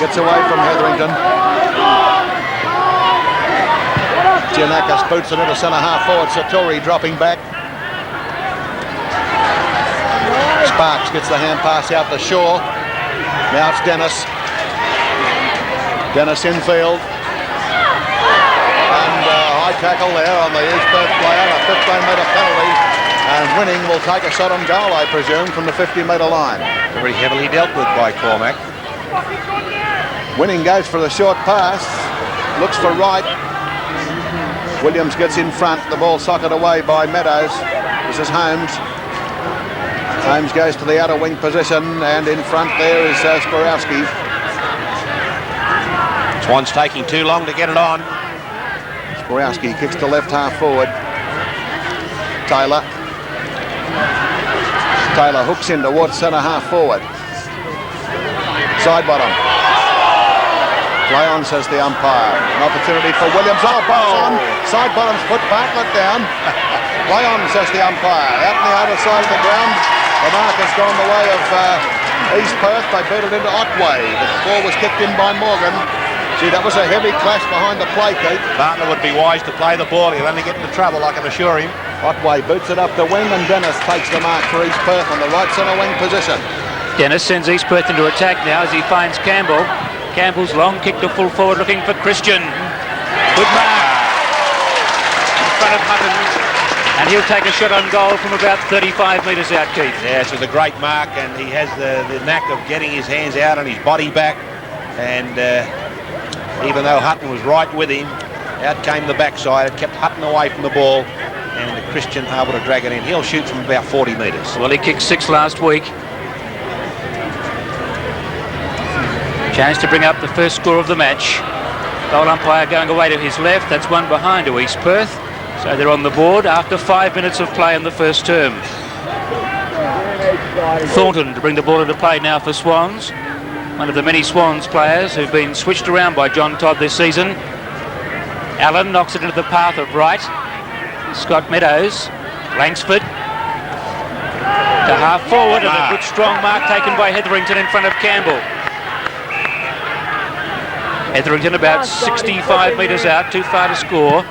gets away from Hetherington. Giannakis boots it into centre half forward. Satori dropping back. Sparks gets the hand pass out to Shaw. Now it's Dennis. Dennis infield. And high tackle there on the East Perth player. A 15-metre penalty. And Winning will take a shot on goal, I presume, from the 50-metre line. Very heavily dealt with by Cormac. Winning goes for the short pass. Looks for right. Williams gets in front. The ball socked away by Meadows. This is Holmes. Holmes goes to the outer wing position, and in front there is Skorowski. Swans taking too long to get it on. Skorowski kicks to left half forward. Taylor. Taylor hooks in towards centre half forward. Side bottom. Play on, says the umpire. An opportunity for Williams. Oh, pass on. Side bottom's put Bartlett down. Play on, says the umpire. Out on the other side of the ground. The mark has gone the way of East Perth. They beat it into Otway. The ball was kicked in by Morgan. Gee, that was a heavy clash behind the play, Keith. Bartlett would be wise to play the ball. He'll only get into trouble, I can assure him. Otway boots it up the wing, and Dennis takes the mark for East Perth on the right centre wing position. Dennis sends East Perth into attack now as he finds Campbell. Campbell's long kick to full forward looking for Christian. Good mark in front of Hutton, and he'll take a shot on goal from about 35 metres out, Keith. Yes, it was a great mark, and he has the knack of getting his hands out and his body back, and even though Hutton was right with him, out came the backside. It kept Hutton away from the ball, and Christian able to drag it in. He'll shoot from about 40 metres. Well, he kicked 6 last week. Chance to bring up the first score of the match. Goal umpire going away to his left. That's one behind to East Perth. So they're on the board after 5 minutes of play in the first term. Thornton to bring the ball into play now for Swans. One of the many Swans players who've been switched around by John Todd this season. Allen knocks it into the path of right. Scott Meadows. Langsford to half forward, and a good strong mark taken by Hetherington in front of Campbell. Hetherington about 65 metres out, too far to score.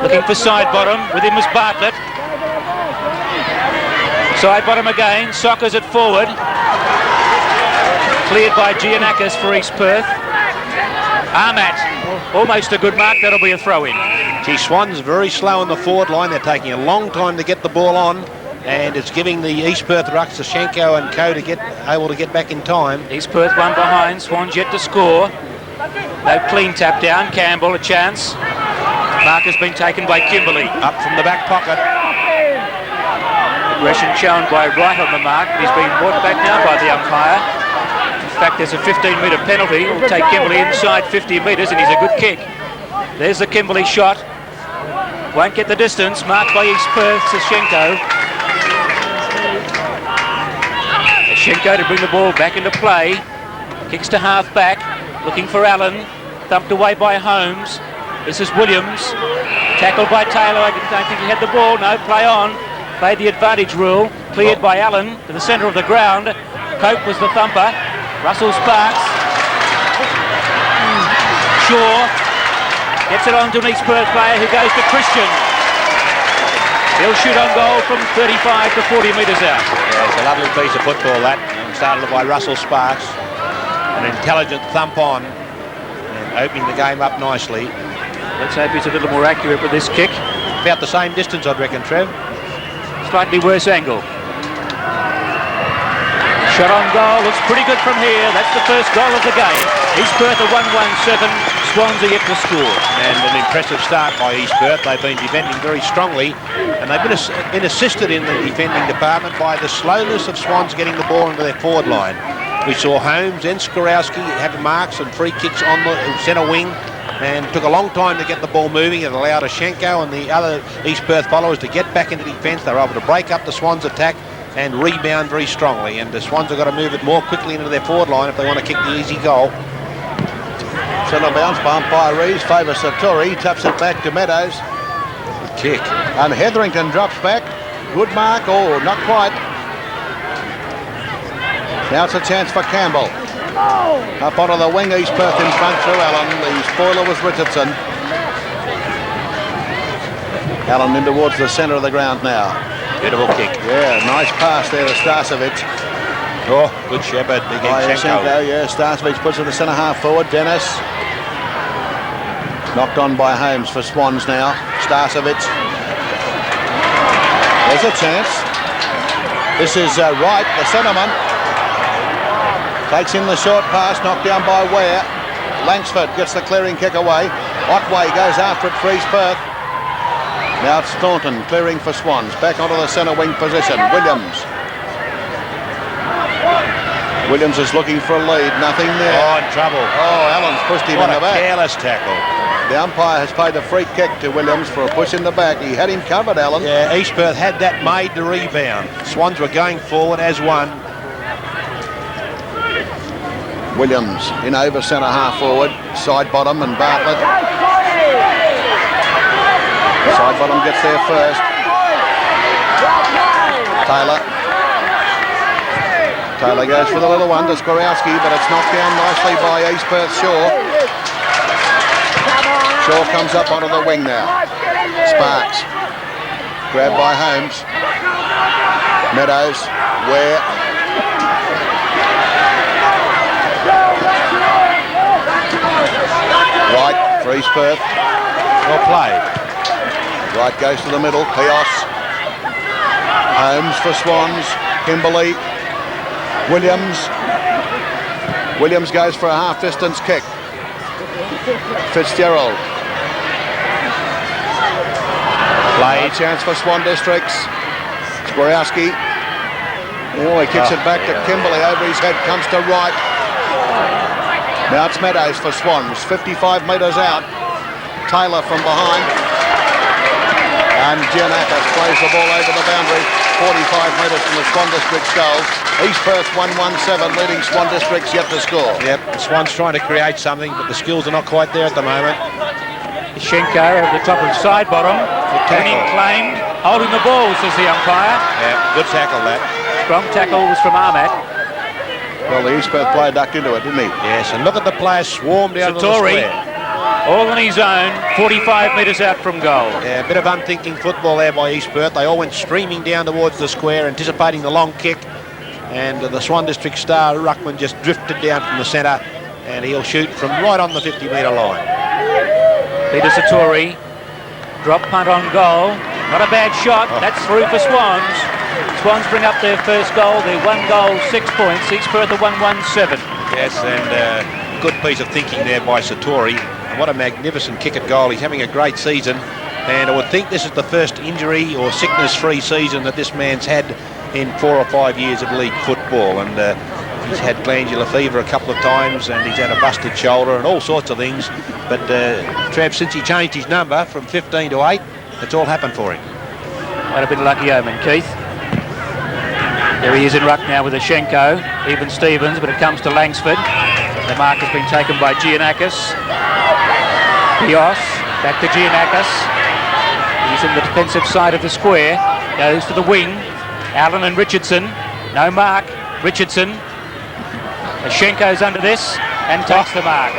Looking for side bottom, with him was Bartlett. Side bottom again, Sockers it forward. Cleared by Giannakis for East Perth. Armat, almost a good mark, that'll be a throw-in. Gee, Swans very slow on the forward line. They're taking a long time to get the ball on, and it's giving the East Perth rucks to Shenko and co to get able to get back in time. East Perth one behind, Swans yet to score. No clean tap down, Campbell a chance. Mark has been taken by Kimberley. Up from the back pocket. Aggression shown by Wright on the mark, but he's been brought back now by the umpire. In fact, there's a 15-metre penalty. It'll take Kimberley inside 50 metres, and he's a good kick. There's the Kimberley shot. Won't get the distance. Marked by East Perth, Sashenko. Sashenko to bring the ball back into play. Kicks to half back. Looking for Allen. Thumped away by Holmes. This is Williams. Tackled by Taylor. I don't think he had the ball. No, play on. Played the advantage rule. Cleared by Allen to the centre of the ground. Cope was the thumper. Russell Sparks. Shaw gets it on to an East Perth player who goes to Christian. He'll shoot on goal from 35 to 40 metres out. Yeah, it's a lovely piece of football, that. Started by Russell Sparks. An intelligent thump on and opening the game up nicely. Let's hope he's a little more accurate with this kick. About the same distance, I'd reckon, Trev. Slightly worse angle. Shot on goal, looks pretty good from here. That's the first goal of the game. East Perth a 1-1-7, Swans are yet to score. And an impressive start by East Perth. They've been defending very strongly, and they've been assisted in the defending department by the slowness of Swans getting the ball into their forward line. We saw Holmes and Skorowski have marks and free kicks on the centre wing, and took a long time to get the ball moving. It allowed Ashenko and the other East Perth followers to get back into defence. They were able to break up the Swans' attack and rebound very strongly, and the Swans have got to move it more quickly into their forward line if they want to kick the easy goal. Centre bounce by umpire Reeves, favours Satori, taps it back to Meadows. Good kick. And Hetherington drops back. Good mark, oh, not quite. Now it's a chance for Campbell. Up onto the wing, East Perth in front through Allen. The spoiler was Richardson. Allen in towards the centre of the ground now. Beautiful kick. Yeah, nice pass there to Starcevic. Oh, good shepherd. Shenko, yeah, Starcevic puts it to centre half forward. Dennis. Knocked on by Holmes for Swans now. Starcevic. There's a chance. This is Wright, the centreman. Takes in the short pass, knocked down by Ware. Langsford gets the clearing kick away. Otway goes after it for East Perth. Now it's Thornton clearing for Swans. Back onto the centre wing position. Williams is looking for a lead. Nothing there. Oh, in trouble. Oh, Allen's pushed him What in the back. a careless tackle. The umpire has paid a free kick to Williams for a push in the back. He had him covered, Allen. Yeah, East Perth had that made to rebound. Swans were going forward as one. Williams in over centre half forward. Side bottom and Bartlett. Side bottom gets there first. Taylor goes for the little one to Skorowski, but it's knocked down nicely by East Perth Shaw. Shaw comes up onto the wing now. Sparks. Grabbed by Holmes. Meadows. Ware. Wright for East Perth. Well played. Wright goes to the middle. Pios. Holmes for Swans. Kimberley. Williams goes for a half-distance kick. Fitzgerald. Play chance for Swan Districts. Skorowski. Oh, he kicks it back to Kimberley. Over his head comes to Wright. Now it's Meadows for Swans. 55 metres out. Taylor from behind. And Giannakis plays the ball over the boundary. 45 metres from the Swan Districts goal. East Perth 1-1-7, leading Swan Districts yet to score. Yep, the Swans trying to create something, but the skills are not quite there at the moment. Shenko at the top of side bottom. Winning claimed. Holding the ball, says the umpire. Yeah, good tackle that. Strong tackle was from Ahmed. Well, the East Perth player ducked into it, didn't he? Yes, and look at the players swarmed down to the square. All on his own, 45 metres out from goal. Yeah, a bit of unthinking football there by East Perth. They all went streaming down towards the square, anticipating the long kick. And the Swan District star, Ruckman, just drifted down from the centre, and he'll shoot from right on the 50-metre line. Peter Satori, drop punt on goal. Not a bad shot. That's through for Swans. Swans bring up their first goal. They're 1 goal, 6 points. East Perth are 1-1-7. Yes, and good piece of thinking there by Satori. And what a magnificent kick at goal. He's having a great season. And I would think this is the first injury or sickness-free season that this man's had in 4 or 5 years of league football. And he's had glandular fever a couple of times, and he's had a busted shoulder and all sorts of things. But Trav, since he changed his number from 15 to 8, it's all happened for him. What a bit of lucky omen, Keith. There he is in ruck now with a Shenko. Even Stevens, but it comes to Langsford. The mark has been taken by Giannakis. Pios, back to Giannakis. He's in the defensive side of the square. Goes to the wing. Allen and Richardson. No mark. Richardson. Shenko's under this and takes the mark.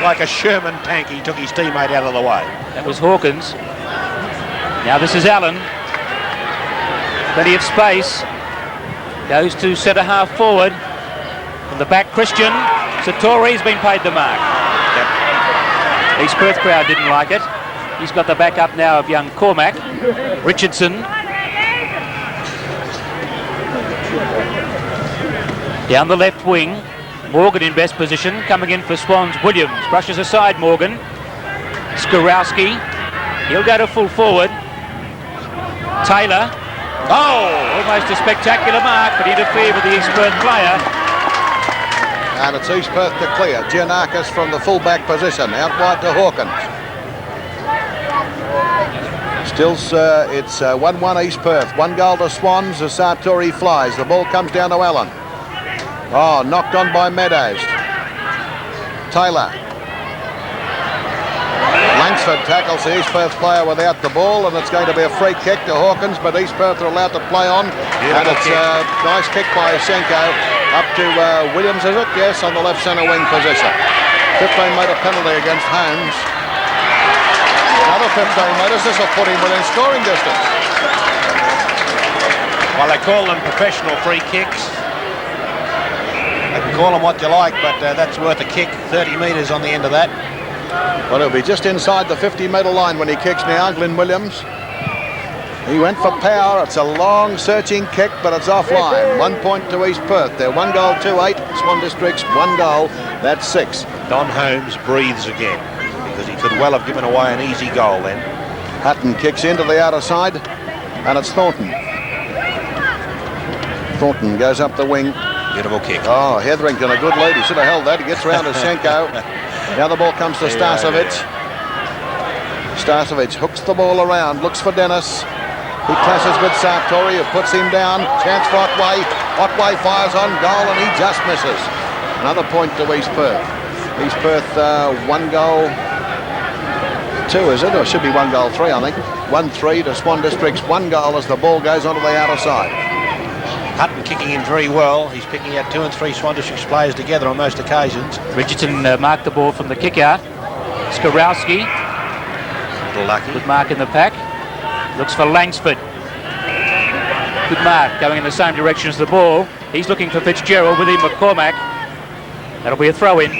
Like a Sherman tank, he took his teammate out of the way. That was Hawkins. Now this is Allen. Plenty of space. Goes to centre half forward. From the back, Christian. Satori's been paid the mark. Yep. East Perth crowd didn't like it. He's got the backup now of young Cormac. Richardson. Down the left wing. Morgan in best position. Coming in for Swans. Williams brushes aside Morgan. Skorowski. He'll go to full forward. Taylor. Oh! Almost a spectacular mark, but interfered with the East Perth player. And it's East Perth to clear. Giannakis from the full-back position. Out wide to Hawkins. Still, it's 1-1 East Perth. 1 goal to Swans as Sartori flies. The ball comes down to Allen. Oh, knocked on by Meadows. Taylor. Langsford tackles the East Perth player without the ball, and it's going to be a free kick to Hawkins, but East Perth are allowed to play on. And it's a nice kick by Shenko. Up to Williams, is it? Yes, on the left centre wing position. 15-metre penalty against Holmes. Another 15 metres. This will put him within scoring distance. Well, they call them professional free kicks. They can call them what you like, but that's worth a kick. 30 metres on the end of that. Well, it'll be just inside the 50-metre line when he kicks now, Glyn Williams. He went for power. It's a long, searching kick, but it's offline. 1 point to East Perth. They're 1 goal, 2-8. Swan Districts, 1 goal. That's 6. Don Holmes breathes again, because he could well have given away an easy goal then. Hutton kicks into the outer side, and it's Thornton. Thornton goes up the wing. Beautiful kick. Oh, Hetherington, a good lead. He should have held that. He gets round to Schenko. Now the ball comes to Starcevic. Starcevic hooks the ball around, looks for Dennis. He clashes with Sartori, who puts him down. Chance for Otway. Otway fires on goal, and he just misses. Another point to East Perth. East Perth 1 goal 2, is it? Or it should be 1 goal 3, I think. 1-3 to Swan Districts, 1 goal as the ball goes onto the outer side. Hutton kicking in very well. He's picking out 2 and 3 Swan Districts players together on most occasions. Richardson marked the ball from the kick out. Skorowski. A little lucky. Good mark in the pack. Looks for Langsford. Good mark, going in the same direction as the ball. He's looking for Fitzgerald with him, McCormack. That'll be a throw-in.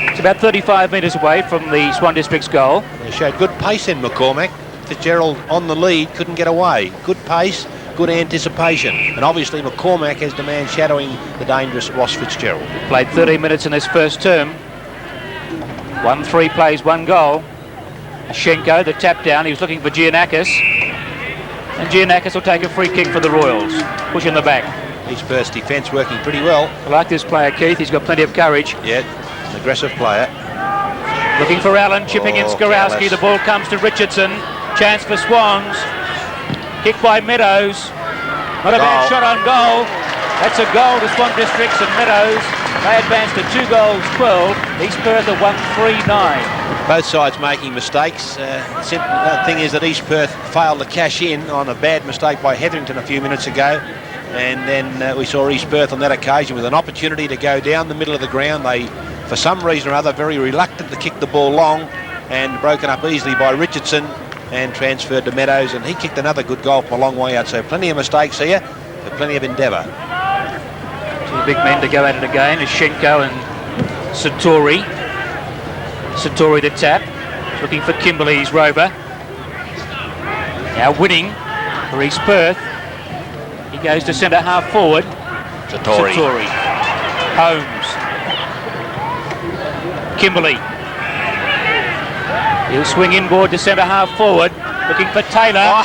It's about 35 metres away from the Swan District's goal. They showed good pace in McCormack. Fitzgerald on the lead, couldn't get away. Good pace, good anticipation. And obviously McCormack has the man shadowing the dangerous Ross Fitzgerald. Played 13 minutes in this first term. 1-3 plays 1 goal. Schenko, the tap down, he was looking for Giannakis. And Giannakis will take a free kick for the Royals. Push in the back. East Perth's defence working pretty well. I like this player, Keith. He's got plenty of courage. Yeah, an aggressive player. Looking for Allen, chipping in Skorowski. The ball comes to Richardson. Chance for Swans. Kick by Meadows. Not a bad shot on goal. That's a goal to Swan Districts and Meadows. They advance to 2 goals, 12. East Perth are 1-3-9. Both sides making mistakes. The thing is that East Perth failed to cash in on a bad mistake by Hetherington a few minutes ago. And then we saw East Perth on that occasion with an opportunity to go down the middle of the ground. They, for some reason or other, very reluctant to kick the ball long, and broken up easily by Richardson and transferred to Meadows, and he kicked another good goal from a long way out. So plenty of mistakes here, but plenty of endeavour. 2 big men to go at it again is Schenko and Satori. Satori the tap, looking for Kimberley's rover. Now winning for East Perth. He goes to centre half forward. Satori. Holmes. Kimberley. He'll swing inboard to centre half forward, looking for Taylor.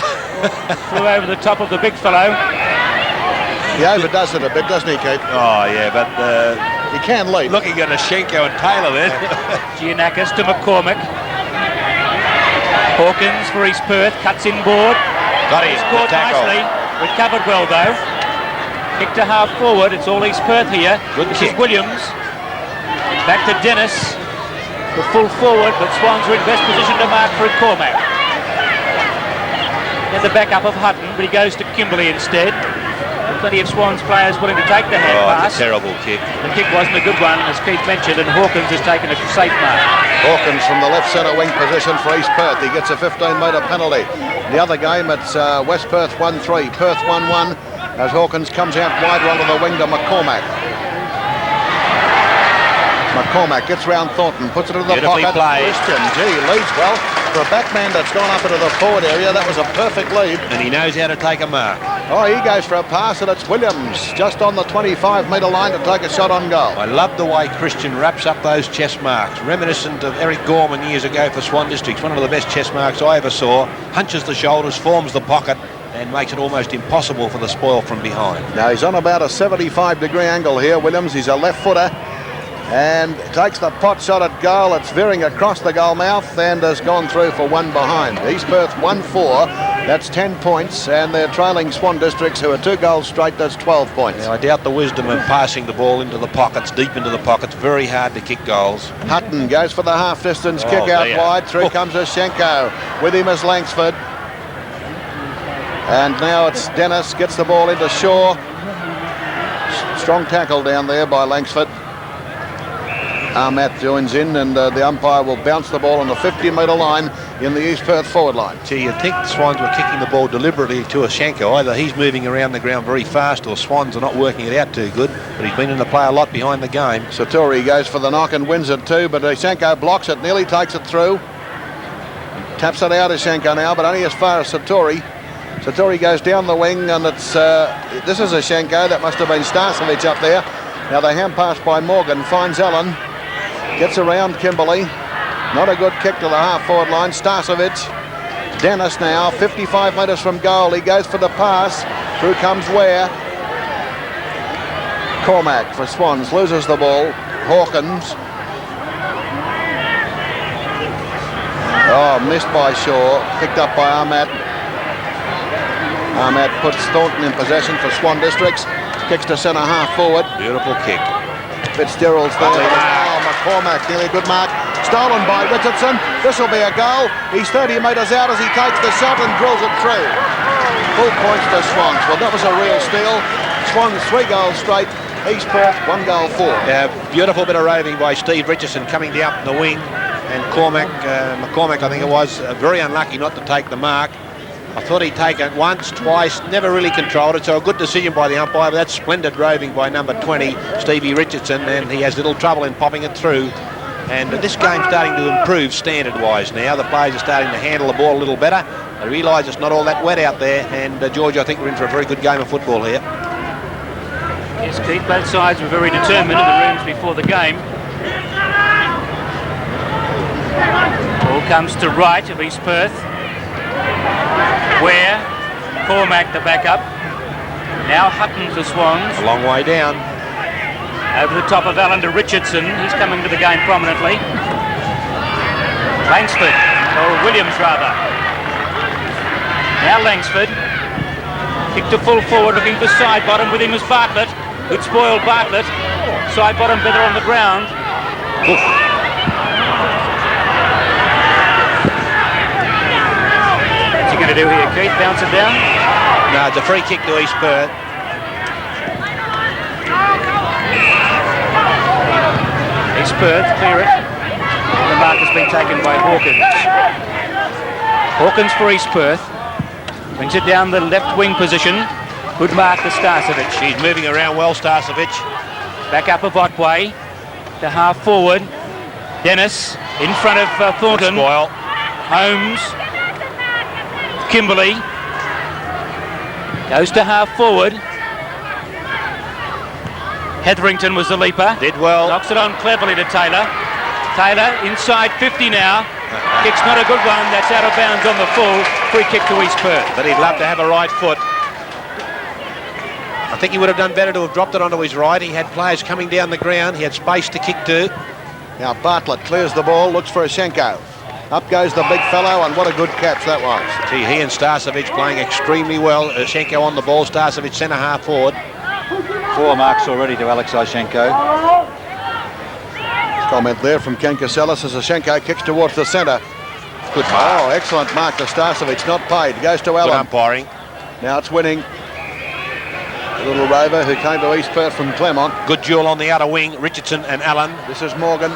Flew over the top of the big fellow. He overdoes it a bit, doesn't he, Keith? Oh, yeah, but he can lead. looking at a Schenko and Taylor then. Giannakis to McCormack. Hawkins for East Perth, cuts inboard. Got him, Scored the tackle. nicely. Recovered well though. Kick to half forward. It's all East Perth here. Good This kick. is Williams. Back to Dennis. The full forward, but Swans are in best position to mark for Cormac. And the backup of Hutton, but he goes to Kimberley instead. And plenty of Swans players willing to take the hand pass. It's a terrible kick. The kick wasn't a good one, as Keith mentioned, and Hawkins has taken a safe mark. Hawkins from the left centre wing position for East Perth. He gets a 15-metre penalty. The other game, it's West Perth 1-3, Perth 1-1, as Hawkins comes out wider onto the wing to McCormack. McCormack gets round Thornton, puts it into the Beautifully pocket. played. Christian, gee, leads well. For a backman that's gone up into the forward area, that was a perfect lead. And he knows how to take a mark. Oh, he goes for a pass, and it's Williams just on the 25-metre line to take a shot on goal. I love the way Christian wraps up those chest marks, reminiscent of Eric Gorman years ago for Swan Districts. One of the best chest marks I ever saw. Hunches the shoulders, forms the pocket, and makes it almost impossible for the spoil from behind. Now he's on about a 75-degree angle here, Williams. He's a left footer and takes the pot shot at goal. It's veering across the goal mouth and has gone through for one behind. East Perth 1-4. That's 10 points, and they're trailing Swan Districts, who are 2 goals straight. That's 12 points. Now, I doubt the wisdom of passing the ball into the pockets, deep into the pockets. Very hard to kick goals. Hutton goes for the half-distance kick out dear. wide. Through comes Schenko. With him is Langsford. And now it's Dennis, gets the ball into Shaw. Strong tackle down there by Langsford. Matt joins in, and the umpire will bounce the ball on the 50-metre line in the East Perth forward line. Gee, you'd think the Swans were kicking the ball deliberately to Ashenko. Either he's moving around the ground very fast, or Swans are not working it out too good, but he's been in the play a lot behind the game. Satori goes for the knock and wins it too, but Ashenko blocks it, nearly takes it through. Taps it out, Ashenko now, but only as far as Satori. Satori goes down the wing, and it's this is Ashenko. That must have been Starcevic up there. Now the hand pass by Morgan finds Allen. Gets around Kimberley. Not a good kick to the half-forward line. Starcevic. Dennis now, 55 metres from goal. He goes for the pass. Through comes Ware. Cormac for Swans. Loses the ball. Hawkins. Oh, missed by Shaw. Picked up by Ahmad. Ahmad puts Thornton in possession for Swan Districts. Kicks to centre half forward. Beautiful kick. Fitzgerald's there. Oh, McCormack, nearly good mark. Stolen by Richardson. This will be a goal. He's 30 metres out as he takes the shot and drills it through. Full points to Swans. Well, that was a real steal. Swans 3 goals straight. East Perth 1 goal 4. Yeah, beautiful bit of roving by Steve Richardson coming down the wing, and McCormack, I think it was, very unlucky not to take the mark. I thought he'd take it once, twice, never really controlled it, so a good decision by the umpire, but that's splendid roving by number 20, Stevie Richardson, and he has little trouble in popping it through. And this game's starting to improve standard-wise now. The players are starting to handle the ball a little better. They realise it's not all that wet out there, and George, I think we're in for a very good game of football here. Yes, Keith, both sides were very determined in the rooms before the game. Ball comes to right of East Perth. Ware, Cormac the backup. Now Hutton for Swans. A long way down. Over the top of Allen to Richardson. He's coming to the game prominently. Langsford, or Williams rather. Now Langsford. Kick to full forward, looking for side bottom. With him is Bartlett. Good spoil Bartlett. Side bottom better on the ground. Oof. What's he going to do here, Keith? Bounce it down? No, it's a free kick to East Perth. East Perth, clear it. The mark has been taken by Hawkins. Hawkins for East Perth. Brings it down the left wing position. Good mark to Starcevic. He's moving around well, Starcevic. Back up of Otway. To half forward. Dennis in front of Thornton. Spoil. Holmes. Kimberley. Goes to half forward. Hetherington was the leaper. Did well. Knocks it on cleverly to Taylor. Taylor inside 50 now. Kick's not a good one. That's out of bounds on the full. Free kick to East Perth. But he'd love to have a right foot. I think he would have done better to have dropped it onto his right. He had players coming down the ground. He had space to kick to. Now Bartlett clears the ball, looks for Ashenko. Up goes the big fellow, and what a good catch that was. Gee, he and Starcevic playing extremely well. Ashenko on the ball. Starcevic centre half forward. 4 marks already to Alex Ashenko. Comment there from Ken Casellas as Ashenko kicks towards the centre. Good mark. Oh, excellent mark to Starcevic, not paid. Goes to Good Allen. umpiring. Now it's winning. The little rover who came to East Perth from Claremont. Good duel on the outer wing, Richardson and Allen. This is Morgan.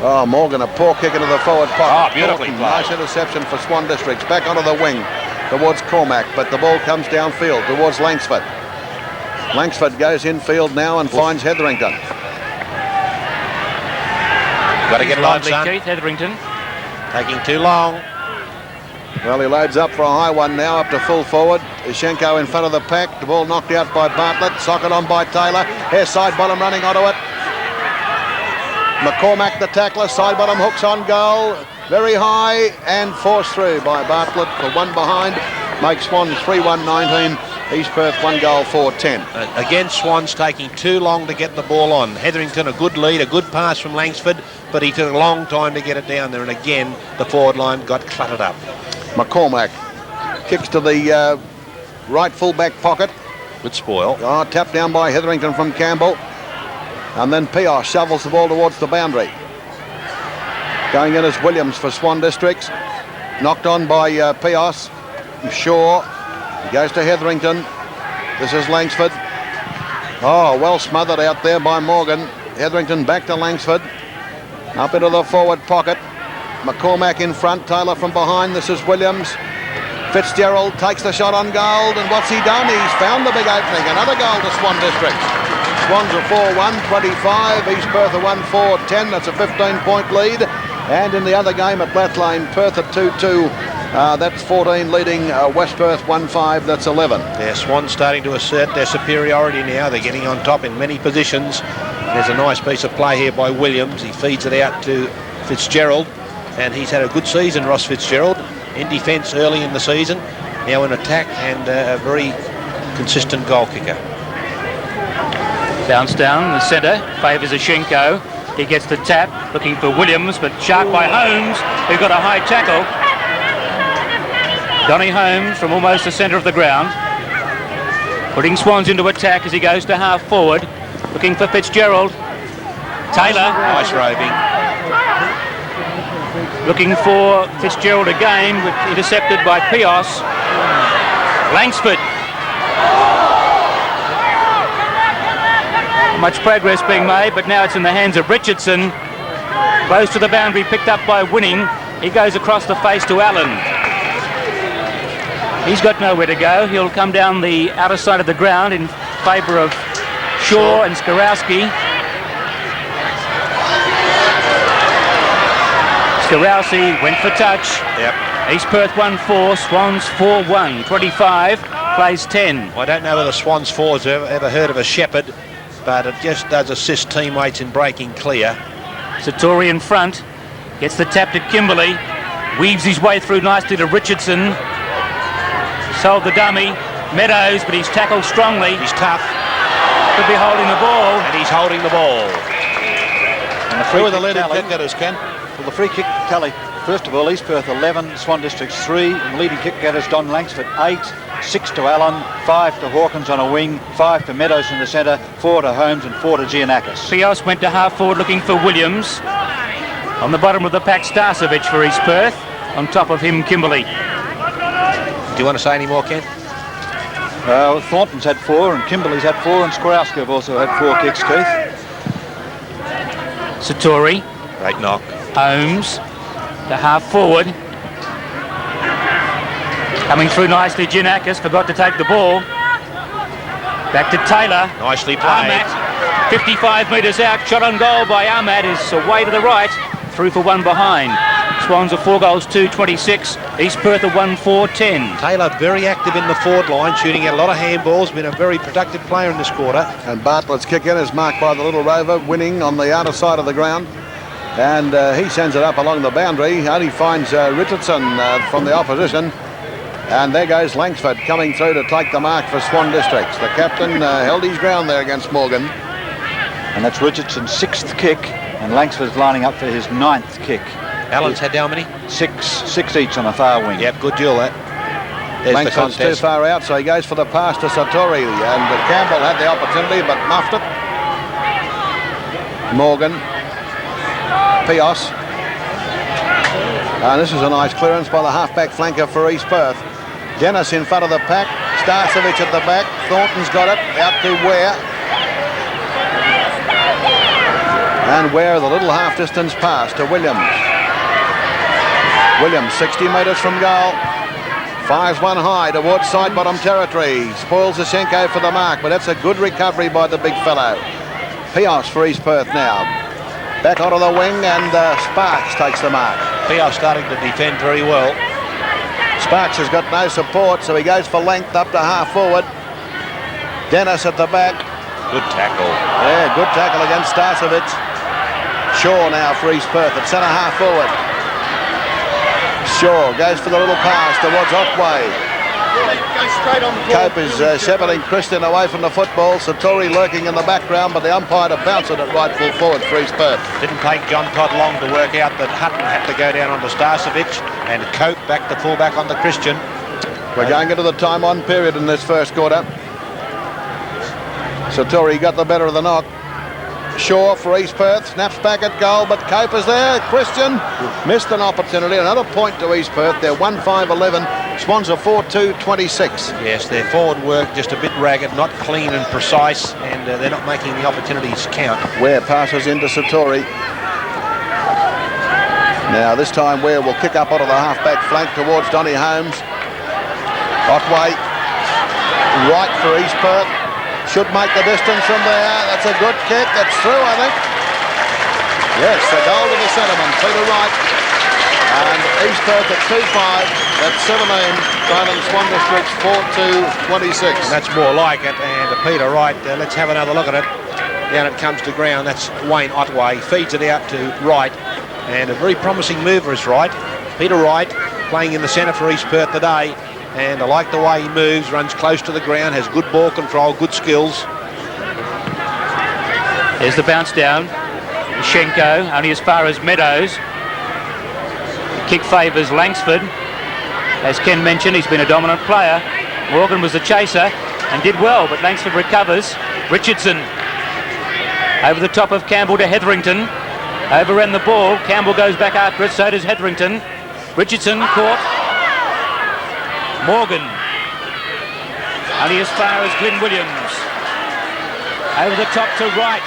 Oh, Morgan, a poor kick into the forward pocket. Oh, beautifully played. Nice interception for Swan Districts. Back onto the wing towards Cormac, but the ball comes downfield towards Langsford. Langsford goes infield now and finds Hetherington. Got to get it on, son. Keith Hetherington. Taking too long. Well, he loads up for a high one now, up to full forward. Ashenko in front of the pack. The ball knocked out by Bartlett. Socket on by Taylor. Here's side bottom running onto it. McCormack the tackler. Side bottom hooks on goal. Very high and forced through by Bartlett for one behind. Makes Swans 3-1-19. East Perth 1 goal 4-10. Again, Swans taking too long to get the ball on. Hetherington a good lead, a good pass from Langsford, but he took a long time to get it down there, and again the forward line got cluttered up. McCormack kicks to the right full back pocket. Good spoil. Oh, tapped down by Hetherington from Campbell. And then Pios shovels the ball towards the boundary. Going in as Williams for Swan Districts. Knocked on by Pios. Shaw. He goes to Hetherington. This is Langsford. Oh, well smothered out there by Morgan. Hetherington back to Langsford. Up into the forward pocket. McCormack in front, Taylor from behind. This is Williams. Fitzgerald takes the shot on goal, and what's he done? He's found the big opening. Another goal to Swan District. Swans are 4-1, 25. East Perth are 1-4-10. That's a 15-point lead. And in the other game at Blatlane, Perth at 2-2. That's 14 leading West Perth 1-5. That's 11. Yeah, Swans starting to assert their superiority now. They're getting on top in many positions. There's a nice piece of play here by Williams. He feeds it out to Fitzgerald, and he's had a good season, Ross Fitzgerald, in defence early in the season, now in attack, and a very consistent goal kicker. Bounce down the centre, favours Ashenko. He gets the tap, looking for Williams, but sharp by Holmes, who got a high tackle. Donny Holmes from almost the centre of the ground, putting Swans into attack as he goes to half forward, looking for Fitzgerald. Taylor. Nice roving. Looking for Fitzgerald again, intercepted by Pios. Langsford. Much progress being made, but now it's in the hands of Richardson. Close to the boundary, picked up by Winning. He goes across the face to Allen. He's got nowhere to go. He'll come down the outer side of the ground in favour of Shaw and Skarowski. Skarowski went for touch. Yep. East Perth 1-4, Swans 4-1, 25, plays 10. I don't know whether Swans forwards have ever heard of a shepherd, but it just does assist teammates in breaking clear. Satori in front, gets the tap to Kimberley, weaves his way through nicely to Richardson. Sold the dummy, Meadows, but he's tackled strongly. He's tough. Could be holding the ball. And he's holding the ball. And the free Who are the kick leading tally. kick getters, Ken? Well, the free kick tally. First of all, East Perth 11, Swan Districts 3, and leading kick getters Don Langsford 8, 6 to Allen, 5 to Hawkins on a wing, 5 to Meadows in the centre, 4 to Holmes and 4 to Giannakis. Pios went to half forward looking for Williams. On the bottom of the pack, Starcevic for East Perth. On top of him, Kimberley. Do you want to say any more, Ken? Thornton's had 4 and Kimberley's had 4 and Skorowski have also had 4 kicks, Keith. Satori. Great knock. Holmes to half forward. Coming through nicely, Giannakis forgot to take the ball. Back to Taylor. Nicely played. Ahmat, 55 metres out, shot on goal by Ahmat is away to the right, through for one behind. Swans are 4 goals, 2-26. East Perth are 1-4-10. Taylor very active in the forward line, shooting out a lot of handballs, been a very productive player in this quarter. And Bartlett's kick in is marked by the little rover, Winning on the outer side of the ground. And he sends it up along the boundary. Only finds Richardson from the opposition. And there goes Langsford coming through to take the mark for Swan Districts. The captain held his ground there against Morgan. And that's Richardson's 6th kick, and Langsford's lining up for his 9th kick. Allen's had how many? 6 each on the far wing. Yep, good duel that. There's the Langsford's too contest. far out, so he goes for the pass to Satori. And Campbell had the opportunity, but muffed it. Morgan. Pios. And this is a nice clearance by the half-back flanker for East Perth. Dennis in front of the pack. Starcevic at the back. Thornton's got it. Out to Ware. And Ware, the little half-distance pass to Williams. Williams, 60 metres from goal. Fires one high towards side-bottom territory. Spoils Ashenko for the mark, but that's a good recovery by the big fellow. Pios for East Perth now. Back onto the wing, and Sparks takes the mark. Pios starting to defend very well. Sparks has got no support, so he goes for length up to half forward. Dennis at the back. Good tackle. Yeah, good tackle against Starcevic. Shaw now for East Perth at centre half forward. Shaw goes for the little pass towards Otway. Cope is shepherding Christian away from the football. Satori lurking in the background, but the umpire to bounce it at right full forward for East Perth. Didn't take John Todd long to work out that Hutton had to go down onto Starcevic and Cope back to fullback on the Christian. We're going into the time on period in this first quarter. Satori got the better of the knock. Shaw for East Perth, snaps back at goal, but Cope is there. Christian missed an opportunity. Another point to East Perth. They're 1-5-11, Swans are 4-2-26. Yes, their forward work just a bit ragged, not clean and precise, and they're not making the opportunities count. Ware passes into Satori. Now this time Ware will kick up onto the half-back flank towards Donny Holmes. Otway, right for East Perth. Should make the distance from there. That's a good kick. That's through, I think. Yes, the goal to the centreman, Peter Wright. And East Perth at 2-5. That's 17. Trailing Swan Districts 4-2-26. And that's more like it. And Peter Wright, let's have another look at it. Down it comes to ground. That's Wayne Otway. Feeds it out to Wright. And a very promising mover is Wright. Peter Wright playing in the centre for East Perth today. And I like the way he moves, runs close to the ground, has good ball control, good skills. There's the bounce down. Schenko only as far as Meadows. The kick favours Langsford. As Ken mentioned, he's been a dominant player. Morgan was the chaser and did well, but Langsford recovers. Richardson over the top of Campbell to Hetherington. Overran the ball. Campbell goes back after it, so does Hetherington. Richardson caught. Morgan only as far as Glyn Williams. Over the top to Wright.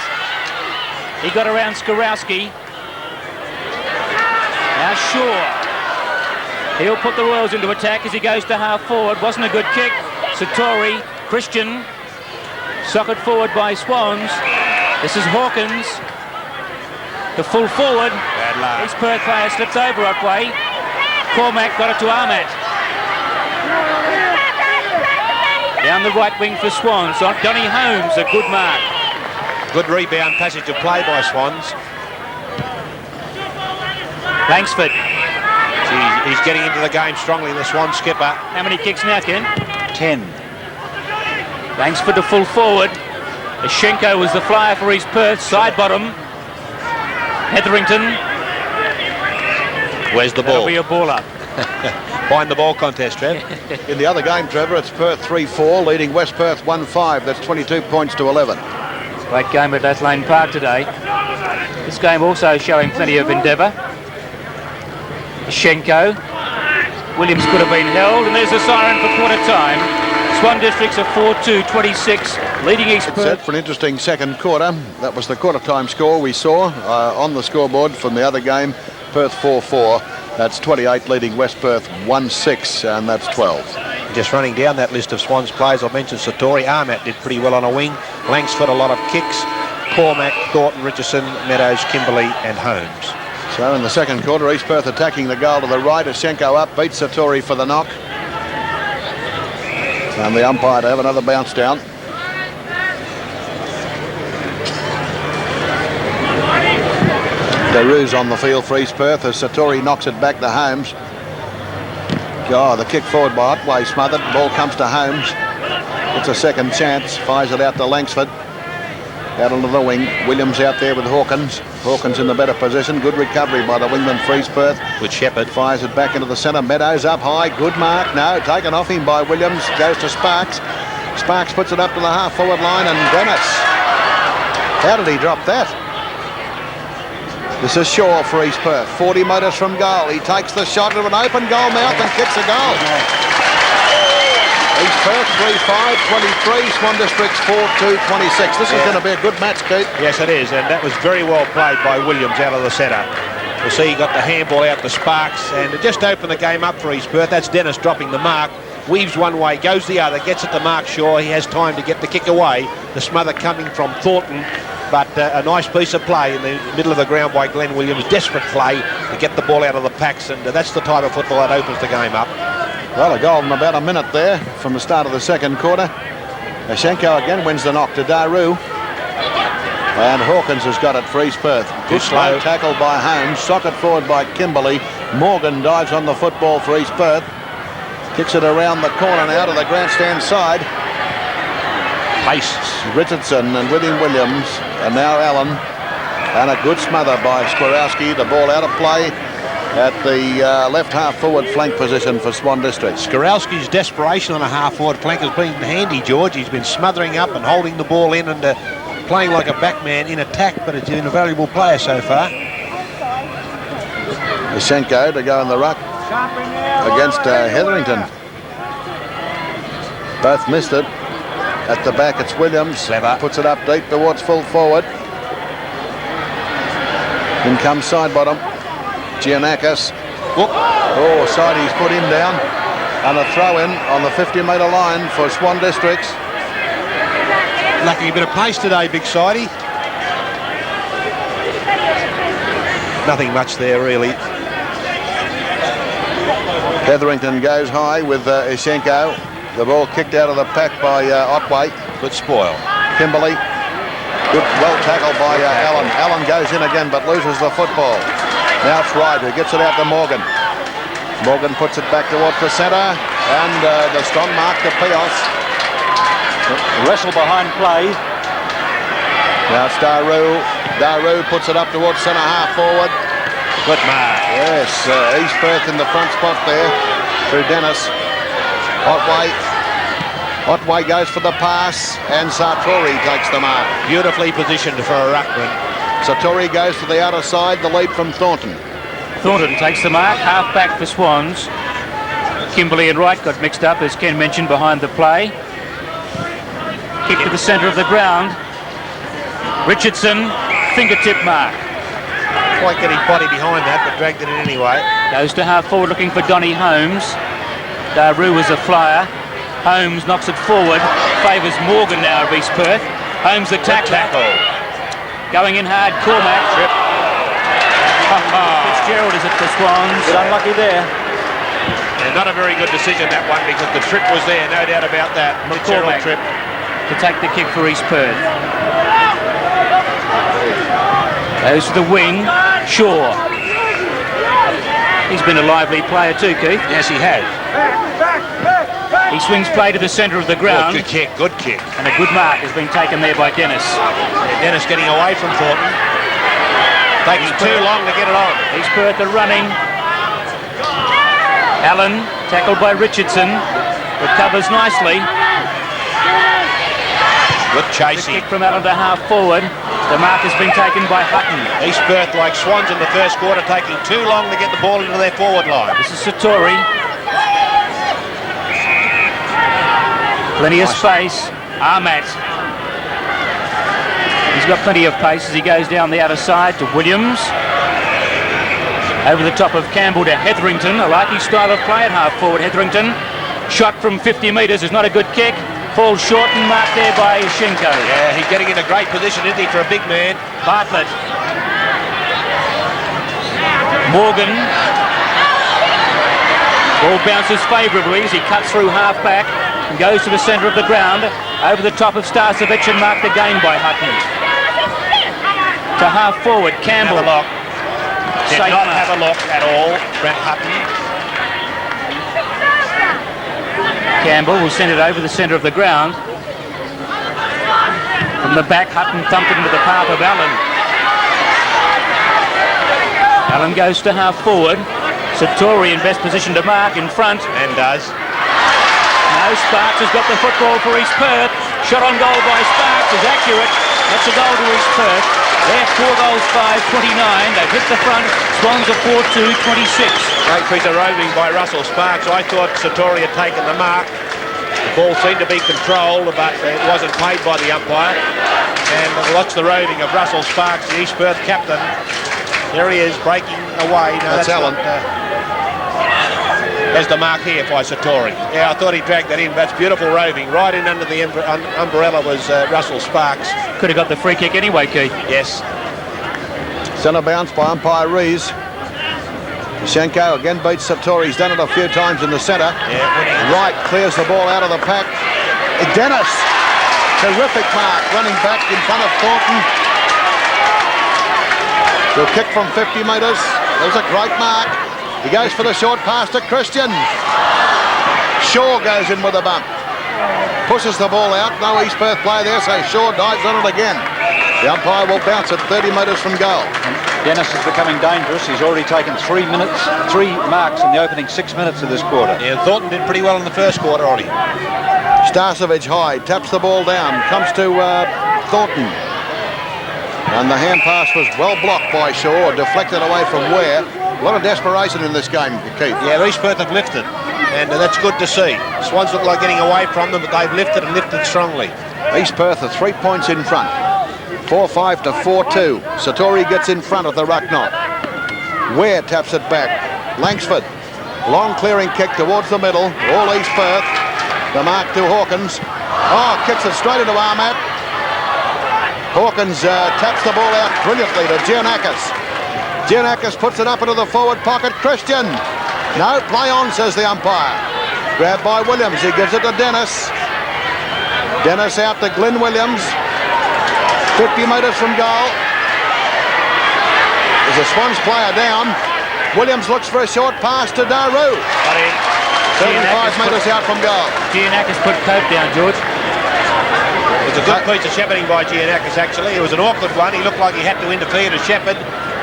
He got around Skorowski. Now Shaw. He'll put the Royals into attack as he goes to half forward. Wasn't a good kick. Satori, Christian, socket forward by Swans. This is Hawkins. The full forward. Bad luck. East Perth player slips over Otway. Cormac got it to Ahmat. Down the right wing for Swans. On Donny Holmes, a good mark. Good rebound passage of play by Swans. Langsford. He's getting into the game strongly, the Swan skipper. How many kicks now, Ken? 10. Langsford to full forward. Schenko was the flyer for East Perth. Side bottom. Hetherington. Where's the That'll ball? be a ball up. Find the ball contest, Trev. In the other game, Trevor, it's Perth 3-4, leading West Perth 1-5. That's 22 points to 11. Great game at Athlone Park today. This game also showing plenty of endeavour. Schenko. Williams could have been held, and there's a siren for quarter time. Swan Districts are 4-2-26, leading East Set Perth. for an interesting second quarter. That was the quarter time score we saw on the scoreboard from the other game. Perth 4-4. That's 28, leading West Perth 1-6, and that's 12. Just running down that list of Swans players, I mentioned Satori. Ahmat did pretty well on a wing. Langsford, a lot of kicks. Cormac, Thornton, Richardson, Meadows, Kimberley and Holmes. So in the second quarter, East Perth attacking the goal to the right. Ashenko up, beats Satori for the knock. And the umpire to have another bounce down. Daru's on the field for East Perth as Satori knocks it back to Holmes. Oh, the kick forward by Otway smothered. Ball comes to Holmes. It's a second chance. Fires it out to Langsford. Out onto the wing. Williams out there with Hawkins. Hawkins in the better position. Good recovery by the wingman for East Perth. With Shepherd. Fires it back into the centre. Meadows up high. Good mark. No, taken off him by Williams. Goes to Sparks. Sparks puts it up to the half-forward line, and Dennis. How did he drop that? This is Shaw for East Perth. 40 metres from goal. He takes the shot at an open goal mouth and kicks a goal. East Perth 3-5-23. Swan Districts 4-2-26. This is going to be a good match, Keith. Yes, it is, and that was very well played by Williams out of the centre. We'll see he got the handball out to Sparks, and it just opened the game up for East Perth. That's Dennis dropping the mark. Weaves one way, goes the other, gets it to Mark Shaw. He has time to get the kick away. The smother coming from Thornton, but a nice piece of play in the middle of the ground by Glenn Williams. Desperate play to get the ball out of the packs, and that's the type of football that opens the game up. Well, a goal in about a minute there from the start of the second quarter. Ashenko again wins the knock to Daru. And Hawkins has got it for East Perth. Good slow tackle by Holmes. Socket forward by Kimberley. Morgan dives on the football for East Perth. Kicks it around the corner now to the grandstand side. Pace. Richardson and with him Williams. And now Allen. And a good smother by Skorowski. The ball out of play at the left half-forward flank position for Swan District. Skorowski's desperation on a half-forward flank has been handy, George. He's been smothering up and holding the ball in and playing like a backman in attack, but he's been a valuable player so far. Ashenko to go in the ruck against Hetherington. Both missed it. At the back, it's Williams. Clever. Puts it up deep towards full forward. In comes side bottom. Giannakis. Oh, side, he's put him down. And a throw in on the 50-metre line for Swan Districts. Lacking a bit of pace today, big sidey. Nothing much there, really. Hetherington goes high with Ishenko. The ball kicked out of the pack by Otway. Good spoil. Kimberley. Good, well tackled by Allen. Allen goes in again but loses the football. Now it's Wright who gets it out to Morgan. Morgan puts it back towards the centre and the strong mark to Pios. Wrestle behind play. Now it's Daru. Daru puts it up towards centre half forward. Good mark. Yes, East Perth in the front spot there through Dennis. Otway. Otway goes for the pass and Sartori takes the mark. Beautifully positioned for a ruckman. Sartori goes to the outer side, the lead from Thornton. Thornton takes the mark, half back for Swans. Kimberley and Wright got mixed up, as Ken mentioned, behind the play. Kick to the centre of the ground. Richardson, fingertip mark. Quite getting body behind that, but dragged it in anyway. Goes to half forward looking for Donny Holmes. Daru was a flyer. Holmes knocks it forward. Favours Morgan now of East Perth. Holmes the tackle. Going in hard, Cormac. Trip. Fitzgerald is it for Swans. Bit unlucky there. And not a very good decision, that one, because the trip was there, no doubt about that. Fitzgerald trip. To take the kick for East Perth. Goes to the wing. Shaw. He's been a lively player too, Keith. Yes, he has. He swings play to the centre of the ground. Good kick, good kick. And a good mark has been taken there by Dennis. Yeah, Dennis getting away from Thornton. Taking too long to get it on. East Perth are running. Allen, tackled by Richardson. Recovers nicely. Good chasing. Kick from Allen to half forward. The mark has been taken by Hutton. East Perth, like Swans in the first quarter, taking too long to get the ball into their forward line. This is Sartori. Plenty of space. Ahmat. He's got plenty of pace as he goes down the outer side to Williams. Over the top of Campbell to Hetherington. I like his style of play at half forward, Hetherington. Shot from 50 metres is not a good kick. Falls short and marked there by Ishenko. Yeah, he's getting in a great position, isn't he, for a big man? Bartlett. Morgan. Ball bounces favourably as he cuts through half back and goes to the centre of the ground. Over the top of Starcevic and marked again by Hutton. To half forward, Campbell. Have a look. Did not have a look at all, Brent Hutton. Campbell will send it over the centre of the ground. From the back, Hutton thumped it into the path of Allen. Allen goes to half forward. Sartori in best position to mark in front. And does. No, Sparks has got the football for East Perth. Shot on goal by Sparks is accurate. That's a goal to East Perth. They're 4 goals, 5-29. They've hit the front. Swans are 4-2, 26. Great piece of roving by Russell Sparks. I thought Sartori had taken the mark. The ball seemed to be controlled, but it wasn't paid by the umpire. And watch the roving of Russell Sparks, the East Perth captain. There he is, breaking away. No, that's Allen. There's the mark here by Sartori. Yeah, I thought he dragged that in. That's beautiful roving. Right in under the umbrella was Russell Sparks. Could have got the free kick anyway, Keith. Yes. Centre bounce by umpire Rees. Shenko again beats Sartori. He's done it a few times in the centre. Yeah, winning. Wright clears the ball out of the pack. Dennis, terrific mark, running back in front of Thornton. He'll kick from 50 metres. There's a great mark. He goes for the short pass to Christian. Shaw goes in with a bump. Pushes the ball out. No East Perth player there, so Shaw dives on it again. The umpire will bounce it 30 metres from goal. Dennis is becoming dangerous. He's already taken 3 marks in the opening 6 minutes of this quarter. Yeah, Thornton did pretty well in the first quarter, Ollie. Starcevic high, taps the ball down, comes to Thornton. And the hand pass was well blocked by Shaw, deflected away from Ware. A lot of desperation in this game, Keith. Yeah, East Perth have lifted. and that's good to see. Swans look like getting away from them, but they've lifted and lifted strongly. East Perth are 3 points in front. 4-5 to 4-2. Satori gets in front of the ruck knot. Ware taps it back. Langsford. Long clearing kick towards the middle. All East Perth. The mark to Hawkins. Oh, kicks it straight into Armat. Hawkins taps the ball out brilliantly to Giannakis. Giannakis puts it up into the forward pocket. Christian. No, play on, says the umpire. Grabbed by Williams. He gives it to Dennis. Dennis out to Glenn Williams. 50 metres from goal. There's a Swans player down. Williams looks for a short pass to Daru. 35 metres out from goal. Giannakis put Cope down, George. It was a good piece of shepherding by Giannakis, actually. It was an awkward one. He looked like he had to interfere to shepherd,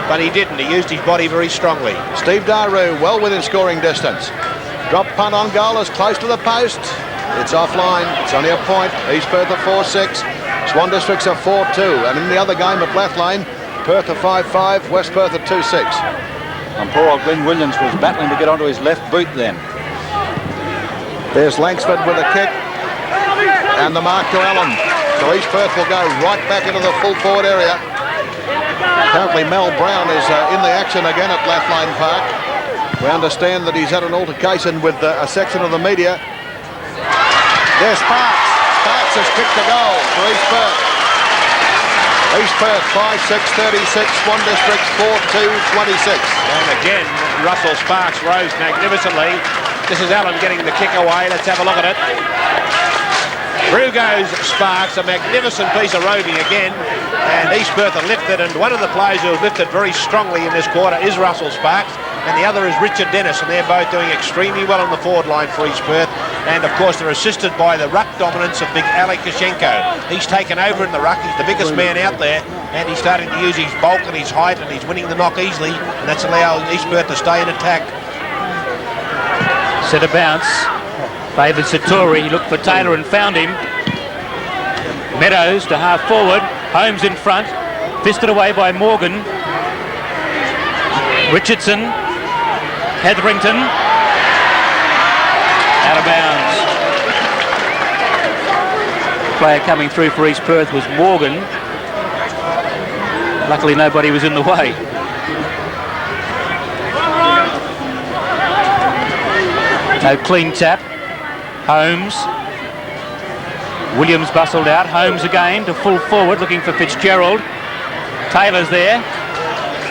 but he didn't. He used his body very strongly. Steve Daru well within scoring distance. Drop punt on goal is close to the post. It's offline. It's only a point. East Perth are 4-6. Swan Districts are 4-2. And in the other game at Blathlane, Perth are 5-5. West Perth are 2-6. And poor old Glenn Williams was battling to get onto his left boot then. There's Langsford with a kick. And the mark to Allen. So East Perth will go right back into the full forward area. Apparently Mel Brown is in the action again at Blathlane Park. We understand that he's had an altercation with a section of the media. There's Sparks. Sparks has kicked the goal for East Perth. East Perth 5-6-36. Swan Districts 4-2-26. And again, Russell Sparks rose magnificently. This is Allen getting the kick away. Let's have a look at it. Through goes Sparks, a magnificent piece of roving again, and East Perth are lifted, and one of the players who has lifted very strongly in this quarter is Russell Sparks, and the other is Richard Dennis, and they're both doing extremely well on the forward line for East Perth, and of course they're assisted by the ruck dominance of big Ali Koshenko. He's taken over in the ruck, he's the biggest man out there, and he's starting to use his bulk and his height, and he's winning the knock easily, and that's allowing East Perth to stay in attack. Set a bounce. Favoured Satori. He looked for Taylor and found him. Meadows to half forward. Holmes in front. Fisted away by Morgan. Richardson. Hetherington. Out of bounds. Player coming through for East Perth was Morgan. Luckily nobody was in the way. No clean tap. Holmes. Williams bustled out. Holmes again to full forward looking for Fitzgerald. Taylor's there.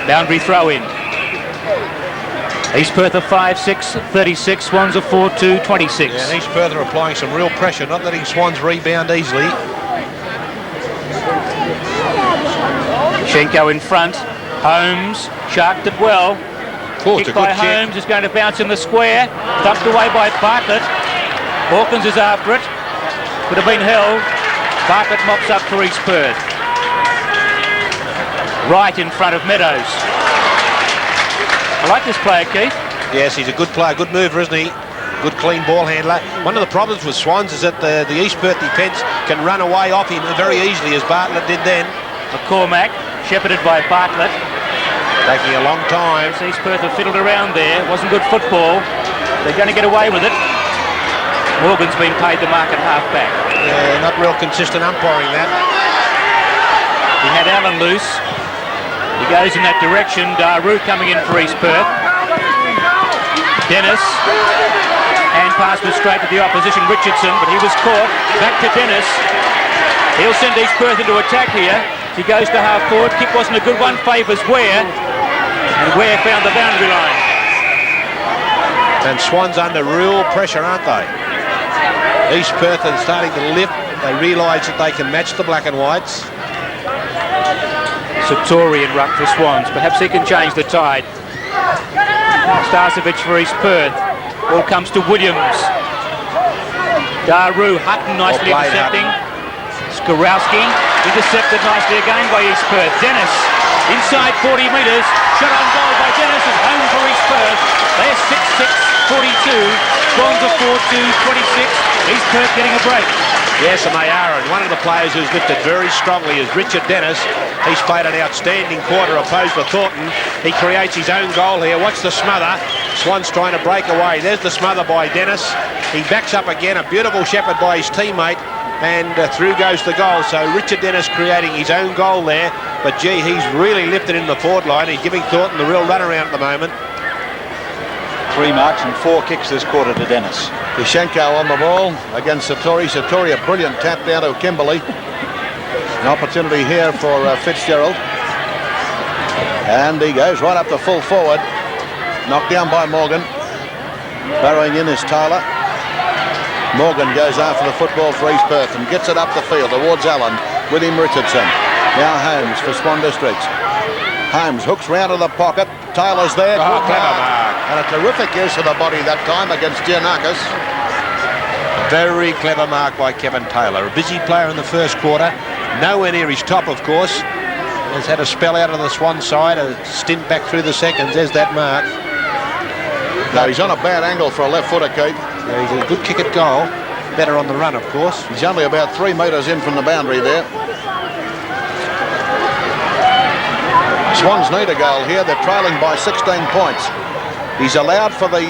Boundary throw in. East Perth are 5-6-36. Swans are 4-2-26. Yeah, and East Perth are applying some real pressure, not letting Swans rebound easily. Schenko in front. Holmes sharked it well. Kick by Holmes is going to bounce in the square. Dumped away by Bartlett. Hawkins is after it. Could have been held. Bartlett mops up for East Perth. Right in front of Meadows. I like this player, Keith. Yes, he's a good player, good mover, isn't he? Good clean ball handler. One of the problems with Swans is that the East Perth defence can run away off him very easily, as Bartlett did then. McCormack, shepherded by Bartlett. Taking a long time. East Perth have fiddled around there. Wasn't good football. They're going to get away with it. Morgan's been paid the mark at half-back. Yeah, not real consistent umpiring that. He had Allen loose. He goes in that direction. Daru coming in for East Perth. Dennis. Hand pass was straight to the opposition, Richardson, but he was caught. Back to Dennis. He'll send East Perth into attack here. He goes to half forward. Kick wasn't a good one. Favours Ware. And Ware found the boundary line. And Swans under real pressure, aren't they? East Perth are starting to lift. They realise that they can match the black and whites. Satori in ruck for Swans. Perhaps he can change the tide. Starcevic for East Perth. Ball comes to Williams. Daru, Hutton nicely intercepting. Skorowski intercepted nicely again by East Perth. Dennis inside 40 metres. Shot on goal by Dennis is home for East Perth. They're 6-6-42. Swans are 4-2-26. East Perth getting a break. Yes, and they are. And one of the players who's lifted very strongly is Richard Dennis. He's played an outstanding quarter opposed to Thornton. He creates his own goal here. Watch the smother. Swans trying to break away. There's the smother by Dennis. He backs up again. A beautiful shepherd by his teammate. And through goes the goal. So Richard Dennis creating his own goal there. But, gee, he's really lifted in the forward line. He's giving Thornton the real runaround at the moment. 3 marks and 4 kicks this quarter to Dennis. Kishenko on the ball against Satori. Satori, a brilliant tap down to Kimberley. An opportunity here for Fitzgerald. And he goes right up to full forward. Knocked down by Morgan. Burrowing in is Taylor. Morgan goes after the football for East Perth and gets it up the field towards Allen. William Richardson. Now Holmes for Swan Districts. Holmes hooks round to the pocket. Taylor's there. Oh, clever mark. And a terrific use of the body that time against Giannakis. Very clever mark by Kevin Taylor. A busy player in the first quarter. Nowhere near his top, of course. Has had a spell out of the Swan side. A stint back through the seconds. There's that mark. No, he's on a bad angle for a left footer, Keith. Yeah, he's a good kick at goal. Better on the run, of course. He's only about 3 metres in from the boundary there. Swans need a goal here. They're trailing by 16 points. He's allowed for the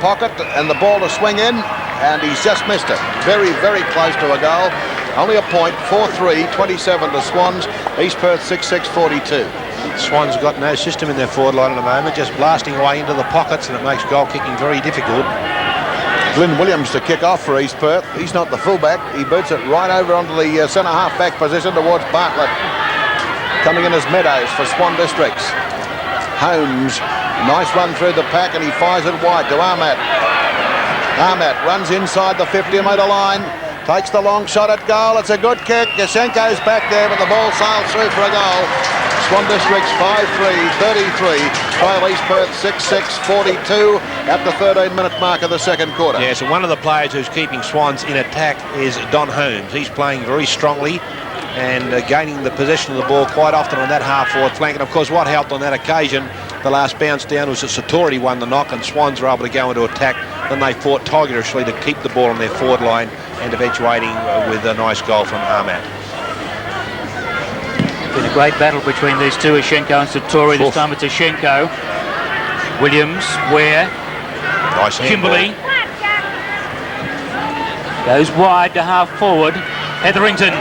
pocket and the ball to swing in, and he's just missed it. Very, very close to a goal. Only a point, 4-3, 27 to Swans. East Perth 6-6, 42. Swans have got no system in their forward line at the moment, just blasting away into the pockets, and it makes goal kicking very difficult. Glyn Williams to kick off for East Perth. He's not the fullback. He boots it right over onto the centre half-back position towards Bartlett. Coming in as Meadows for Swan Districts. Holmes, nice run through the pack, and he fires it wide to Ahmat. Ahmat runs inside the 50-metre line, takes the long shot at goal. It's a good kick. Yashenko's back there, but the ball sails through for a goal. Swan Districts 5-3, 33. Trail East Perth 6-6, 42 at the 13-minute mark of the second quarter. Yeah, so one of the players who's keeping Swans in attack is Don Holmes. He's playing very strongly and gaining the possession of the ball quite often on that half-forward flank. And, of course, what helped on that occasion, the last bounce down, was that Satori won the knock and Swans were able to go into attack. Then they fought tigerishly to keep the ball on their forward line and eventuating with a nice goal from Ahmat. Been a great battle between these two, Ashenko and Satori. This time it's Ashenko. Williams, Ware, Nice Kimberley. Goes wide to half-forward. Hetherington.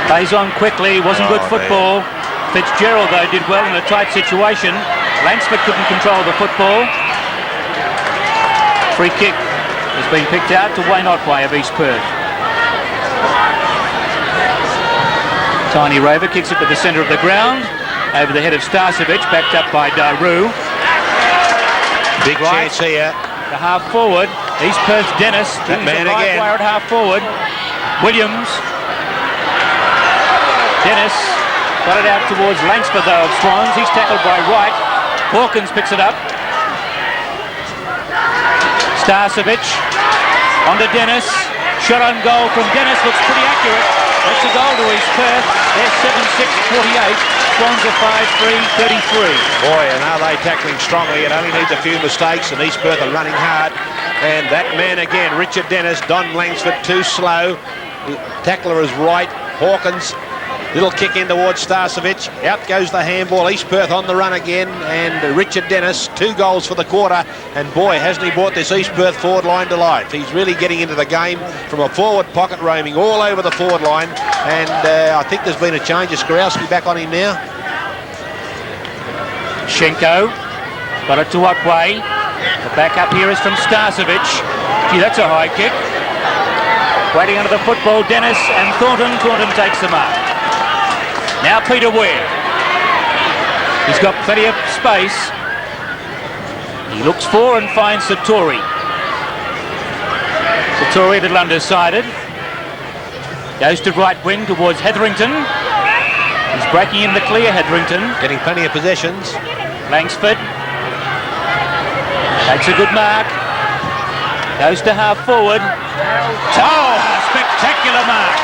Plays on quickly, wasn't good football. Fitzgerald, though, did well in a tight situation. Langsford couldn't control the football. Free kick has been picked out to Wayne Otway of East Perth. Tiny Rover kicks it to the centre of the ground. Over the head of Starcevic, backed up by Daru. Big chance here. The half-forward, East Perth Dennis. That man again. Player at half-forward. Williams. Dennis got it out towards Langsford, though, of Swans. He's tackled by Wright. Hawkins picks it up. Starcevic onto Dennis. Shot on goal from Dennis. Looks pretty accurate. That's a goal to East Perth. They're 7-6, 48. Swans are 5-3, 33. Boy, and are they tackling strongly. It only needs a few mistakes, and East Perth are running hard. And that man again, Richard Dennis. Don Langsford too slow. Tackler is right. Hawkins. Little kick in towards Starcevic. Out goes the handball. East Perth on the run again. And Richard Dennis, 2 goals for the quarter. And boy, hasn't he brought this East Perth forward line to life. He's really getting into the game from a forward pocket, roaming all over the forward line. And I think there's been a change. Is Skorowski back on him now? Schenko got it to Otway. The back up here is from Starcevic. Gee, that's a high kick. Waiting under the football, Dennis and Thornton. Thornton takes the mark. Now Peter Ware. He's got plenty of space. He looks for and finds Satori. Satori a little undecided. Goes to right wing towards Hetherington. He's breaking in the clear, Hetherington. Getting plenty of possessions. Langsford. Takes a good mark. Goes to half forward. Oh, a spectacular mark.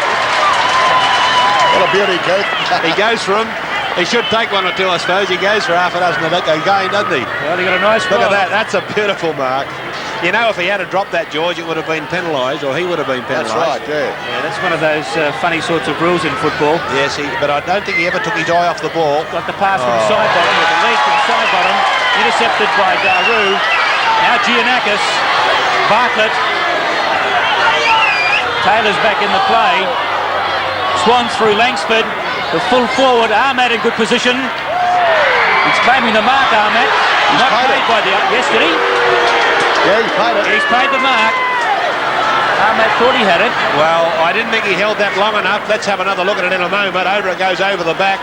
What a beauty, Keith. He goes for him. He should take one or two, I suppose. He goes for half a dozen of that again, doesn't he? Well, he got a nice Look ball. at that. That's a beautiful mark. You know, if he had dropped that, George, it would have been penalised, or he would have been penalised. That's right, yeah. Yeah, that's one of those funny sorts of rules in football. Yes, but I don't think he ever took his eye off the ball. Got the pass from side bottom, with the lead from side bottom, intercepted by Daru. Now Giannakis, Bartlett. Taylor's back in the play. Swans through Langsford. The full forward, Ahmad in good position. He's claiming the mark, Ahmad. Not paid by the... Yes, did he? Yeah, he paid it. He's paid the mark. Ahmad thought he had it. Well, I didn't think he held that long enough. Let's have another look at it in a moment. Over it goes over the back.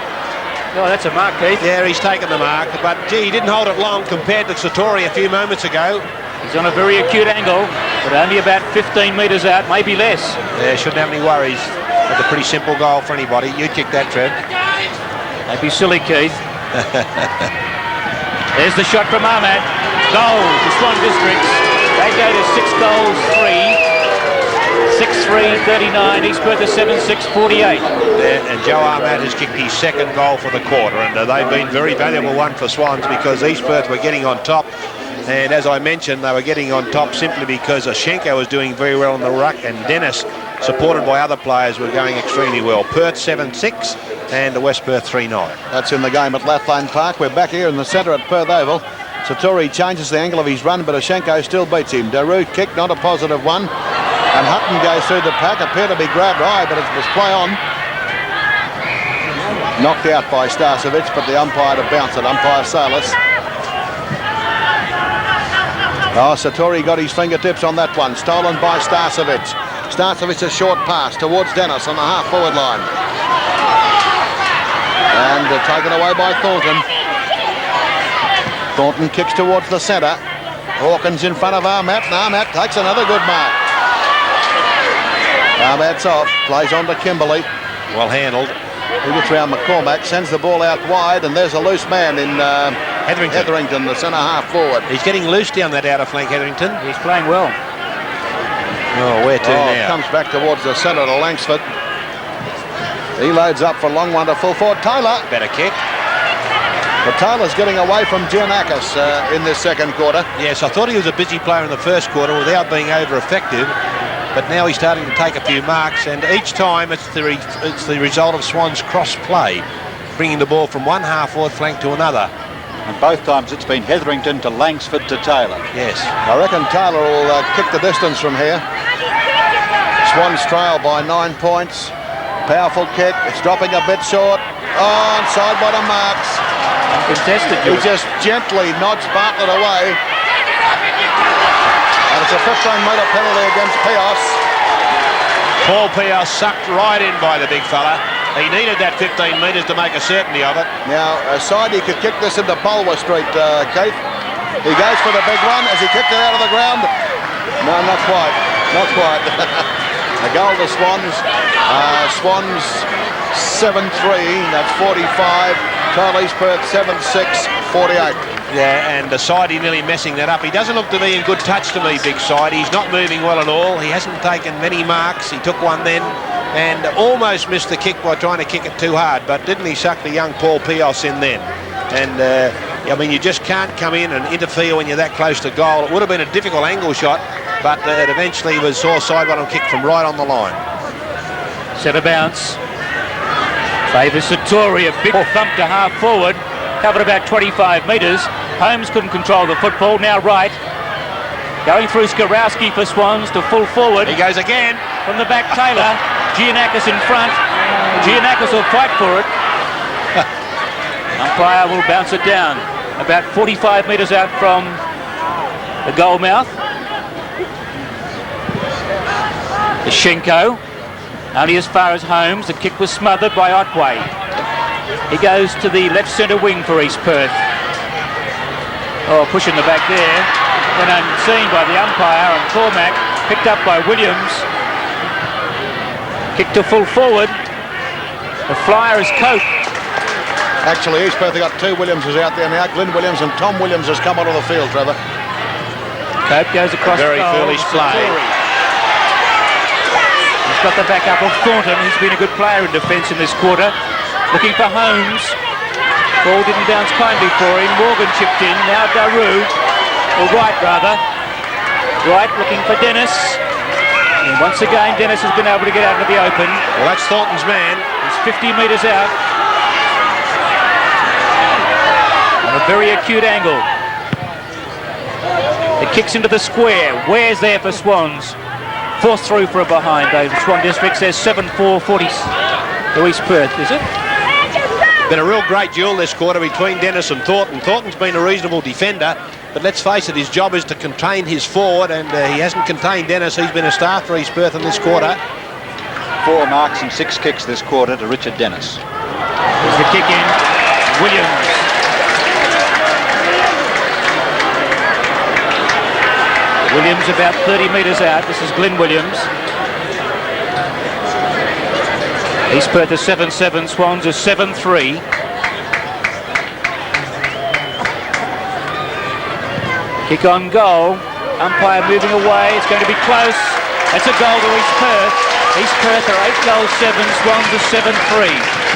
Oh, that's a mark, Keith. Yeah, he's taken the mark. But, gee, he didn't hold it long compared to Satori a few moments ago. He's on a very acute angle, but only about 15 metres out, maybe less. Yeah, shouldn't have any worries. That's a pretty simple goal for anybody. You kick that, Trev. Don't be silly, Keith. There's the shot from Ahmad. Goal to Swan Districts. They go to 6 goals, 3. 6-3, 39. East Perth is 7-6, 48. And Joe Ahmad has kicked his second goal for the quarter, and they've been very valuable one for Swans because East Perth were getting on top. And as I mentioned, they were getting on top simply because Oshenko was doing very well in the ruck, and Dennis, supported by other players, were going extremely well. Perth 7-6 and the West Perth 3-9. That's in the game at Lathlane Park. We're back here in the centre at Perth Oval. Satori changes the angle of his run, but Oshenko still beats him. Daru kick, not a positive one. And Hutton goes through the pack, appear to be grabbed high, but it was play on. Knocked out by Starcevic, but the umpire to bounce it, umpire Salas. Oh, Satori got his fingertips on that one. Stolen by Starcevic. Starcevic a short pass towards Dennis on the half-forward line. And taken away by Thornton. Thornton kicks towards the centre. Hawkins in front of Ahmad, and Ahmad takes another good mark. Ahmad's off, plays on to Kimberley. Well handled. He gets round McCormack, sends the ball out wide, and there's a loose man in Hetherington, the centre half forward. He's getting loose down that outer flank, Hetherington. He's playing well. Oh, where to now? Comes back towards the centre to Langsford. He loads up for a long one to full forward. Taylor. Better kick. But Taylor's getting away from Giannakis in this second quarter. Yes, I thought he was a busy player in the first quarter without being over-effective. But now he's starting to take a few marks, and each time it's the result of Swan's cross play, bringing the ball from one half-forward flank to another. And both times it's been Hetherington to Langsford to Taylor. Yes. I reckon Taylor will kick the distance from here. Swans trail by 9 points. Powerful kick. It's dropping a bit short. Oh, and side bottom marks. Uncontested. He just gently nods Bartlett away. And it's a 15-metre penalty against Pios. Paul Pios sucked right in by the big fella. He needed that 15 metres to make a certainty of it. Now, Sidey could kick this into Bulwer Street, Keith. He goes for the big one as he kicked it out of the ground. No, not quite. Not quite. A goal to Swans. Swans 7-3. That's 45. Total East Perth 7-6, 48. Yeah, and Sidey nearly messing that up. He doesn't look to be in good touch to me, big side. He's not moving well at all. He hasn't taken many marks. He took one then and almost missed the kick by trying to kick it too hard. But didn't he suck the young Paul Pios in then? And, I mean, you just can't come in and interfere when you're that close to goal. It would have been a difficult angle shot, but it eventually was saw side bottom kick from right on the line. Set a bounce. Favours Satori, a big thump to half forward. Covered about 25 metres. Holmes couldn't control the football. Now right. Going through Skarowski for Swans to full forward. He goes again. From the back, Taylor. Giannakis in front. Giannakis will fight for it. Umpire will bounce it down. About 45 metres out from the goal mouth. Oshenko. Only as far as Holmes. The kick was smothered by Otway. He goes to the left centre wing for East Perth. Oh, pushing the back there. When unseen by the umpire, and Cormack picked up by Williams. Kick to full forward. The flyer is Cope. Actually, East Perth have got two Williamses out there now. Glyn Williams and Tom Williams has come onto the field, Trevor. Cope goes across a very foolish play. He's got the backup of Thornton. He's been a good player in defence in this quarter. Looking for Holmes. Ball didn't bounce kindly for him. Morgan chipped in. Now Daru, or White rather. Right, looking for Dennis. And once again, Dennis has been able to get out into the open. Well, that's Thornton's man. He's 50 metres out. On a very acute angle. It kicks into the square. Ware's there for Swans. Forced through for a behind. The Swan District says 7-4-40 to East Perth, is it? Been a real great duel this quarter between Dennis and Thornton. Thornton's been a reasonable defender, but let's face it, his job is to contain his forward, and he hasn't contained Dennis. He's been a star for East Perth in this quarter. 4 marks and 6 kicks this quarter to Richard Dennis. There's the kick in. Williams. Williams about 30 metres out. This is Glenn Williams. East Perth is 7-7, Swans is 7-3. Kick on goal. Umpire moving away. It's going to be close. That's a goal to East Perth. East Perth are 8 goals 7. Swans are 7-3.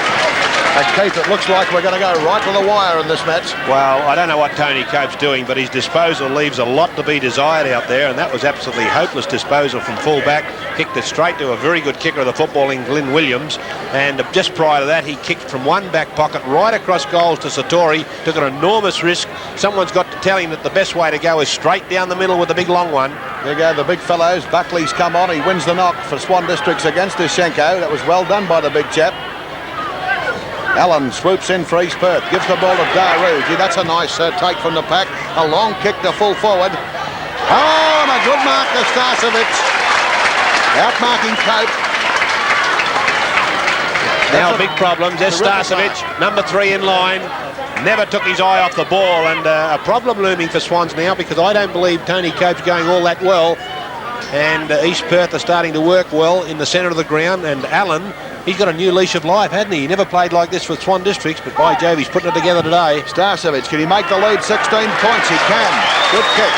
And Keith, it looks like we're going to go right to the wire in this match. Well, I don't know what Tony Cope's doing, but his disposal leaves a lot to be desired out there, and that was absolutely hopeless disposal from full-back. Kicked it straight to a very good kicker of the football in Glenn Williams, and just prior to that, he kicked from one back pocket right across goals to Satori. Took an enormous risk. Someone's got to tell him that the best way to go is straight down the middle with the big long one. There you go, the big fellows. Buckley's come on. He wins the knock for Swan Districts against Ishenko. That was well done by the big chap. Allen swoops in for East Perth, gives the ball to Daru. Gee, that's a nice take from the pack. A long kick to full forward. Oh, and a good mark to Starcevic. Outmarking Cope. Now big problems. There's Starcevic, number 3 in line. Never took his eye off the ball, and a problem looming for Swans now, because I don't believe Tony Cope's going all that well. And East Perth are starting to work well in the centre of the ground, and Allen, he's got a new leash of life, hasn't he? He never played like this for Swan Districts, but by Jove, he's putting it together today. Starcevic, can he make the lead 16 points? He can. Good kick.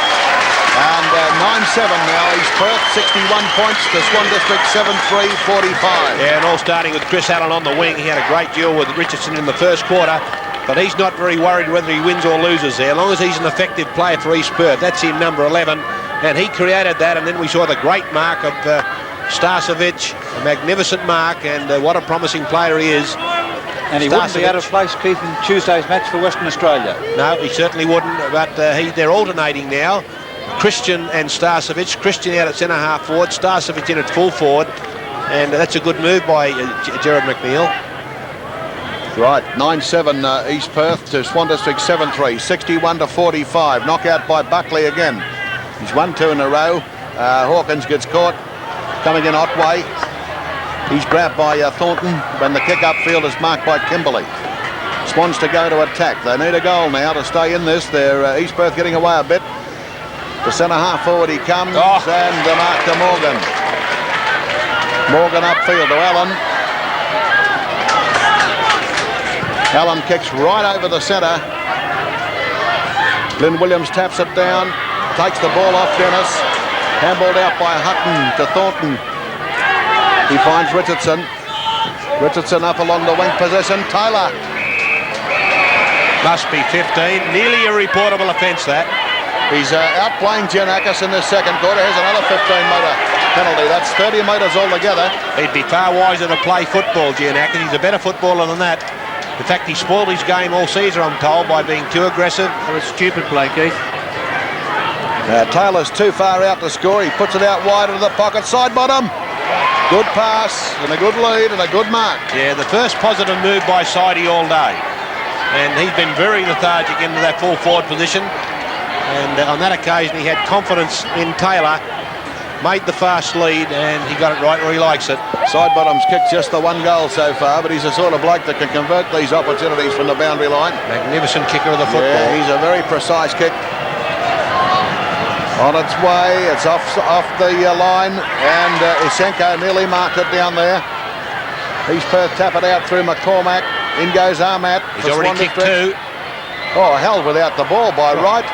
And 9-7 now. East Perth, 61 points to Swan District, 7-3, 45. Yeah, and all starting with Chris Allen on the wing. He had a great duel with Richardson in the first quarter, but he's not very worried whether he wins or loses there. As long as he's an effective player for East Perth. That's him, number 11, and he created that, and then we saw the great mark of Starcevic, a magnificent mark, and what a promising player he is. And he wouldn't be out of place, Keith, in Tuesday's match for Western Australia. No, he certainly wouldn't, but they're alternating now. Christian and Starcevic. Christian out at centre-half forward, Starcevic in at full forward, and that's a good move by Gerard McNeil. Right, 9-7 East Perth to Swan District 7-3, 61-45. Knockout by Buckley again. He's won 2 in a row. Hawkins gets caught. Coming in Otway. He's grabbed by Thornton when the kick upfield is marked by Kimberley. Swans to go to attack. They need a goal now to stay in this. They're East Perth getting away a bit. The centre-half forward he comes, and the mark to Morgan. Morgan upfield to Allen. Allen kicks right over the centre. Glenn Williams taps it down, takes the ball off Dennis. Handballed out by Hutton to Thornton. He finds Richardson. Richardson up along the wing position. Taylor. Must be 15. Nearly a reportable offence, that. He's outplaying Giannakis in this second quarter. Here's another 15-metre penalty. That's 30 metres altogether. He'd be far wiser to play football, Giannakis. He's a better footballer than that. In fact, he spoiled his game all season, I'm told, by being too aggressive. That was stupid play, Keith. Taylor's too far out to score. He puts it out wide into the pocket. Side bottom. Good pass and a good lead and a good mark. Yeah, the first positive move by Sidey all day. And he's been very lethargic into that full forward position. And on that occasion, he had confidence in Taylor. Made the fast lead, and he got it right where he likes it. Sidebottom's kicked just the 1 goal so far, but he's the sort of bloke that can convert these opportunities from the boundary line. Magnificent kicker of the football. Yeah, he's a very precise kick. On its way, it's off the line, and Ishenko nearly marked it down there. East Perth tap it out through McCormack. In goes Armat. He's already kicked 2. Oh, held without the ball by Wright.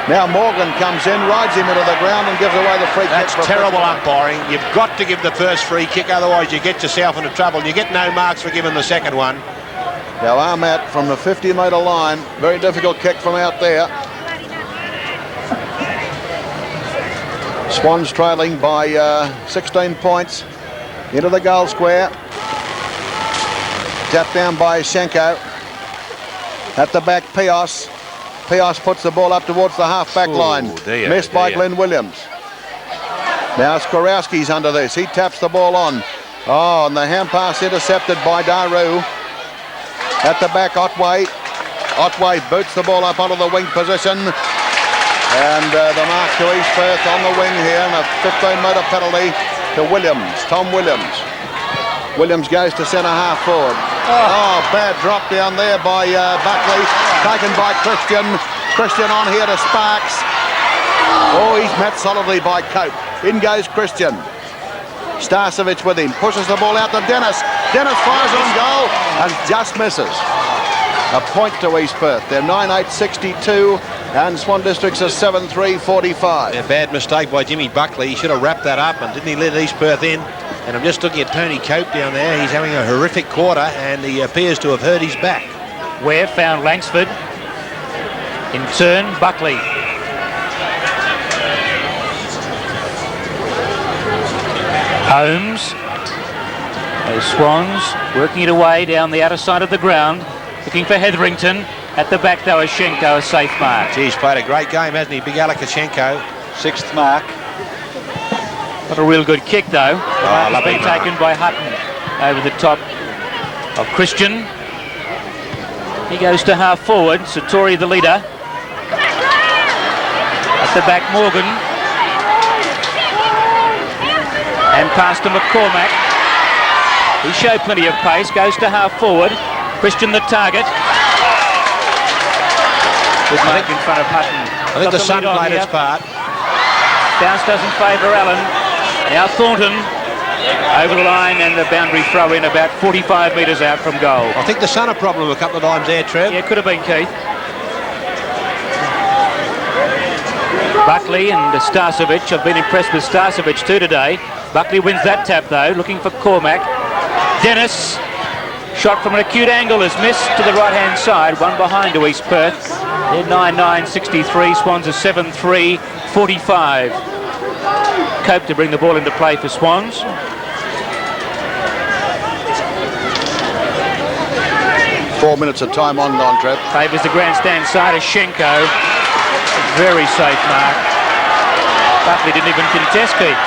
Now Morgan comes in, rides him into the ground and gives away the free kick. That's terrible umpiring. You've got to give the first free kick, otherwise you get yourself into trouble. You get no marks for giving the second one. Now Armat from the 50-metre line. Very difficult kick from out there. Swans trailing by 16 points into the goal square. Tapped down by Schenko. At the back, Pios. Pios puts the ball up towards the half-back line. Missed by Glenn Williams. Now Skorowski's under this. He taps the ball on. Oh, and the hand pass intercepted by Daru. At the back, Otway. Otway boots the ball up onto the wing position. And the mark to East Perth on the wing here, and a 15-metre penalty to Williams, Tom Williams. Williams goes to centre half forward. Oh, bad drop down there by Buckley, taken by Christian. Christian on here to Sparks. Oh, he's met solidly by Cope. In goes Christian. Starcevic with him, pushes the ball out to Dennis. Dennis fires on goal and just misses. A point to East Perth. They're 9-8-62 and Swan Districts are 7-3-45. A bad mistake by Jimmy Buckley. He should have wrapped that up, and didn't he let East Perth in? And I'm just looking at Tony Cope down there. He's having a horrific quarter, and he appears to have hurt his back. Ware found Langsford. In turn, Buckley. Holmes. Those Swans working it away down the outer side of the ground. Looking for Hetherington. At the back, though, Schenko, a safe mark. He's played a great game, hasn't he? Big Alakashenko. 6th mark. Not a real good kick, though. Oh, lovely been taken by Hutton over the top of Christian. He goes to half forward. Satori, the leader. At the back, Morgan. And past to McCormack. He showed plenty of pace. Goes to half forward. Christian the target. Good mark in front of Hutton. I think the sun played its part. Bounce doesn't favour Allen. Now Thornton over the line, and the boundary throw in about 45 metres out from goal. I think the sun a problem a couple of times there, Trev. Yeah, could have been, Keith. Buckley and Starcevic. I've been impressed with Starcevic too today. Buckley wins that tap though, looking for Cormac. Dennis, shot from an acute angle, is missed to the right-hand side. One behind to East Perth. They're 9-9-63. Swans are 7-3-45. Cope to bring the ball into play for Swans. Four minutes of time on Trev. Favours the grandstand side of Schenko. Very safe mark. Buckley didn't even contest Keith.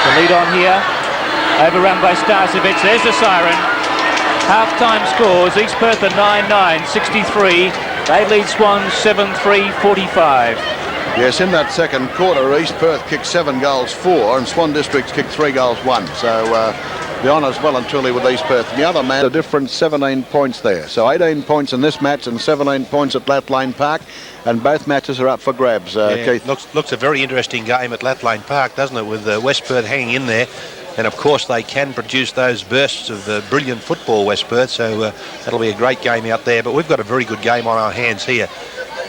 The lead on here. Overrun by Starcevic. There's the siren. Half-time scores. East Perth are 9-9-63. They lead Swans 7-3-45. Yes, in that second quarter, East Perth kicked 7 goals 4 and Swan Districts kicked 3 goals 1. So the honours well and truly with East Perth. And the other match, a different 17 points there. So 18 points in this match and 17 points at Lathlane Park. And both matches are up for grabs, Keith. Looks a very interesting game at Lathlane Park, doesn't it, with West Perth hanging in there. And of course they can produce those bursts of brilliant football, West Perth, so that'll be a great game out there. But we've got a very good game on our hands here.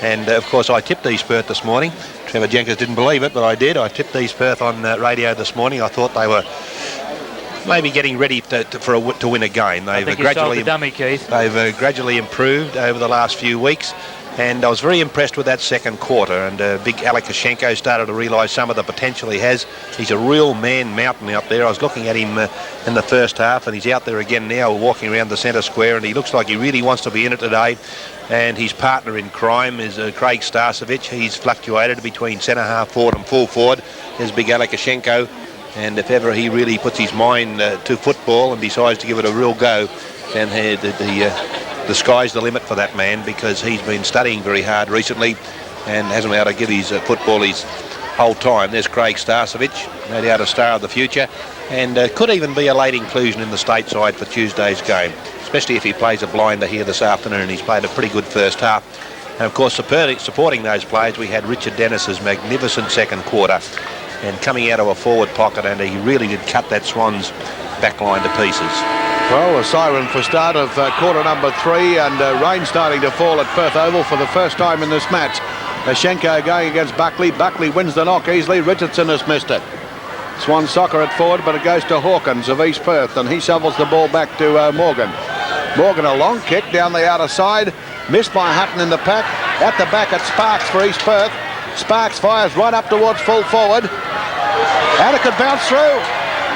And of course I tipped East Perth this morning. Trevor Jenkins didn't believe it, but I did. I tipped East Perth on radio this morning. I thought they were maybe getting ready to win a game. They've gradually improved over the last few weeks. And I was very impressed with that second quarter, and big Alakashenko started to realise some of the potential he has. He's a real man mountain out there. I was looking at him in the first half, and he's out there again now walking around the centre square, and he looks like he really wants to be in it today. And his partner in crime is Craig Starcevic. He's fluctuated between centre half forward and full forward. There's big Alakashenko, and if ever he really puts his mind to football and decides to give it a real go, then the sky's the limit for that man, because he's been studying very hard recently and hasn't been able to give his football his whole time. There's Craig Starcevic, no doubt a star of the future, and could even be a late inclusion in the state side for Tuesday's game, especially if he plays a blinder here this afternoon. He's played a pretty good first half. And of course, supporting those players, we had Richard Dennis's magnificent second quarter, and coming out of a forward pocket, and he really did cut that Swans back line to pieces. Well, a siren for start of quarter number 3, and rain starting to fall at Perth Oval for the first time in this match. Schenko going against Buckley. Buckley wins the knock easily. Richardson has missed it. Swan soccer at forward, but it goes to Hawkins of East Perth, and he shovels the ball back to Morgan. Morgan, a long kick down the outer side, missed by Hutton in the pack. At the back, at Sparks for East Perth. Sparks fires right up towards full forward. And it could bounce through.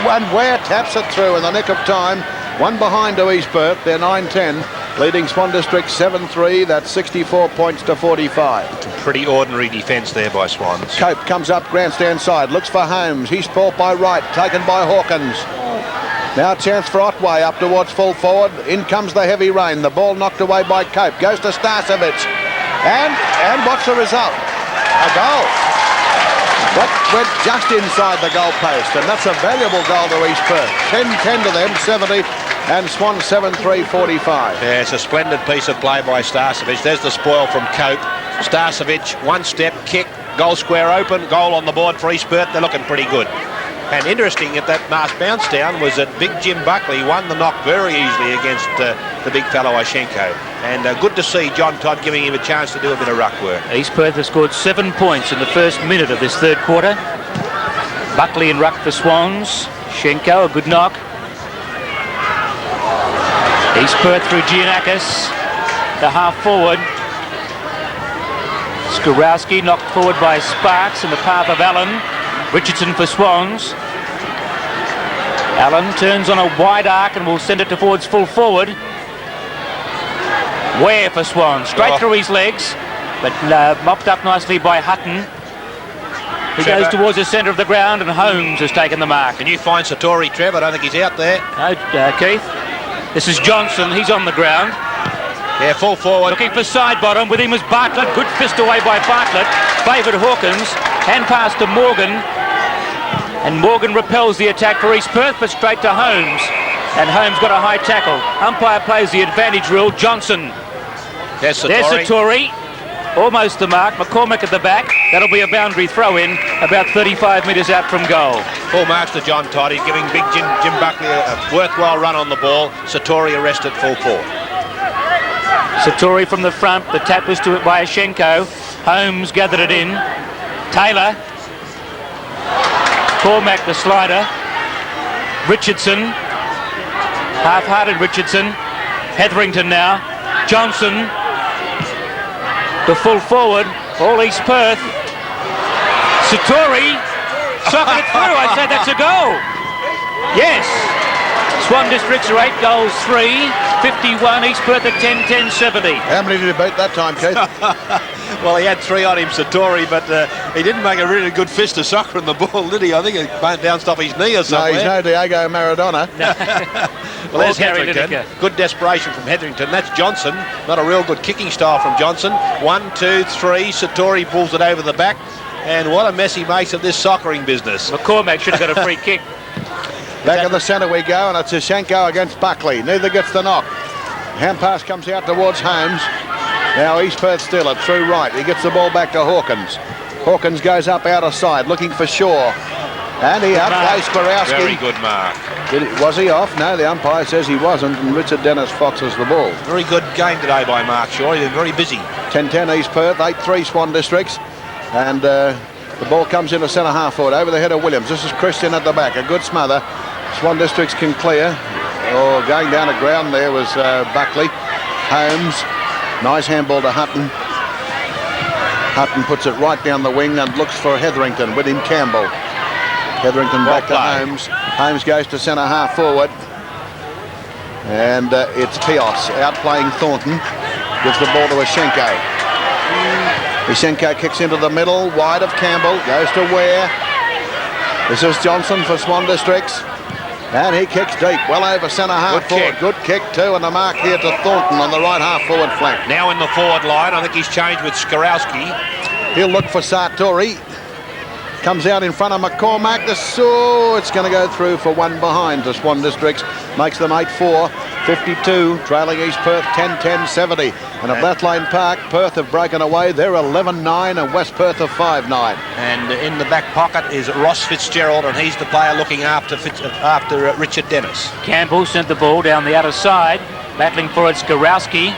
And Ware taps it through in the nick of time. One behind to East Perth. They're 9-10. Leading Swan District 7-3. That's 64 points to 45. Pretty ordinary defence there by Swans. Cope comes up grandstand side. Looks for Holmes. He's brought by right. Taken by Hawkins. Now a chance for Otway up towards full forward. In comes the heavy rain. The ball knocked away by Cope. Goes to Starcevic. And what's the result? A goal. That went just inside the goal post, and that's a valuable goal to East Perth. 10-10 to them, 70, and Swan 7-3, 45. Yeah, it's a splendid piece of play by Starcevic. There's the spoil from Cope. Starcevic, one step, kick, goal square open, goal on the board for East Perth. They're looking pretty good. And interesting at that last bounce down was that big Jim Buckley won the knock very easily against the big fellow Ishenko. And good to see John Todd giving him a chance to do a bit of ruck work. East Perth has scored 7 points in the first minute of this third quarter. Buckley in ruck for Swans. Shenko, a good knock. East Perth through Giannakis, the half forward. Skorowski knocked forward by Sparks in the path of Allen. Richardson for Swans. Allen turns on a wide arc and will send it towards full forward. Ware for Swans, straight through his legs, but mopped up nicely by Hutton. He goes towards the centre of the ground, and Holmes has taken the mark. Can you find Satori, Trev? I don't think he's out there. No, Keith. This is Johnson. He's on the ground. Yeah, full forward. Looking for side bottom. With him was Bartlett. Good fist away by Bartlett. Favoured Hawkins. Hand pass to Morgan. And Morgan repels the attack for East Perth, but straight to Holmes. And Holmes got a high tackle. Umpire plays the advantage rule. Johnson. There's Satori. There's Satori. Almost the mark. McCormack at the back. That'll be a boundary throw in about 35 metres out from goal. Full marks to John Todd. He's giving big Jim Buckley a worthwhile run on the ball. Satori arrested full forward. Satori from the front. The tap was to it by Ishenko. Holmes gathered it in. Taylor. Cormack the slider. Richardson. Half-hearted Richardson. Hetherington now. Johnson. The full forward. All East Perth. Satori. Socketed it through. I say that's a goal. Yes. Swan Districts are 8 goals 3. 51. East Perth at 10-10, 70. How many did he beat that time, Keith? Well, he had 3 on him, Satori, but he didn't make a really good fist of soccer in the ball, did he? I think it bounced off his knee or something. No, he's no Diego Maradona. Well, there's Hetherington. Good desperation from Hetherington. That's Johnson. Not a real good kicking style from Johnson. 1, 2, 3. Satori pulls it over the back. And what a mess he makes of this soccering business. McCormack should have got a free kick. Back in the centre we go, and it's Ishenko against Buckley. Neither gets the knock. Hand pass comes out towards Holmes. Now East Perth still it through right. He gets the ball back to Hawkins. Hawkins goes up out of side looking for Shaw. And he outplays Skorowski. Very good mark. Was he off? No, the umpire says he wasn't, and Richard Dennis foxes the ball. Very good game today by Mark Shaw. He's been very busy. 10-10 East Perth, 8-3 Swan Districts. And the ball comes into centre half forward over the head of Williams. This is Christian at the back. A good smother. Swan Districts can clear. Oh, going down the ground there was Buckley. Holmes. Nice handball to Hutton. Hutton puts it right down the wing and looks for Hetherington with him Campbell. Hetherington back to Holmes. Holmes goes to centre half forward. And it's Pios outplaying Thornton. Gives the ball to Ishenko. Ishenko kicks into the middle, wide of Campbell. Goes to Ware. This is Johnson for Swan Districts. And he kicks deep, well over centre half forward. Good kick too, and the mark here to Thornton on the right half forward flank. Now in the forward line, I think he's changed with Skorowski. He'll look for Satori. Comes out in front of McCormack. It's going to go through for one behind to Swan Districts. Makes them 8-4, 52, trailing East Perth 10-10, 70. And at Bethlehem Park, Perth have broken away. They're 11-9 and West Perth are 5-9. And in the back pocket is Ross Fitzgerald, and he's the player looking after Richard Dennis. Campbell sent the ball down the outer side, battling for it Skorowski.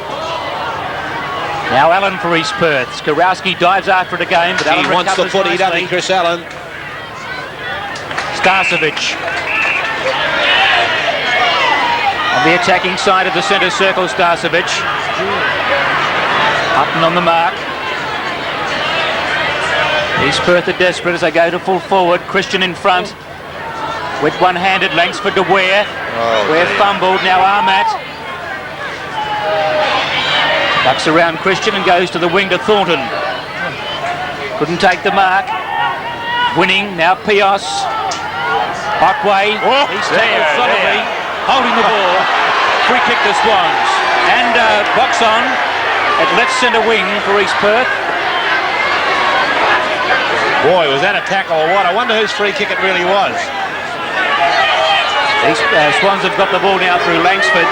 Now Allen for East Perth. Skorowski dives after it again, but Allen wants the footy, doesn't he, Chris Allen? Starcevic. On the attacking side of the centre circle, Starcevic. Hutton on the mark. East Perth are desperate as they go to full forward. Christian in front with one-handed. Langsford to Ware. Ware fumbled. Now Armat ducks around Christian and goes to the wing to Thornton. Couldn't take the mark. Winning now Pios. Otway. He's tackled solidly, holding the ball. Free kick to Swans. And box on at left centre wing for East Perth. Boy, was that a tackle or what? I wonder whose free kick it really was. Swans have got the ball now through Langsford.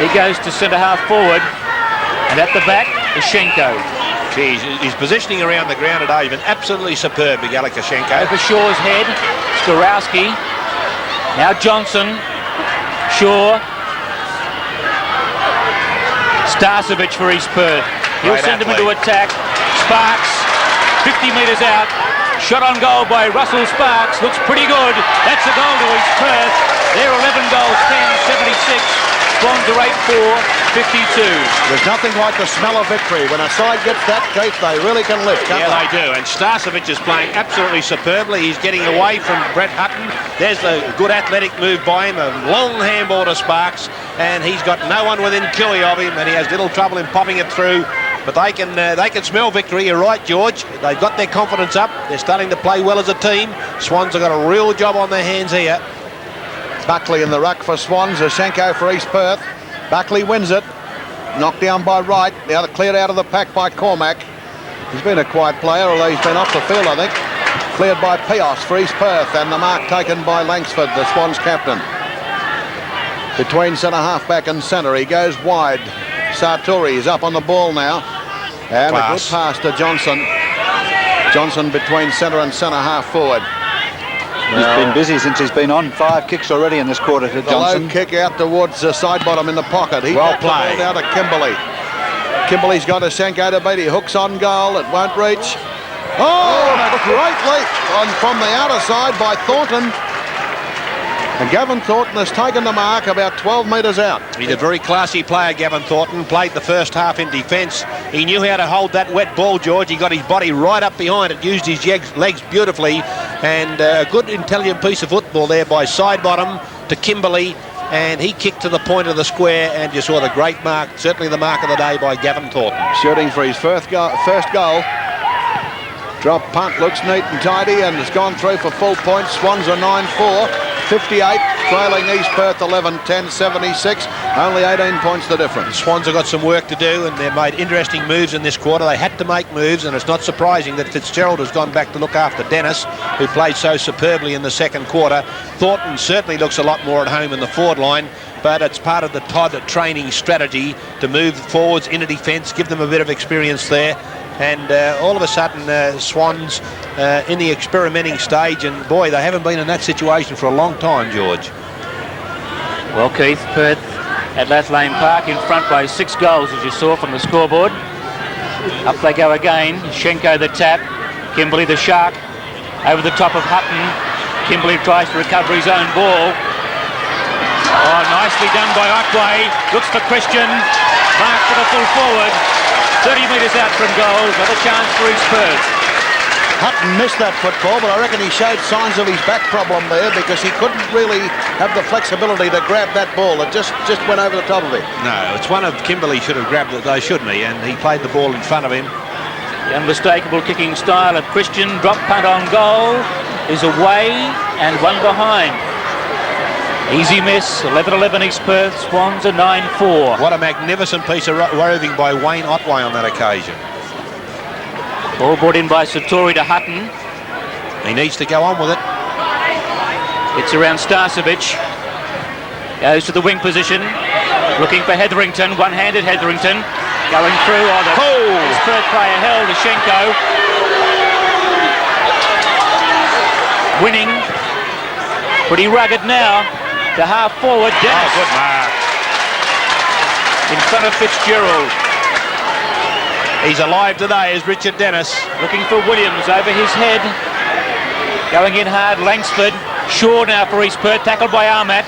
He goes to centre half forward. And at the back is Shenko. Geez, his positioning around the ground today has been absolutely superb, Miguel Kashenko. Over Shaw's head, Skorowski. Now Johnson. Shaw. Starcevic for East Perth. He'll send him into attack. Sparks, 50 metres out. Shot on goal by Russell Sparks. Looks pretty good. That's a goal to East Perth. They're 11 goals, 10-76. Swans are 8-4, 52. There's nothing like the smell of victory. When a side gets that deep, they really can lift, can't they do. And Starcevic is playing absolutely superbly. He's getting away from Brett Hutton. There's the good athletic move by him. A long handball to Sparks. And he's got no one within killie of him. And he has little trouble in popping it through. But they can smell victory. You're right, George. They've got their confidence up. They're starting to play well as a team. Swans have got a real job on their hands here. Buckley in the ruck for Swans. Zashenko for East Perth. Buckley wins it. Knocked down by Wright. The other cleared out of the pack by Cormac. He's been a quiet player, although he's been off the field, I think. Cleared by Pios for East Perth, and the mark taken by Langsford, the Swans captain. Between centre half back and centre, he goes wide. Sartori is up on the ball now. And a good pass to Johnson. Johnson between centre and centre half forward. He's been busy since he's been on. 5 kicks already in this quarter to Johnson. The low kick out towards the side bottom in the pocket. He well played. Now to Kimberley. Kimberley's got a Shenko to beat. He hooks on goal. It won't reach. Oh, and a great leap from the outer side by Thornton. And Gavin Thornton has taken the mark about 12 metres out. He's a very classy player, Gavin Thornton. Played the first half in defence. He knew how to hold that wet ball, George. He got his body right up behind it, used his legs beautifully. And a good, intelligent piece of football there by side bottom to Kimberley. And he kicked to the point of the square, and you saw the great mark, certainly the mark of the day by Gavin Thornton. Shooting for his first goal. Drop punt, looks neat and tidy, and has gone through for full points. Swans are 9-4, 58, trailing East Perth 11-10, 76. Only 18 points the difference. Swans have got some work to do, and they've made interesting moves in this quarter. They had to make moves, and it's not surprising that Fitzgerald has gone back to look after Dennis, who played so superbly in the second quarter. Thornton certainly looks a lot more at home in the forward line, but it's part of the Todd training strategy to move forwards into defence, give them a bit of experience there. And all of a sudden, Swans in the experimenting stage, and boy, they haven't been in that situation for a long time, George. Well, Keith, Perth at Lathlane Park in front by 6 goals, as you saw from the scoreboard. Up they go again. Shenko the tap. Kimberley the shark. Over the top of Hutton. Kimberley tries to recover his own ball. Oh, nicely done by Otway. Looks for Christian. Mark for the full forward. 30 metres out from goal. Another chance for East Perth. Hutton missed that football, but I reckon he showed signs of his back problem there because he couldn't really have the flexibility to grab that ball. It just went over the top of him. No, it's one of Kimberley should have grabbed it though, shouldn't he? And he played the ball in front of him. The unmistakable kicking style of Christian. Drop punt on goal is away and one behind. Easy miss, 11-11 East Perth. Swans are 9-4. What a magnificent piece of roving by Wayne Otway on that occasion. Ball brought in by Satori to Hutton. He needs to go on with it. It's around Starcevic. Goes to the wing position. Looking for Hetherington. One-handed Hetherington. Going through on the East Perth player held to Shenko. Winning. Pretty rugged now. To half forward, Dennis. Good mark. In front of Fitzgerald. He's alive today, is Richard Dennis. Looking for Williams over his head. Going in hard, Langsford. Shaw now for East Perth, tackled by Armat.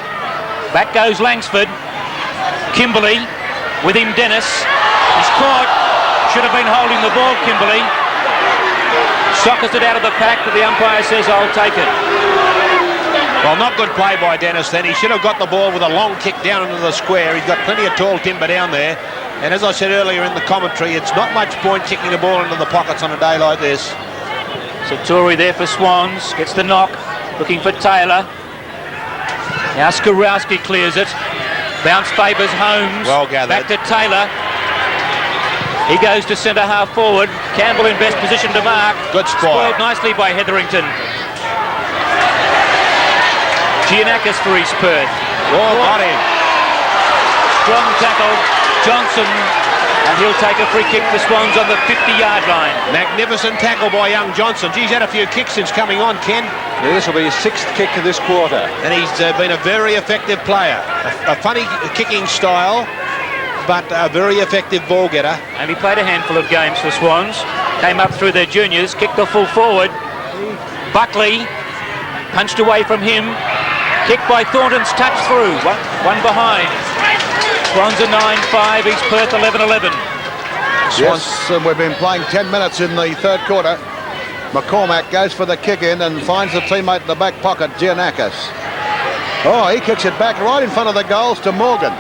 Back goes Langsford. Kimberley, with him Dennis. He's caught. Should have been holding the ball, Kimberley. sockets it out of the pack, but the umpire says, I'll take it. Well, not good play by Dennis then. He should have got the ball with a long kick down into the square. He's got plenty of tall timber down there. And as I said earlier in the commentary, it's not much point kicking the ball into the pockets on a day like this. Satori there for Swans, gets the knock, looking for Taylor. Now Skorowski clears it. Bounce favours Holmes. Well gathered. Back to Taylor. He goes to centre half forward. Campbell in best position to mark. Good spot. Spoiled nicely by Hetherington. Giannakis for East Perth. Oh, got him. Strong tackle. Johnson. And he'll take a free kick for Swans on the 50-yard line. Magnificent tackle by young Johnson. He's had a few kicks since coming on, Ken. Yeah, this will be his 6th kick of this quarter. And he's been a very effective player. A funny kicking style, but a very effective ball getter. And he played a handful of games for Swans. Came up through their juniors, kicked the full forward. Buckley punched away from him. Kick by Thornton's touch through. One behind. Swans are 9-5, East Perth 11-11. Yes, and we've been playing 10 minutes in the third quarter. McCormack goes for the kick in and finds the teammate in the back pocket, Giannakis. Oh, he kicks it back right in front of the goals to Morgan.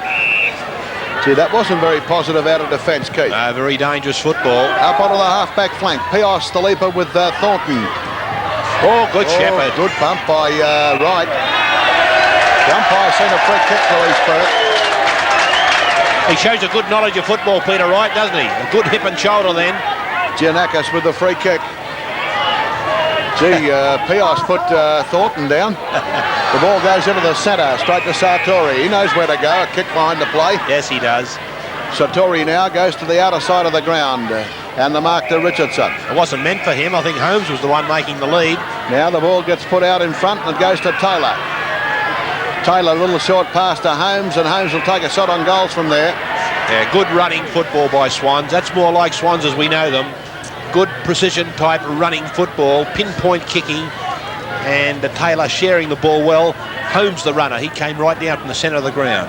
Gee, that wasn't very positive out of defence, Keith. Very dangerous football. Up onto the half-back flank. Pios, the leaper with Thornton. Oh, good shepherd. Good bump by Wright. The umpire's seen a free kick to East Perth. He shows a good knowledge of football, Peter Wright, doesn't he? A good hip and shoulder then. Giannakis with the free kick. Gee, Pios put Thornton down. The ball goes into the centre, straight to Sartori. He knows where to go, a kick behind the play. Yes, he does. Sartori now goes to the outer side of the ground and the mark to Richardson. It wasn't meant for him. I think Holmes was the one making the lead. Now the ball gets put out in front and goes to Taylor. Taylor, a little short pass to Holmes, and Holmes will take a shot on goals from there. Yeah, good running football by Swans. That's more like Swans as we know them. Good precision type running football, pinpoint kicking, and Taylor sharing the ball well. Holmes the runner. He came right down from the centre of the ground.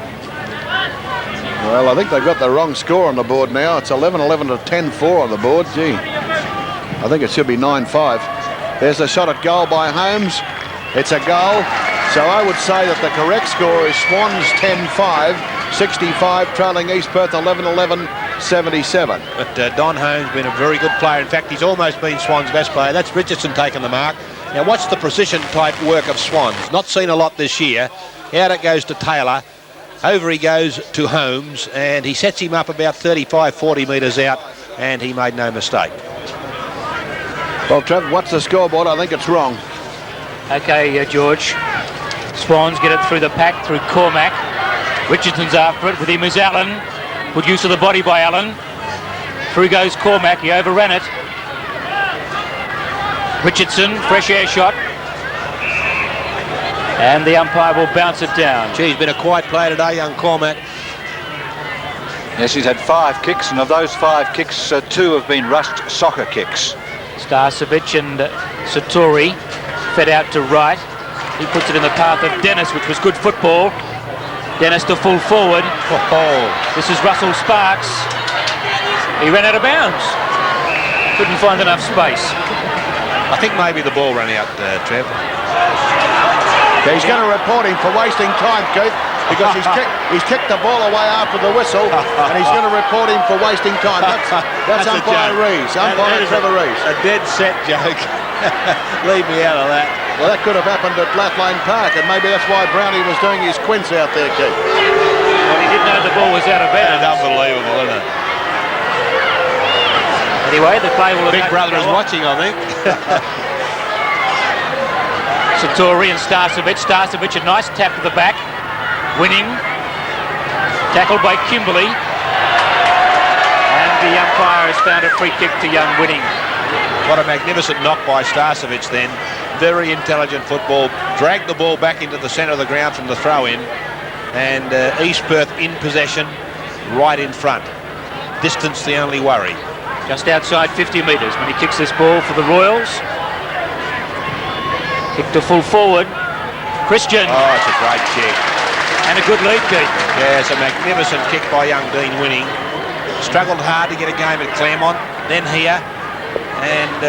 Well, I think they've got the wrong score on the board now. It's 11-11 to 10-4 on the board. Gee, I think it should be 9-5. There's a shot at goal by Holmes. It's a goal. So I would say that the correct score is Swans 10-5, 65, trailing East Perth 11-11, 77. But Don Holmes been a very good player. In fact, he's almost been Swans' best player. That's Richardson taking the mark. Now, watch the precision type work of Swans. Not seen a lot this year. Out it goes to Taylor. Over he goes to Holmes, and he sets him up about 35, 40 metres out, and he made no mistake. Well, Trev, what's the scoreboard? I think it's wrong. Okay, George. Swans get it through the pack, through Cormack. Richardson's after it. With him is Allen. Good use of the body by Allen. Through goes Cormack. He overran it. Richardson, fresh air shot. And the umpire will bounce it down. Gee, he's been a quiet player today, young Cormack. Yes, he's had 5 kicks, and of those 5 kicks, 2 have been rushed soccer kicks. Starcevic and Satori fed out to right. He puts it in the path of Dennis, which was good football. Dennis to full forward. Oh. This is Russell Sparks. He ran out of bounds. Couldn't find enough space. I think maybe the ball ran out, Trev. He's going to report him for wasting time, Keith, because he's kicked the ball away after the whistle, and he's going to report him for wasting time. That's umpire Rees, umpire Trevor Rees. A dead set joke. Leave me out of that. Well, that could have happened at Blackline Park, and maybe that's why Brownie was doing his quince out there, Keith. Well, he did know the ball was out of bounds. It's unbelievable, isn't it? Anyway, the play will have... Big brother is watching, I think. Satori and Starcevic. Starcevic, a nice tap to the back. Winning. Tackled by Kimberley. And the umpire has found a free kick to young Winning. What a magnificent knock by Starcevic then. Very intelligent football. Dragged the ball back into the centre of the ground from the throw-in. And East Perth in possession, right in front. Distance the only worry. Just outside 50 metres when he kicks this ball for the Royals. Kick to full forward. Christian. Oh, it's a great kick. And a good lead kick. Yeah, it's a magnificent kick by young Dean Winning. Struggled hard to get a game at Claremont, then here. and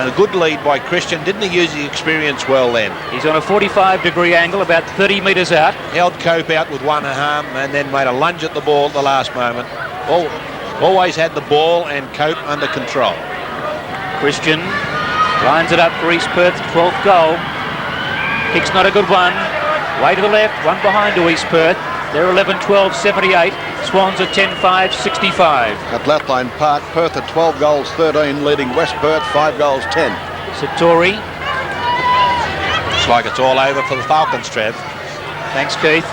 a good lead by Christian. Didn't he use the experience well then? He's on a 45-degree angle, about 30 metres out. Held Cope out with one arm and then made a lunge at the ball at the last moment. Always had the ball and Cope under control. Christian lines it up for East Perth's 12th goal. Kick's not a good one. Way to the left, one behind to East Perth. They're 11-12, 78. Swans are 10-5, 65. At Latline Park, Perth at 12 goals 13, leading West Perth 5 goals 10. Satori. Looks like it's all over for the Falcons, Trev. Thanks, Keith.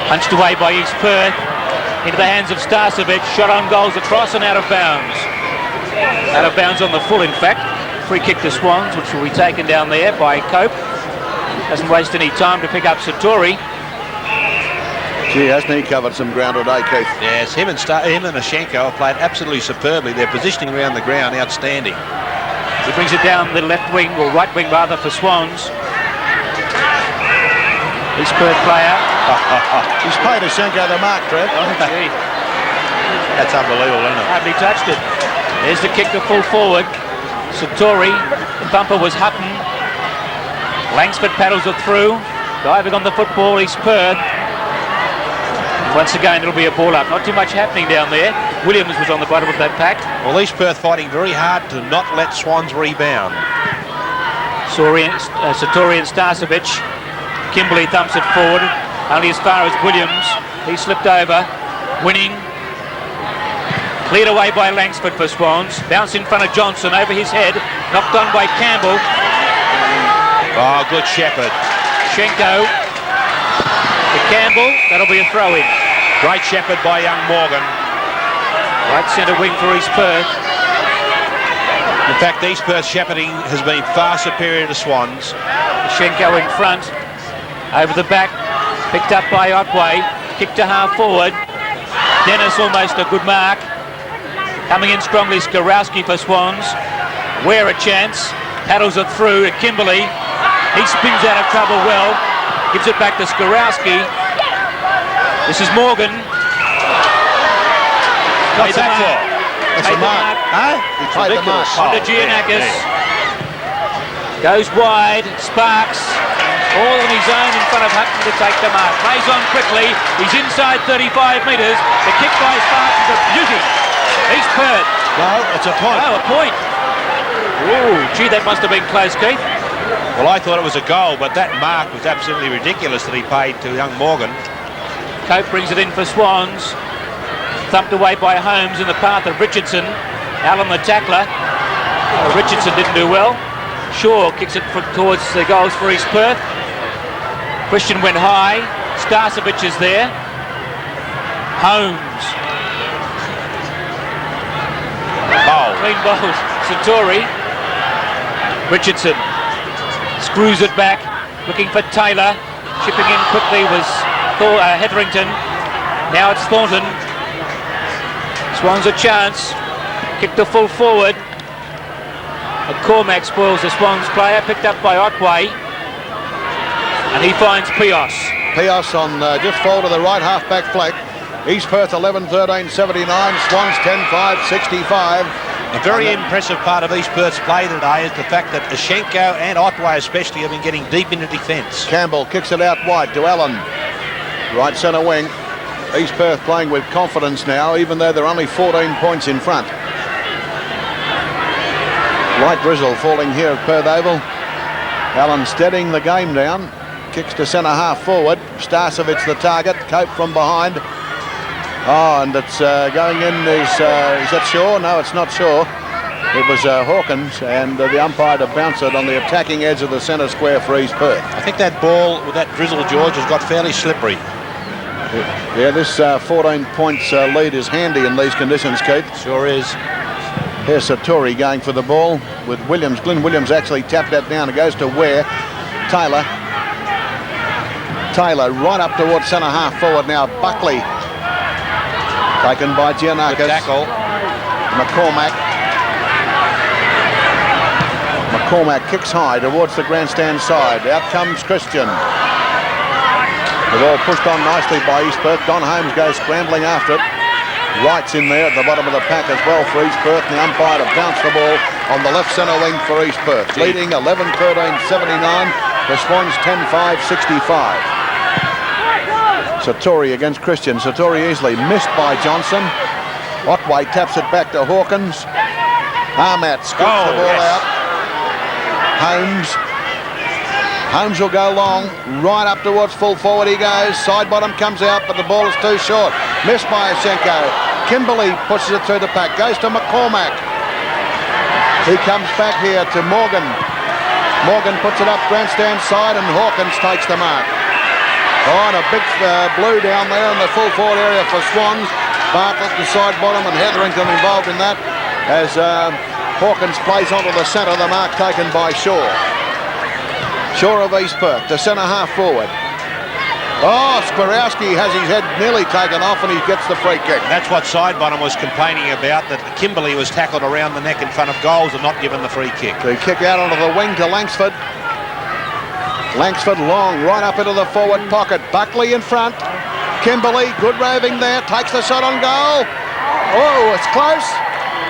Punched away by East Perth. Into the hands of Starcevic. Shot on goals across and out of bounds. Out of bounds on the full, in fact. Free kick to Swans, which will be taken down there by Cope. Doesn't waste any time to pick up Satori. Gee, hasn't he covered some ground today, Keith? Yes, him and Ashenko have played absolutely superbly. Their positioning around the ground, outstanding. He brings it down the left wing, or right wing rather, for Swans. East Perth player. He's paid Ashenko the mark, Trev. Oh, gee. That's unbelievable, isn't it? Hardly touched it. There's the kick to full forward. Satori. The bumper was Hutton. Langsford paddles it through. Diving on the football, East Perth. Once again, it'll be a ball up. Not too much happening down there. Williams was on the bottom of that pack. Well, East Perth fighting very hard to not let Swans rebound. Satori and Starcevic. Kimberley thumps it forward, only as far as Williams. He slipped over, winning. Cleared away by Langsford for Swans. Bounce in front of Johnson, over his head. Knocked on by Campbell. Oh, good Shepherd. Schenko to Campbell. That'll be a throw-in. Great Shepherd by young Morgan. Right centre wing for East Perth. In fact, East Perth shepherding has been far superior to Swans. Schenko in front. Over the back. Picked up by Otway. Kick to half forward. Dennis almost a good mark. Coming in strongly, Skorowski for Swans. Ware a chance. Paddles it through to Kimberley. He spins out of trouble well. Gives it back to Skorowski. This is Morgan. What's that for? That's a mark. Huh? He played the mark. On to Giannakis. Goes wide. Sparks. All on his own in front of Hutton to take the mark. Plays on quickly. He's inside 35 metres. The kick by Sparks is a beauty. East Perth. No, it's a point. Oh, a point. Ooh, gee, that must have been close, Keith. Well, I thought it was a goal, but that mark was absolutely ridiculous that he paid to young Morgan. Cope brings it in for Swans. Thumped away by Holmes in the path of Richardson. Allen the tackler. Richardson didn't do well. Shaw kicks it towards the goals for East Perth. Christian went high. Starcevic is there. Holmes. Oh. Clean bowled. Satori. Richardson screws it back. Looking for Taylor. Chipping in quickly was Hetherington. Now it's Thornton. Swans a chance. Kick to full forward. And Cormac spoils the Swans player. Picked up by Otway. And he finds Pios. Pios on just fall to the right half-back flank. East Perth 11-13, 79. Swans 10-5, 65. A very impressive part of East Perth's play today is the fact that Ashenko and Otway especially have been getting deep into defence. Campbell kicks it out wide to Allen. Right centre wing. East Perth playing with confidence now, even though they're only 14 points in front. Light drizzle falling here at Perth Oval. Allen steadying the game down. Kicks to centre half forward. Starcevic the target. Cope from behind. Oh, and it's going in. Is that Shaw? No, it's not Shaw. It was Hawkins, and the umpire to bounce it on the attacking edge of the centre square for East Perth. I think that ball with that drizzle, George, has got fairly slippery. Yeah, this 14 points lead is handy in these conditions, Keith. Sure is. Here's Satori going for the ball with Williams. Glyn Williams actually tapped that down. It goes to Ware. Taylor right up towards centre half forward now. Buckley taken by Giannakis. Good tackle. McCormack kicks high towards the grandstand side. Out comes Christian. The ball pushed on nicely by East Perth. Don Holmes goes scrambling after it. Wright's in there at the bottom of the pack as well for East Perth, and the umpire to bounce the ball on the left centre wing for East Perth. Leading 11-13-79, the Swans 10-5-65. Satori against Christian. Satori easily missed by Johnson. Otway taps it back to Hawkins. Ahmat scoops the ball out. Holmes will go long, right up towards full forward he goes. Side bottom comes out, but the ball is too short. Missed by Ashenko. Kimberley pushes it through the pack, goes to McCormack. He comes back here to Morgan. Morgan puts it up grandstand side, and Hawkins takes the mark. Oh, and a big blue down there in the full forward area for Swans. Bartlett, the side bottom, and Hetherington involved in that as Hawkins plays onto the centre, the mark taken by Shaw. Shaw of East Perth, the centre half forward. Oh, Skorowski has his head nearly taken off, and he gets the free kick. That's what Sidebottom was complaining about, that Kimberley was tackled around the neck in front of goals and not given the free kick. The kick out onto the wing to Langsford. Langsford long, right up into the forward pocket. Buckley in front. Kimberley, good roving there, takes the shot on goal. Oh, it's close.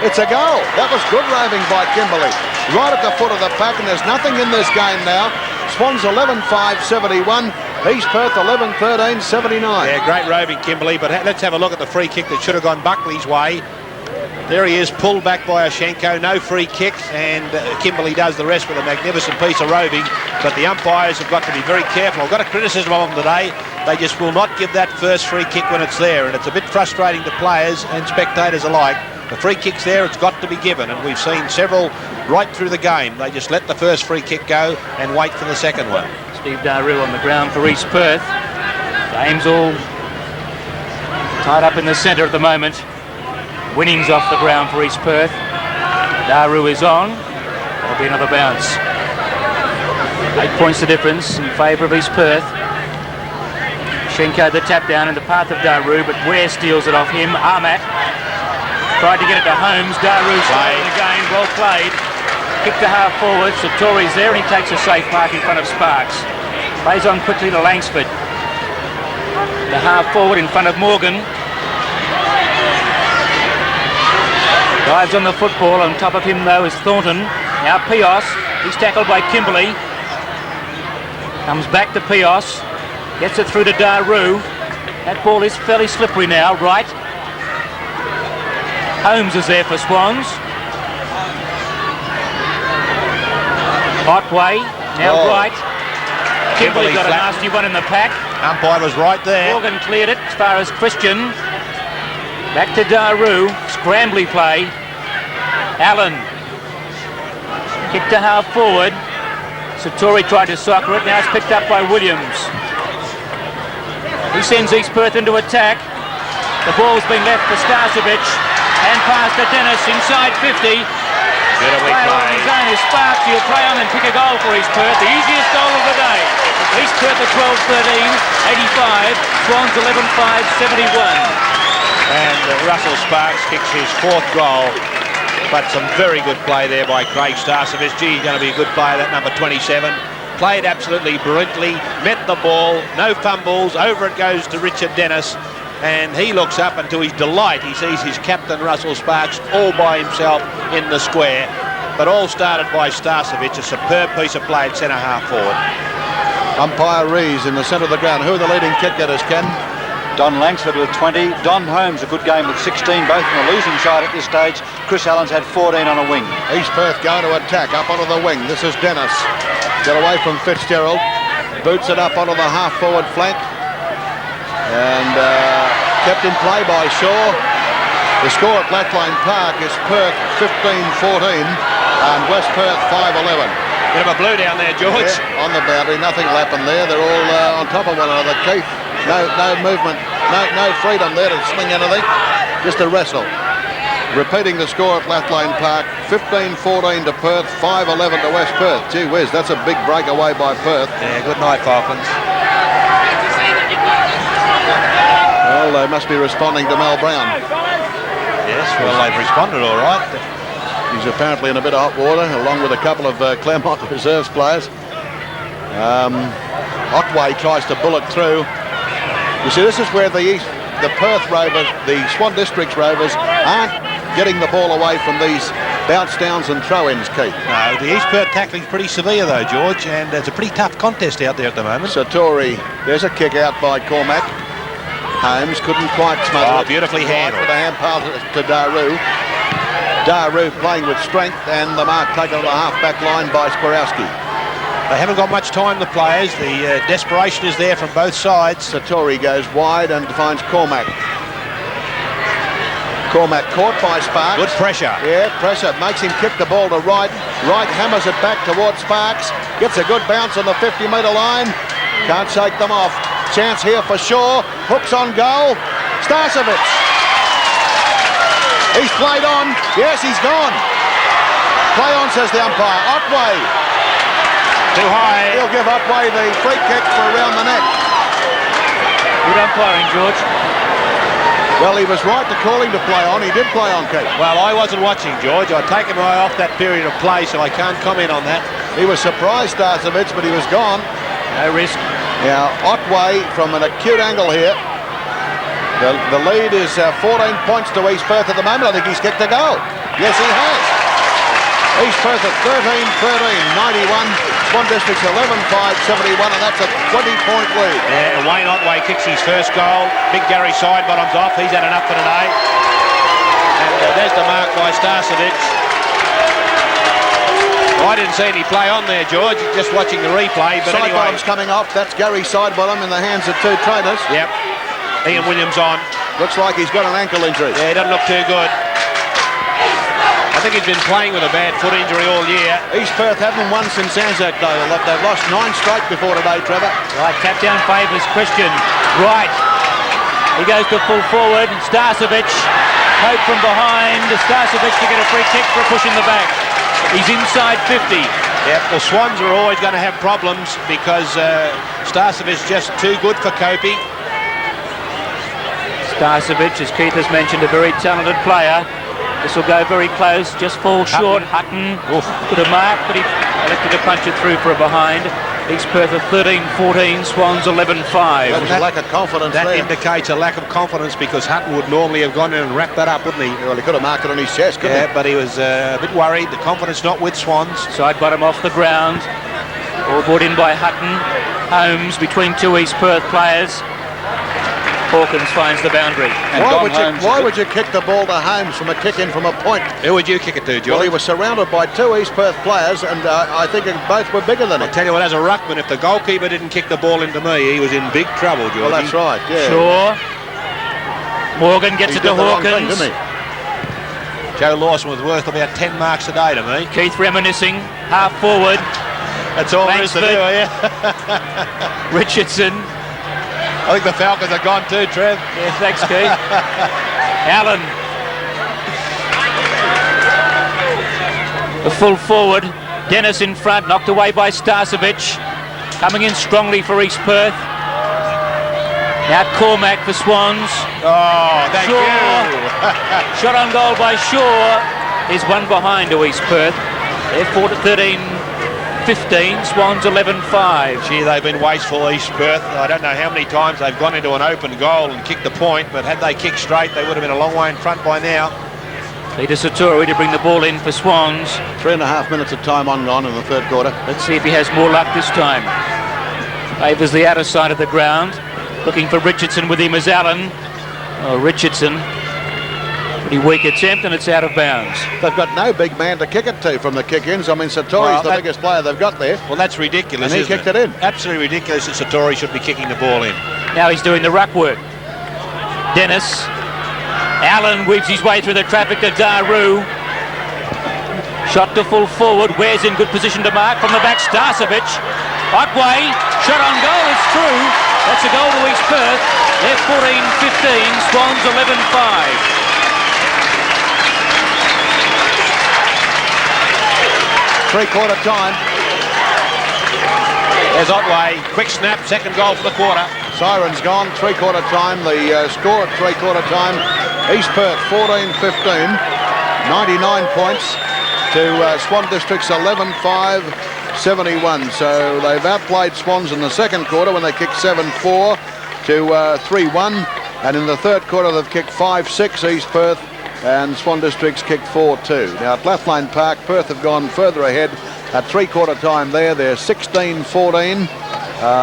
It's a goal. That was good roving by Kimberley. Right at the foot of the pack, and there's nothing in this game now. Swans 11-5-71. East Perth 11-13-79. Yeah, great roving, Kimberley, but let's have a look at the free kick that should have gone Buckley's way. There he is, pulled back by Ashenko, no free kick, and Kimberley does the rest with a magnificent piece of roving, but the umpires have got to be very careful. I've got a criticism of them today. They just will not give that first free kick when it's there, and it's a bit frustrating to players and spectators alike. The free kick's there, it's got to be given, and we've seen several right through the game. They just let the first free kick go and wait for the second one. Steve Daru on the ground for East Perth. Game's all tied up in the centre at the moment. Winnings off the ground for East Perth. Daru is on. There'll be another bounce. 8 points the difference in favour of East Perth. Shenko the tap down in the path of Daru, but Ware steals it off him. Ahmat tried to get it to Holmes. Daru staying again, well played. Kick to half forward, Satori's there, and he takes a safe mark in front of Sparks. Plays on quickly to Langsford. The half forward in front of Morgan. Dives on the football, on top of him though is Thornton. Now Pios, he's tackled by Kimberley. Comes back to Pios, gets it through to Daru. That ball is fairly slippery now, right. Holmes is there for Swans. Otway, now right. Kimberley got a nasty one in the pack. Umpire was right there. Morgan cleared it as far as Christian. Back to Daru, scrambly play. Allen, kick to half forward. Satori tried to soccer it, now it's picked up by Williams. He sends East Perth into attack. The ball's been left for Starcevic, and pass to Dennis inside 50. Beautifully Player on his own is Sparks. He'll play on and pick a goal for East Perth. The easiest goal of the day. East Perth at 12-13, 85. Swans 11-5, 71. And Russell Sparks kicks his fourth goal, but some very good play there by Craig Starcevic. Gee, he's going to be a good player, that number 27. Played absolutely brilliantly, met the ball, no fumbles, over it goes to Richard Dennis, and he looks up, and to his delight he sees his captain Russell Sparks all by himself in the square. But all started by Starcevic, a superb piece of play at centre half forward. Umpire Rees in the centre of the ground. Who are the leading kick getters, Ken? Don Langsford with 20. Don Holmes, a good game with 16, both on the losing side at this stage. Chris Allen's had 14 on a wing. East Perth going to attack up onto the wing. This is Dennis. Get away from Fitzgerald. Boots it up onto the half-forward flank. And kept in play by Shaw. The score at Blackline Park is Perth 15-14 and West Perth 5-11. Bit of a blue down there, George. Yeah, on the boundary, nothing will happen there. They're all on top of one another. Keith, no movement, no freedom there to swing anything, just a wrestle. Repeating the score at Blackline Park, 15-14 to Perth, 5-11 to West Perth. Gee whiz, that's a big breakaway by Perth. Yeah, good night, Falcons. Well, they must be responding to Mel Brown. Yes, well, they've responded all right. He's apparently in a bit of hot water, along with a couple of Claremont reserves players. Otway tries to bullet through. You see, this is where the the Perth Rovers, the Swan Districts Rovers, aren't getting the ball away from these bounce downs and throw-ins, Keith. No, the East Perth tackling's pretty severe though, George, and it's a pretty tough contest out there at the moment. Satori, there's a kick out by Cormac. Holmes couldn't quite smother it. Beautifully handled. With a hand pass to Daru. Daru playing with strength, and the mark taken on the half-back line by Sporowski. They haven't got much time, the players. The desperation is there from both sides. Satori goes wide and finds Cormac. Cormac caught by Sparks. Good pressure. Yeah, pressure. Makes him kick the ball to Wright. Wright hammers it back towards Sparks. Gets a good bounce on the 50-metre line. Can't shake them off. Chance here for Shaw. Hooks on goal. Starcevic. He's played on. Yes, he's gone. Play on, says the umpire. Otway. Too high. He'll give Otway the free kick for around the net. Good umpiring, George. Well, he was right to call him to play on. He did play on, Keith. Well, I wasn't watching, George. I'd taken my eye off that period of play, so I can't comment on that. He was surprised, Starcevic, but he was gone. No risk. Now, Otway from an acute angle here. The lead is 14 points to East Perth at the moment. I think he's kicked a goal. Yes, he has. East Perth at 13-13, 91. Swan Districts 11-5, 71, and that's a 20-point lead. Yeah, Wayne Otway kicks his first goal. Big Gary Sidebottom's off. He's had enough for today. And there's the mark by Starcevic. I didn't see any play on there, George, just watching the replay. But Sidebottom's coming off. That's Gary Sidebottom in the hands of two trainers. Yep. Ian Williams on. Looks like he's got an ankle injury. Yeah, he doesn't look too good. I think he's been playing with a bad foot injury all year. East Perth haven't won since Anzac Day. They've lost 9 straight before today, Trevor. Right, tap down favours Christian. Right. He goes to full forward. Starcevic. Hope from behind. Starcevic to get a free kick for a push in the back. He's inside 50. Yep, the Swans are always going to have problems because Starcevic is just too good for Kopi. Starcevic, as Keith has mentioned, a very talented player. This will go very close, just falls short. Hutton could have marked, but he elected to punch it through for a behind. East Perth are 13-14, Swans 11-5. That was a lack of confidence That there. indicates a lack of confidence because Hutton would normally have gone in and wrapped that up, wouldn't he? Well, he could have marked it on his chest, couldn't he? Yeah, but he was a bit worried. The confidence not with Swans. Side bottom off the ground. All brought in by Hutton. Holmes between two East Perth players. Hawkins finds the boundary. And Why would you kick the ball to Holmes from a kick in from a point? Who would you kick it to, George? Well, he was surrounded by two East Perth players, and I think both were bigger than him. Tell you what, as a ruckman, if the goalkeeper didn't kick the ball into me, he was in big trouble, George. Well, that's right, yeah. Sure. Morgan gets it to did the wrong thing, Hawkins. didn't he? Joe Lawson was worth about 10 marks a day to me. Keith reminiscing, half forward. That's all there is to do, yeah. Richardson. I think the Falcons are gone too, Trev. Yeah, thanks, Keith. Allen. The full forward. Dennis in front, knocked away by Starcevic. Coming in strongly for East Perth. Now Cormac for Swans. Oh, thank Shaw. you. Shot on goal by Shaw. Is one behind to East Perth. They're 13-15, Swans 11-5. Gee, they've been wasteful, East Perth. I don't know how many times they've gone into an open goal and kicked the point, but had they kicked straight, they would have been a long way in front by now. Peter Satori to bring the ball in for Swans. 3.5 minutes of time on gone in the third quarter. Let's see if he has more luck this time. Favours the outer side of the ground. Looking for Richardson with him as Allen. Oh, Richardson. Pretty weak attempt, and it's out of bounds. They've got no big man to kick it to from the kick-ins. I mean, Satori's the biggest player they've got there. Well, that's ridiculous, And he kicked it in. Absolutely ridiculous that Satori should be kicking the ball in. Now he's doing the ruck work. Dennis. Allen weaves his way through the traffic to Daru. Shot to full forward. Ware's in good position to mark from the back. Starcevic. Otway. Shot on goal. It's through. That's a goal to East Perth. They're 14-15. Swans 11-5. Three-quarter time. There's Otway. Quick snap. Second goal for the quarter. Siren's gone. Three-quarter time. The score at three-quarter time. East Perth 14-15. 99 points to Swan Districts 11-5-71. So they've outplayed Swans in the second quarter when they kicked 7-4 to 3-1. And in the third quarter, they've kicked 5-6 East Perth, and Swan District's kicked 4-2. Now at Lathlane Park, Perth have gone further ahead at three-quarter time there. They're 16-14.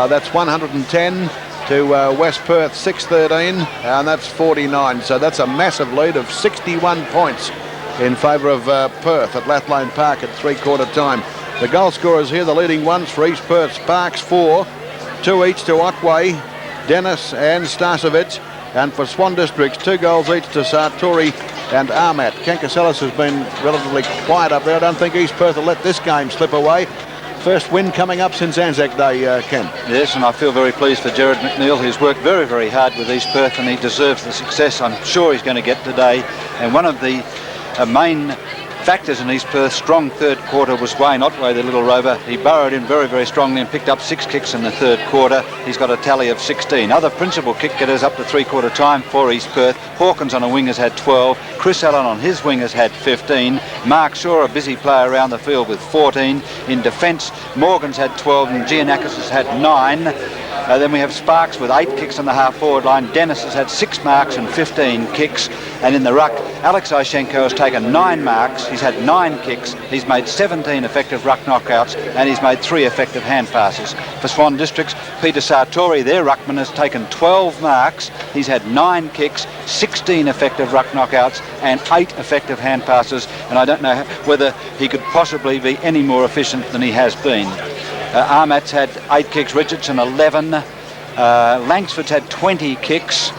That's 110 to West Perth 6-13, and that's 49. So that's a massive lead of 61 points in favour of Perth at Lathlane Park at three-quarter time. The goal scorers here, the leading ones for East Perth: Sparks 4, 2 each to Otway, Dennis and Starcevic. And for Swan Districts, 2 goals each to Sartori and Armat. Ken Casellas has been relatively quiet up there. I don't think East Perth will let this game slip away. First win coming up since Anzac Day, Ken. Yes, and I feel very pleased for Gerard McNeil, who's worked very, very hard with East Perth, and he deserves the success I'm sure he's going to get today. And one of the main factors in East Perth's strong third quarter was Wayne Otway, the little rover. He burrowed in very, very strongly and picked up 6 kicks in the third quarter. He's got a tally of 16. Other principal kick getters up to three-quarter time for East Perth: Hawkins on a wing has had 12. Chris Allen on his wing has had 15. Mark Shaw, a busy player around the field, with 14. In defence, Morgan's had 12 and Giannakis has had 9. Then we have Sparks with 8 kicks on the half-forward line. Dennis has had 6 marks and 15 kicks. And in the ruck, Alex Ishenko has taken 9 marks. He's had 9 kicks. He's made 17 effective ruck knockouts, and he's made 3 effective hand passes. For Swan Districts, Peter Sartori, their ruckman, has taken 12 marks. He's had 9 kicks, 16 effective ruck knockouts, and 8 effective hand passes. And I don't know whether he could possibly be any more efficient than he has been. Armat's had 8 kicks, Richardson 11, Langsford's had 20 kicks.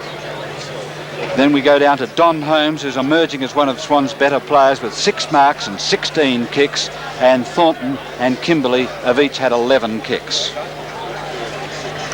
Then we go down to Don Holmes, who's emerging as one of Swan's better players with 6 marks and 16 kicks, and Thornton and Kimberley have each had 11 kicks.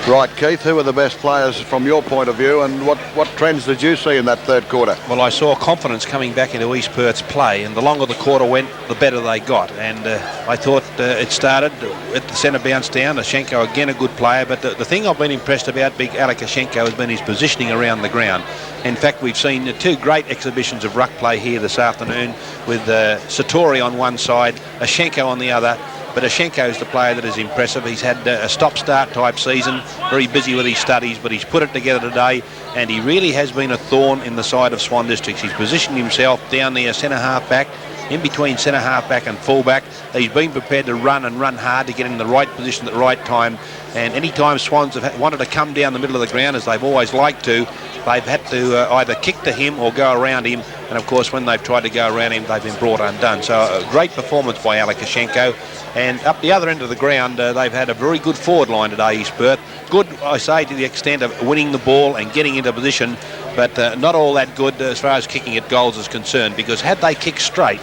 Right, Keith, who are the best players from your point of view, and what trends did you see in that third quarter? Well, I saw confidence coming back into East Perth's play, and the longer the quarter went, the better they got. And I thought it started at the centre bounce down. Ashenko, again, a good player, but the thing I've been impressed about big Alec Ashenko has been his positioning around the ground. In fact, we've seen 2 great exhibitions of ruck play here this afternoon, with Sartori on one side, Ashenko on the other. But Ashenko is the player that is impressive. He's had a stop-start type season, very busy with his studies, but he's put it together today, and he really has been a thorn in the side of Swan Districts. He's positioned himself down there, centre-half back, in between centre-half back and full-back. He's been prepared to run and run hard to get in the right position at the right time. And any time Swans have wanted to come down the middle of the ground, as they've always liked to, they've had to either kick to him or go around him. And of course, when they've tried to go around him, they've been brought undone. So a great performance by Alec Ashenko. And up the other end of the ground, they've had a very good forward line today, East Perth. Good, I say, to the extent of winning the ball and getting into position, but not all that good as far as kicking at goals is concerned, because had they kicked straight,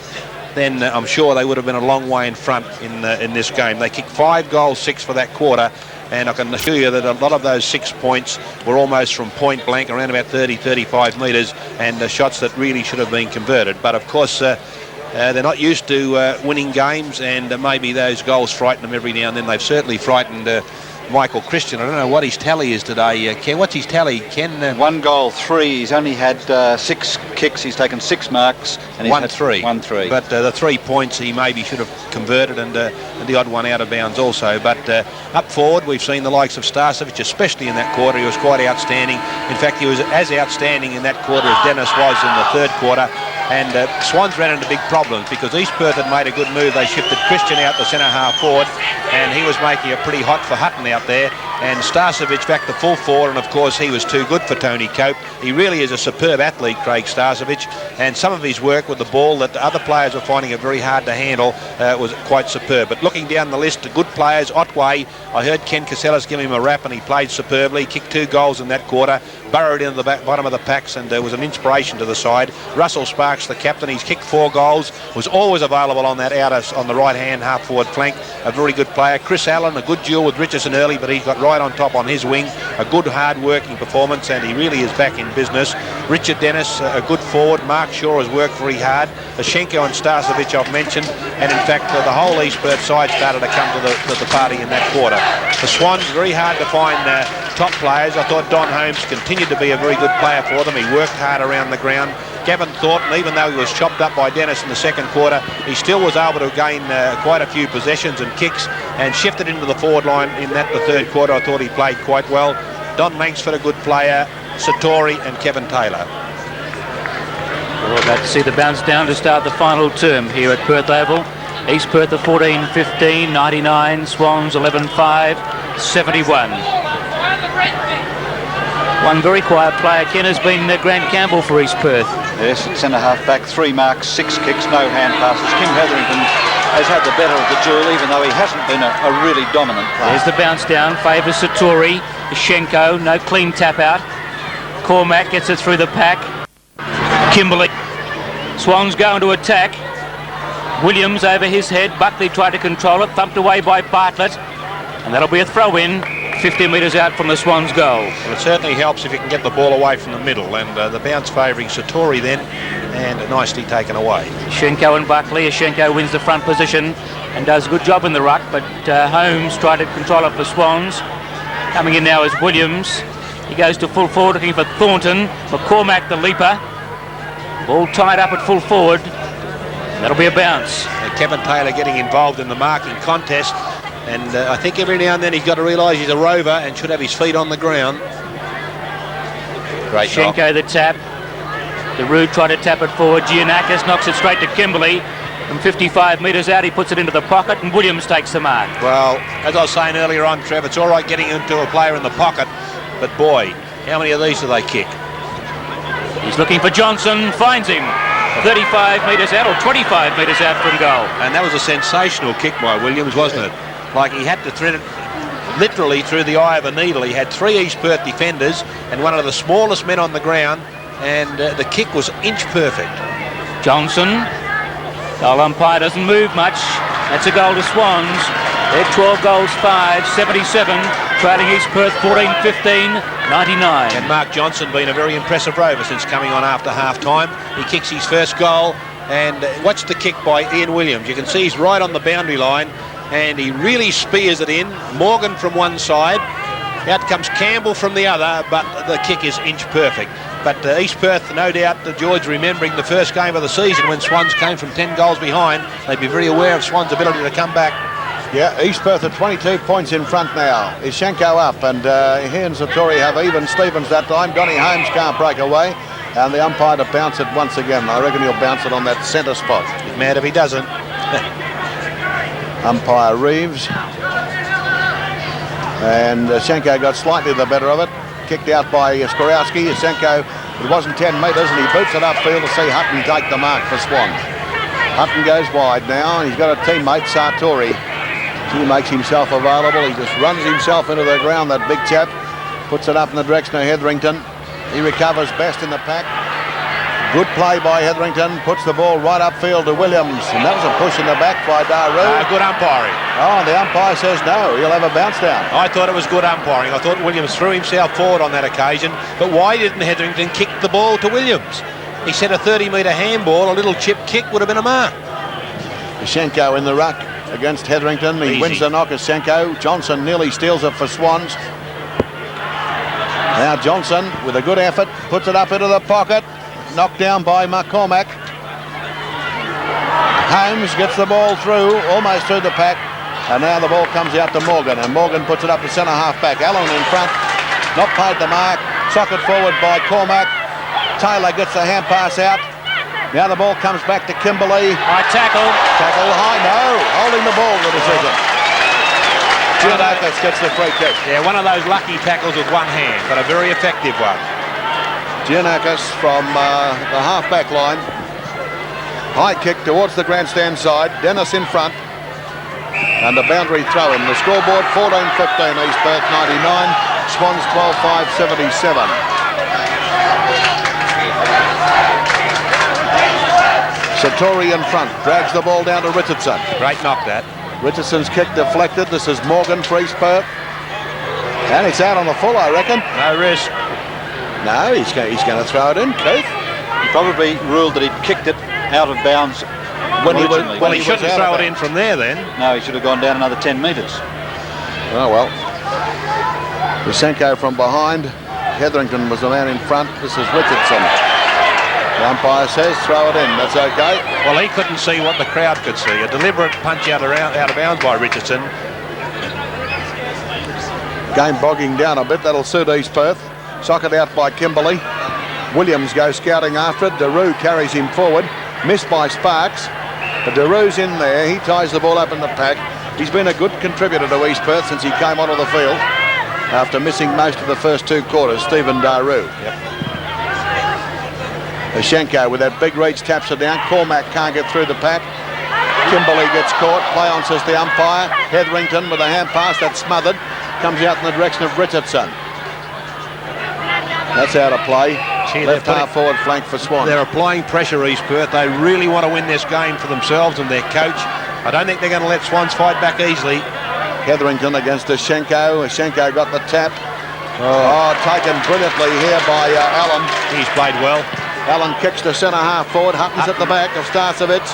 then I'm sure they would have been a long way in front in this game. They kicked 5 goals, 6 for that quarter, and I can assure you that a lot of those 6 points were almost from point blank, around about 30, 35 metres, and shots that really should have been converted. But of course, they're not used to winning games, and maybe those goals frighten them every now and then. They've certainly frightened Michael Christian. I don't know what his tally is today, Ken. What's his tally, Ken? 1 goal, 3. He's only had 6 kicks. He's taken 6 marks. And he's 1-3. 1-3. But the 3 points he maybe should have converted, and the odd one out of bounds also. But up forward, we've seen the likes of Starcevic, especially in that quarter. He was quite outstanding. In fact, he was as outstanding in that quarter as Dennis was in the third quarter. And Swans ran into big problems because East Perth had made a good move. They shifted Christian out the centre half forward, and he was making it pretty hot for Hutton out there. And Starcevic back to full forward, and of course he was too good for Tony Cope. He really is a superb athlete, Craig Starcevic, and some of his work with the ball that the other players were finding it very hard to handle was quite superb. But looking down the list, the good players, Otway, I heard Ken Casellas give him a rap, and he played superbly. He kicked 2 goals in that quarter, burrowed into the bottom of the packs, and was an inspiration to the side. Russell Sparks, the captain, he's kicked 4 goals, was always available on that outer, on the right-hand half-forward flank, a very good player. Chris Allen, a good duel with Richardson early, but he's got right on top on his wing, a good hard-working performance, and he really is back in business. Richard Dennis, a good forward. Mark Shaw has worked very hard. Ashenko and Starcevic I've mentioned, and in fact the whole East Perth side started to come to the party in that quarter. The Swans, very hard to find top players. I thought Don Holmes continued to be a very good player for them. He worked hard around the ground. Gavin Thornton, even though he was chopped up by Dennis in the second quarter, he still was able to gain quite a few possessions and kicks, and shifted into the forward line in the third quarter. I thought he played quite well. Don Langsford, a good player. Satori and Kevin Taylor. We're about to see the bounce down to start the final term here at Perth Oval. East Perth are 14-15, 99, Swans 11-5, 71. One very quiet player, Ken, has been Grant Campbell for East Perth. Yes, centre half back, 3 marks, 6 kicks, no hand passes. Kim Hetherington has had the better of the duel, even though he hasn't been a really dominant player. There's the bounce down, favours Satori. Shenko, no clean tap out. Cormac gets it through the pack. Kimberley. Swans going to attack. Williams over his head. Buckley tried to control it, thumped away by Bartlett. And that'll be a throw-in, 50 metres out from the Swans' goal. Well, it certainly helps if you can get the ball away from the middle, and the bounce favouring Satori then, and nicely taken away. Shenko and Buckley. Shenko wins the front position and does a good job in the ruck, but Holmes tried to control it for Swans. Coming in now is Williams. He goes to full forward looking for Thornton. McCormack the leaper. Ball tied up at full forward. That'll be a bounce. Kevin Taylor getting involved in the marking contest, and I think every now and then he's got to realise he's a rover and should have his feet on the ground. Great knock. Shenko the tap. The Rude tried to tap it forward. Giannakis knocks it straight to Kimberley. From 55 metres out, he puts it into the pocket, and Williams takes the mark. Well, as I was saying earlier on, Trev, it's all right getting into a player in the pocket, but boy, how many of these do they kick? He's looking for Johnson, finds him. 35 metres out, or 25 metres out from goal. And that was a sensational kick by Williams, wasn't it? Like he had to thread it literally through the eye of a needle. He had 3 East Perth defenders and one of the smallest men on the ground, and the kick was inch perfect. Johnson. Goal umpire doesn't move much. That's a goal to Swans. They're 12 goals 5, 77. Trailing East Perth 14-15, 99. And Mark Johnson been a very impressive rover since coming on after half-time. He kicks his first goal, and watch the kick by Ian Williams. You can see he's right on the boundary line, and he really spears it in. Morgan from one side. Out comes Campbell from the other, but the kick is inch perfect. But East Perth, no doubt, George, remembering the first game of the season when Swans came from 10 goals behind, they'd be very aware of Swans' ability to come back. Yeah, East Perth are 22 points in front now. Is Shenko up, and he and Satori have even Stevens that time. Donny Holmes can't break away, and the umpire to bounce it once again. I reckon he'll bounce it on that centre spot. He's mad if he doesn't. Umpire Reeves. And Shenko got slightly the better of it. Kicked out by Skorowski. Shenko, it wasn't 10 metres, and he boots it upfield to see Hutton take the mark for Swans. Hutton goes wide now, and he's got a teammate, Satori. He makes himself available. He just runs himself into the ground, that big chap. Puts it up in the direction of Hetherington. He recovers best in the pack. Good play by Hetherington. Puts the ball right upfield to Williams. And that was a push in the back by Daru. Good umpiring. Oh, and the umpire says no. He'll have a bounce down. I thought it was good umpiring. I thought Williams threw himself forward on that occasion. But why didn't Hetherington kick the ball to Williams? He said a 30-metre handball, a little chip kick would have been a mark. Shenko in the ruck against Hetherington. He wins the knock as Shenko. Johnson nearly steals it for Swans. Now Johnson, with a good effort, puts it up into the pocket. Knocked down by McCormack. Holmes gets the ball through, almost through the pack. And now the ball comes out to Morgan. And Morgan puts it up to centre half back. Allen in front. Not paid the mark. Socket forward by Cormac. Taylor gets the hand pass out. Now the ball comes back to Kimberley. High tackle. Tackle high, no. Holding the ball, the decision. Giannakis gets the free kick. Yeah, one of those lucky tackles with one hand, but a very effective one. Giannakis from the half-back line. High kick towards the grandstand side. Dennis in front. And a boundary throw in. The scoreboard 14-15, East Perth 99. Swans 12-5, 77. Satori in front, drags the ball down to Richardson. Great knock that. Richardson's kick deflected. This is Morgan for East Perth. And it's out on the full, I reckon. No risk. No, he's going to throw it in, Keith. He probably ruled that he'd kicked it out of bounds When he shouldn't throw it in from there then. No, he should have gone down another 10 metres. Oh, well. Rusenko from behind. Hetherington was the man in front. This is Richardson. The umpire says throw it in. That's okay. Well, he couldn't see what the crowd could see. A deliberate punch out of bounds by Richardson. Game bogging down a bit. That'll suit East Perth. Socket out by Kimberley. Williams goes scouting after it. Daru carries him forward. Missed by Sparks. But Daru's in there. He ties the ball up in the pack. He's been a good contributor to East Perth since he came onto the field after missing most of the first 2 quarters, Stephen Daru. Yep. Ashenko with that big reach taps it down. Cormac can't get through the pack. Kimberley gets caught. Play on, says the umpire. Hetherington with a hand pass that's smothered. Comes out in the direction of Richardson. That's out of play. Left half forward flank for Swan. They're applying pressure, East Perth. They really want to win this game for themselves and their coach. I don't think they're going to let Swans fight back easily. Hetherington against Ashenko. Ashenko got the tap. Oh, taken brilliantly here by Allen. He's played well. Allen kicks to centre half forward. Hutton's at the back of Starcevic.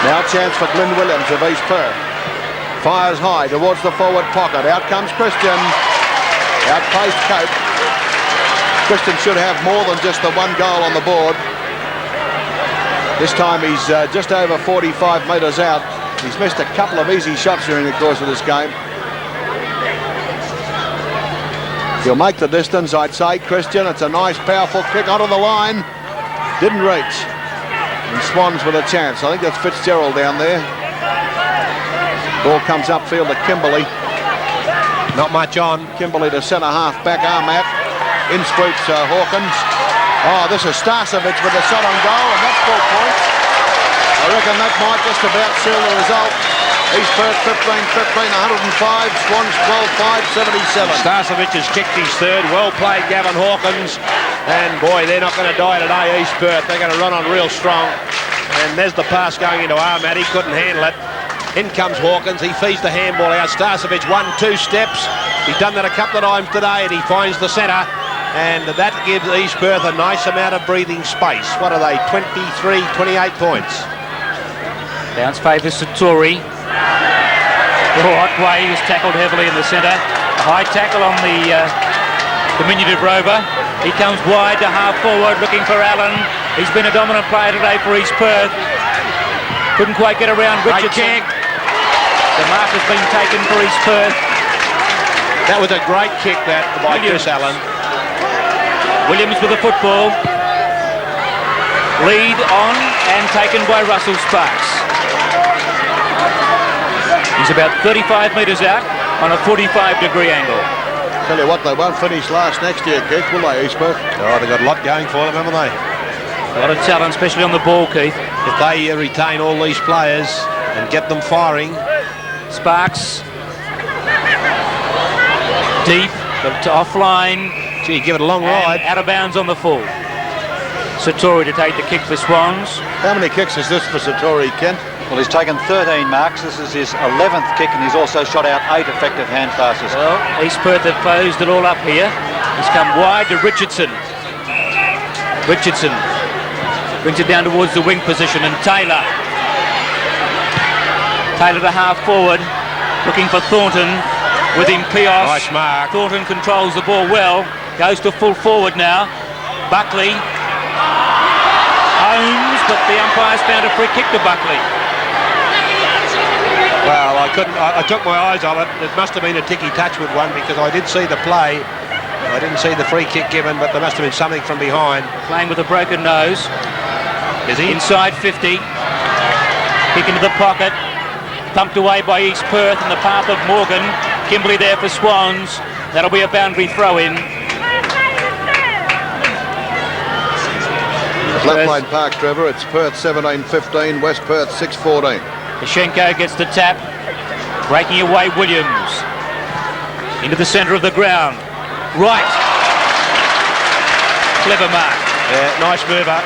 Now a chance for Glyn Williams of East Perth. Fires high towards the forward pocket. Out comes Christian. Outpaced Cope. Christian should have more than just the 1 goal on the board. This time he's just over 45 metres out. He's missed a couple of easy shots during the course of this game. He'll make the distance, I'd say, Christian. It's a nice, powerful kick onto the line. Didn't reach. And Swans with a chance. I think that's Fitzgerald down there. Ball comes upfield to Kimberley. Not much on. Kimberley to centre half back, Armat. In swoops Hawkins. Oh, this is Starcevic with a shot on goal, and that's 4 points. I reckon that might just about seal the result. East Perth 15-15, 105. Swans 12-5, 77. Starcevic has kicked his 3rd. Well played, Gavin Hawkins. And boy, they're not going to die today, East Perth. They're going to run on real strong. And there's the pass going into Armat. He couldn't handle it. In comes Hawkins. He feeds the handball out. Starcevic 1-2 steps. He's done that a couple of times today, and he finds the centre. And that gives East Perth a nice amount of breathing space. What are they, 23, 28 points? Bounce favours Satori. Otway is tackled heavily in the centre. A high tackle on the diminutive Rover. He comes wide to half forward looking for Allen. He's been a dominant player today for East Perth. Couldn't quite get around Richardson. The mark has been taken for East Perth. That was a great kick that by Chris Allen. Williams with the football. Lead on and taken by Russell Sparks. He's about 35 metres out on a 45-degree angle. Tell you what, they won't finish last next year, Keith, will they, East Perth? Oh, they've got a lot going for them, haven't they? A lot of talent, especially on the ball, Keith. If they retain all these players and get them firing. Sparks. Deep, but offline. Gee, give it a long ride. Out of bounds on the full. Satori to take the kick for Swans. How many kicks is this for Satori, Kent? Well, he's taken 13 marks. This is his 11th kick, and he's also shot out 8 effective hand passes. Well, East Perth have closed it all up here. He's come wide to Richardson. Richardson brings it down towards the wing position, and Taylor. Taylor to half forward, looking for Thornton. With him, Pios. Nice mark. Thornton controls the ball well. Goes to full forward now. Buckley. Holmes, but the umpire's found a free kick to Buckley. Well, I took my eyes on it. It must have been a ticky touch with one because I did see the play. I didn't see the free kick given, but there must have been something from behind. Playing with a broken nose. Is he? Inside 50. Kick into the pocket. Thumped away by East Perth in the path of Morgan. Kimberley there for Swans. That'll be a boundary throw-in. Flatline Park, Trevor. It's Perth 17-15, West Perth 6-14. Ashenko gets the tap. Breaking away Williams. Into the centre of the ground. Right. Clever mark. Yeah, nice mover.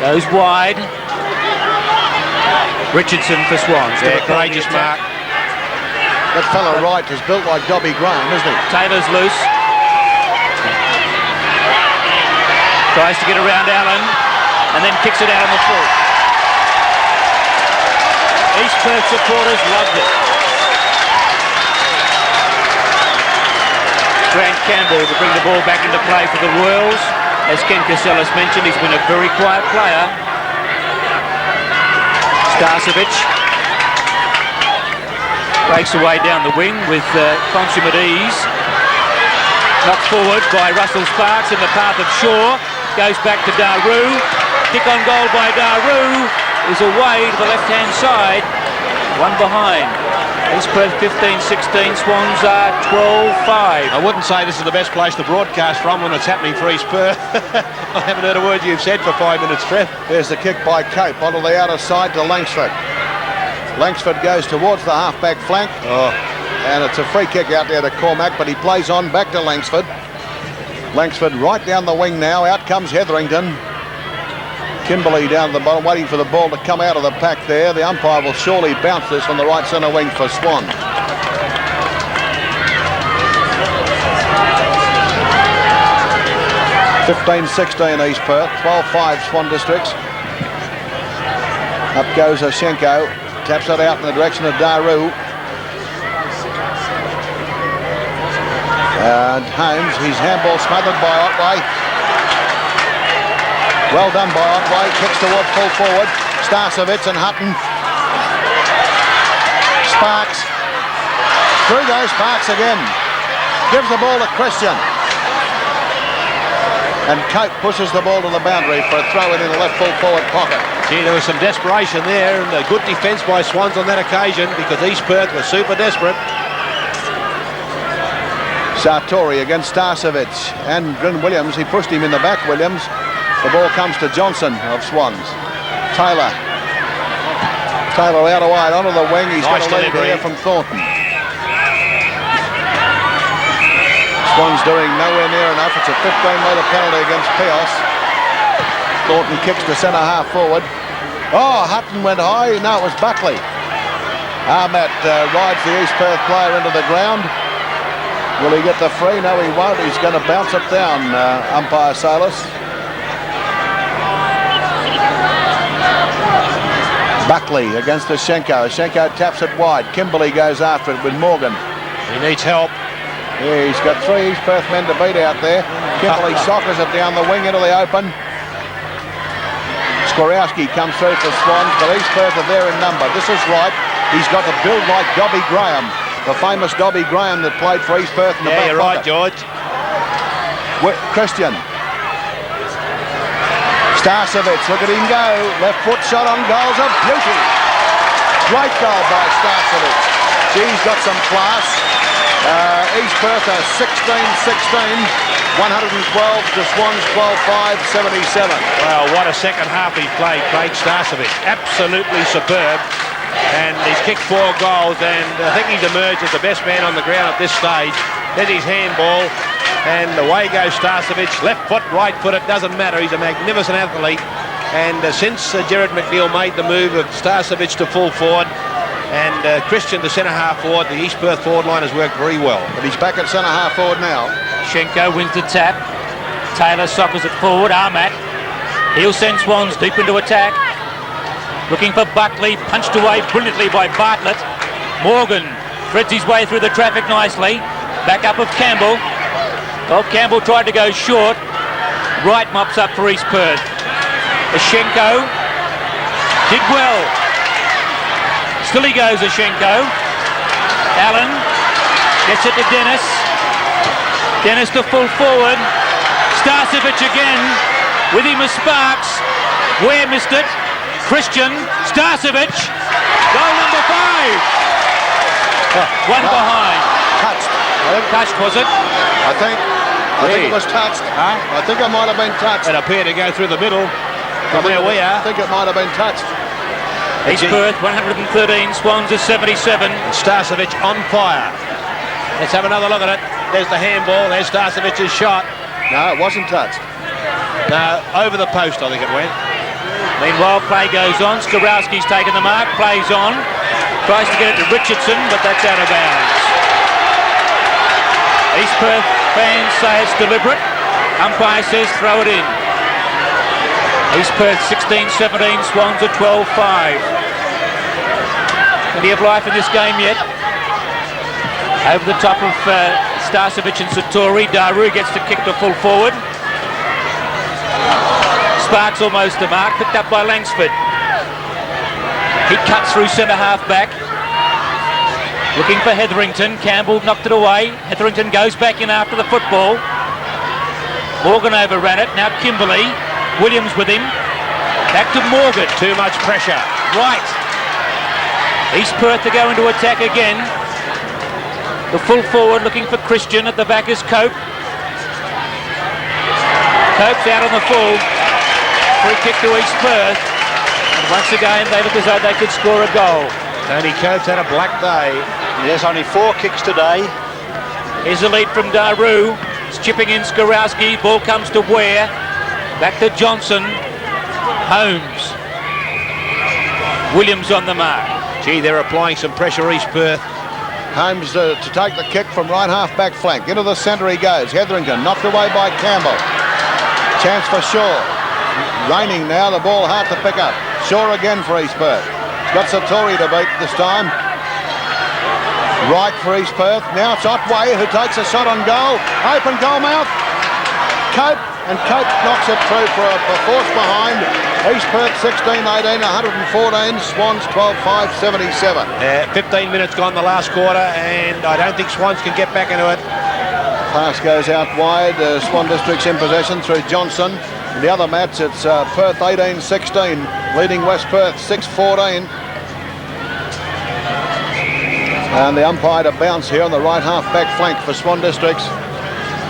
Goes wide. Richardson for Swans. Yeah, courageous mark. That fella Wright is built like Dobby Graham, isn't he? Taylor's loose. Tries to get around Allen and then kicks it out on the full. East Perth supporters loved it. Grant Campbell to bring the ball back into play for the Royals. As Ken Casellas mentioned, he's been a very quiet player. Starcevic breaks away down the wing with consummate ease. Knocked forward by Russell Sparks in the path of Shaw. Goes back to Daru. Kick on goal by Daru is away to the left-hand side. One behind. East Perth 15-16, Swans are 12-5. I wouldn't say this is the best place to broadcast from when it's happening for East Perth. I haven't heard a word you've said for 5 minutes, Trev. There's the kick by Cope onto the outer side to Langsford. Langsford goes towards the half-back flank. And it's a free kick out there to Cormac, but he plays on back to Langsford. Langsford right down the wing now. Out comes Hetherington. Kimberley down the bottom, waiting for the ball to come out of the pack there. The umpire will surely bounce this on the right centre wing for Swan. (15-16) East Perth, 12-5 Swan Districts. Up goes Oshenko, taps it out in the direction of Daru. And Holmes, his handball smothered by Otway. Well done by Otway, kicks towards full forward. Starcevic and Hutton. Sparks. Through goes Sparks again. Gives the ball to Christian. And Cope pushes the ball to the boundary for a throw in the left full forward pocket. Gee, there was some desperation there and a good defence by Swans on that occasion because East Perth was super desperate. Sartori against Starcevic and Grin Williams. He pushed him in the back, Williams. The ball comes to Johnson of Swans. Taylor out wide onto the wing. He's Nice got a lead delivery here from Thornton. Swans doing nowhere near enough. It's a 15-metre penalty against Pios. Thornton kicks to centre half forward. Oh, Hutton went high. No, it was Buckley. Ahmet rides the East Perth player into the ground. Will he get the free? No, he won't. He's going to bounce it down, umpire Salis. Buckley against Oshenko. Oshenko taps it wide. Kimberley goes after it with Morgan. He needs help. Yeah, he's got 3 East Perth men to beat out there. Kimberley soccers it down the wing into the open. Skorowski comes through for Swans, but East Perth are there in number. This is right. He's got the build like Dobby Graham, the famous Dobby Graham that played for East Perth in the back Yeah, you're right, pocket. George. Christian. Starcevic, look at him go. Left foot shot on goal's a beauty. Great goal by Starcevic. He's got some class. East Perth are 16-16. 112 to Swans 12-5, 77. Well, what a second half he played, Craig Starcevic. Absolutely superb. And he's kicked 4 goals, and I think he's emerged as the best man on the ground at this stage. There's his handball. And away goes Starcevic, left foot, right foot, it doesn't matter. He's a magnificent athlete. And since Gerard McNeil made the move of Starcevic to full forward and Christian to centre half forward, the East Perth forward line has worked very well. But he's back at centre half forward now. Schenko wins the tap. Taylor soccers it forward. Ahmat. He'll send Swans deep into attack. Looking for Buckley, punched away brilliantly by Bartlett. Morgan threads his way through the traffic nicely. Back up of Campbell. Well, Campbell tried to go short. Wright mops up for East Perth. Oshenko did well. Still he goes, Oshenko. Allen gets it to Dennis. Dennis to full forward. Starcevic again. With him is Sparks. Ware missed it. Christian. Starcevic. Goal number 5. One behind. Touched. Touched, was it? I think it was touched. Huh? I think it might have been touched. It appeared to go through the middle. From where we I are. think it might have been touched. East Perth 113, Swans is 77. Starcevic on fire. Let's have another look at it. There's the handball. There's Starcevic's shot. No, it wasn't touched. No, over the post, I think it went. Meanwhile, play goes on. Skorowski's taken the mark, plays on. Tries to get it to Richardson, but that's out of bounds. East Perth fans say it's deliberate. Umpire says throw it in. East Perth 16-17, Swans are 12-5. Plenty of life in this game yet. Over the top of Starcevic and Satori. Daru gets to kick to full forward. Sparks almost the mark, picked up by Langsford. He cuts through centre half back. Looking for Hetherington. Campbell knocked it away. Hetherington goes back in after the football. Morgan overran it. Now Kimberley. Williams with him. Back to Morgan. Too much pressure. Right. East Perth to go into attack again. The full forward looking for Christian. At the back is Cope. Cope's out on the full. Free kick to East Perth. And once again they look as though they could score a goal. Tony Cope's had a black day. Yes, only 4 kicks today. Here's a lead from Daru. It's chipping in Skorowski. Ball comes to Ware. Back to Johnson. Holmes. Williams on the mark. Gee, they're applying some pressure, East Perth. Holmes to take the kick from right half back flank. Into the centre he goes. Hetherington knocked away by Campbell. Chance for Shaw. Raining now, the ball hard to pick up. Shaw again for East Perth. He's got Satori to beat this time. Right for East Perth. Now it's Otway who takes a shot on goal. Open goal mouth. Cope, and Cope knocks it through for a force behind. East Perth 16-18, 114. Swans 12-5, 77. 15 minutes gone the last quarter, and I don't think Swans can get back into it. Pass goes out wide. Swan District's in possession through Johnson. In the other match, it's Perth 18-16, leading West Perth 6-14. And the umpire to bounce here on the right half back flank for Swan Districts.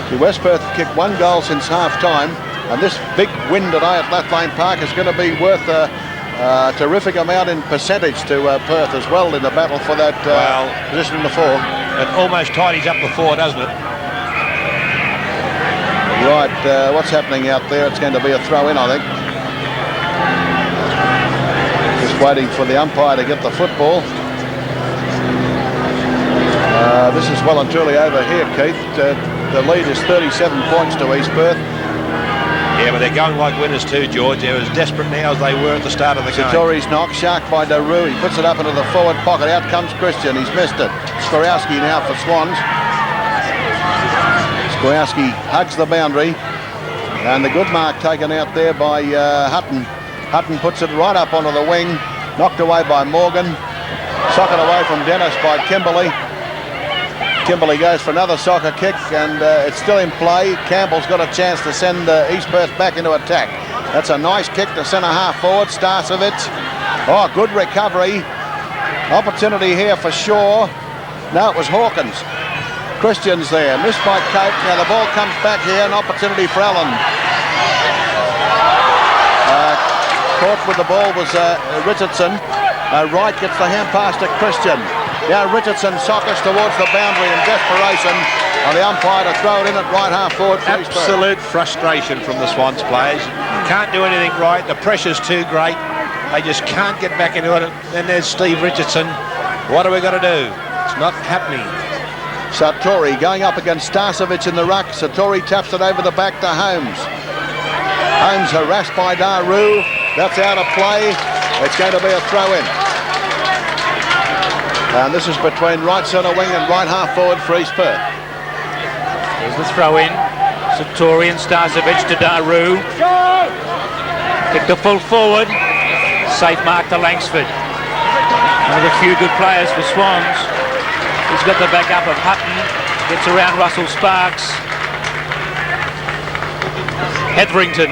The West Perth kicked 1 goal since half time, and this big win today at Lathlane Park is going to be worth a terrific amount in percentage to Perth as well in the battle for that position in the 4. It almost tidies up the 4, doesn't it? Right, what's happening out there? It's going to be a throw in, I think. Just waiting for the umpire to get the football. This is well and truly over here, Keith. The lead is 37 points to East Perth. Yeah, but they're going like winners too, George. They're as desperate now as they were at the start of the game. Satori's knock, shark by Daru. He puts it up into the forward pocket. Out comes Christian. He's missed it. Skorowski now for Swans. Skorowski hugs the boundary. And the good mark taken out there by Hutton. Hutton puts it right up onto the wing. Knocked away by Morgan. Socket away from Dennis by Kimberley. Kimberley goes for another soccer kick, and it's still in play. Campbell's got a chance to send East Perth back into attack. That's a nice kick to centre half forward, Starcevic. Oh, good recovery. Opportunity here for Shaw. No, it was Hawkins. Christian's there, missed by Cope. Now the ball comes back here, an opportunity for Allen. Caught with the ball was Richardson. Wright gets the hand pass to Christian. Now Richardson sockers towards the boundary in desperation, and the umpire to throw it in at right half forward. Absolute frustration from the Swans players. Can't do anything right. The pressure's too great. They just can't get back into it. Then there's Steve Richardson. What are we going to do? It's not happening. Satori going up against Starcevic in the ruck. Satori taps it over the back to Holmes. Holmes harassed by Daru. That's out of play. It's going to be a throw-in. And this is between right centre wing and right half forward for East Perth. Here's the throw-in. Satori and Starcevic to Daru. Kick to full forward. Safe mark to Langsford. One of the few good players for Swans. He's got the back up of Hutton. Gets around Russell Sparks. Hetherington.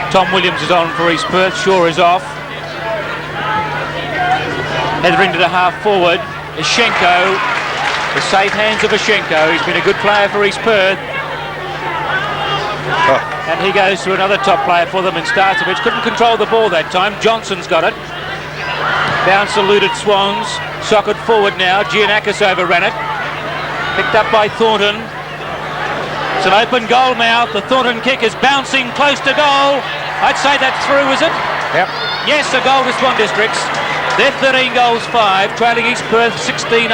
Tom Williams is on for East Perth. Shaw is off. Hetherington to half forward. Ashenko. The safe hands of Ashenko. He's been a good player for East Perth. And he goes to another top player for them in Starcevic. Couldn't control the ball that time. Johnson's got it. Bounce eluded Swans. Socket forward now. Giannakis overran it. Picked up by Thornton. It's an open goal mouth. The Thornton kick is bouncing close to goal. I'd say that's through, is it? Yep. Yes, a goal to Swan Districts. They're 13 goals 5, trailing East Perth 16-18.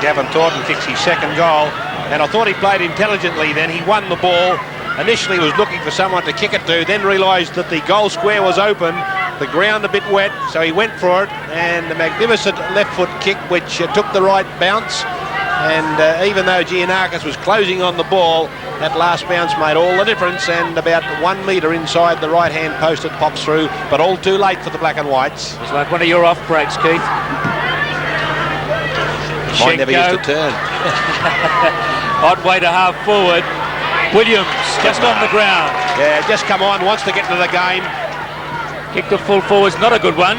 Gavin Thornton kicks his second goal, and I thought he played intelligently then. He won the ball. Initially was looking for someone to kick it to, then realised that the goal square was open, the ground a bit wet, so he went for it, and a magnificent left foot kick which took the right bounce. And even though Giannakis was closing on the ball, that last bounce made all the difference, and about 1 metre inside the right-hand post it pops through, but all too late for the black and whites. It's like one of your off breaks, Keith. Mine never used to turn. Odd way to half forward. Williams just on the ground. Yeah, just come on, wants to get into the game. Kick to full forwards, not a good one.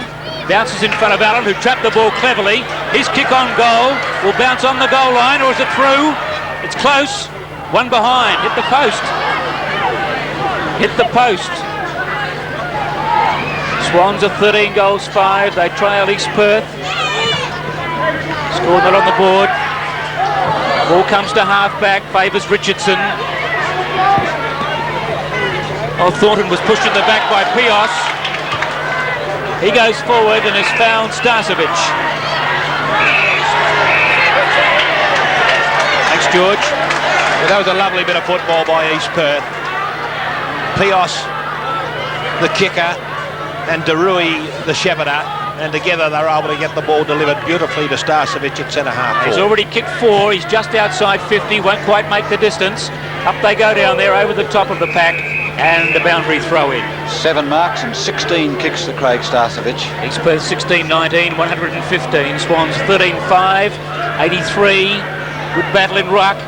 Bounces in front of Allen, who trapped the ball cleverly. His kick on goal will bounce on the goal line, or is it through? It's close. One behind. Hit the post. Hit the post. Swans are 13 goals 5. They trail East Perth. Score not on the board. Ball comes to half-back, favours Richardson. Oh, Thornton was pushed in the back by Pios. He goes forward and has found Starcevic. Thanks, George. Well, that was a lovely bit of football by East Perth. Pios, the kicker, and Derui, the shepherder, and together they were able to get the ball delivered beautifully to Starcevic at centre-half. He's already kicked 4. He's just outside 50, won't quite make the distance. Up they go down there over the top of the pack, and a boundary throw in. 7 marks and 16 kicks to Craig Starcevic. East Perth 16-19, 115. Swans 13-5, 83. Good battle in ruck.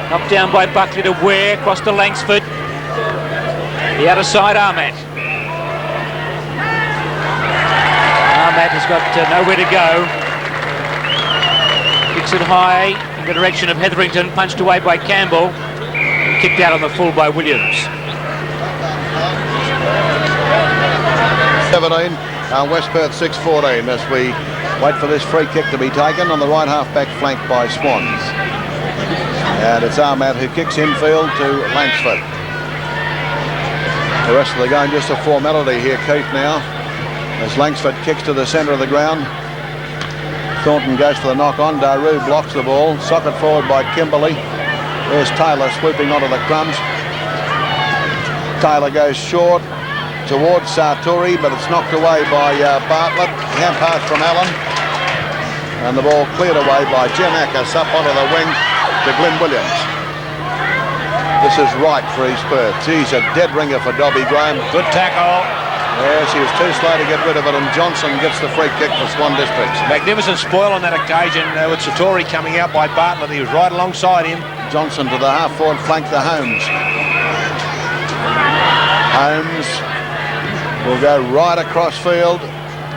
Knocked down by Buckley to Ware, across to Langsford. The outer side, Ahmed. Ahmed has got nowhere to go. Kicks it high in the direction of Hetherington, punched away by Campbell. And kicked out on the full by Williams. 17, West Perth 6-14 as we wait for this free kick to be taken on the right half-back flank by Swans. And it's Ahmad who kicks infield to Langsford. The rest of the game just a formality here, Keith, now, as Langsford kicks to the centre of the ground. Thornton goes for the knock-on. Daru blocks the ball. Socket forward by Kimberley. There's Taylor swooping onto the crumbs. Taylor goes short towards Sartori, but it's knocked away by Bartlett. Hand pass from Allen. And the ball cleared away by Giannakis up onto the wing to Glenn Williams. This is right for East Perth. He's a dead ringer for Dobby Graham. Good tackle. Yes, he was too slow to get rid of it, and Johnson gets the free kick for Swan Districts. Magnificent spoil on that occasion with Sartori coming out by Bartlett. He was right alongside him. Johnson to the half-forward flank to Holmes. Holmes will go right across field.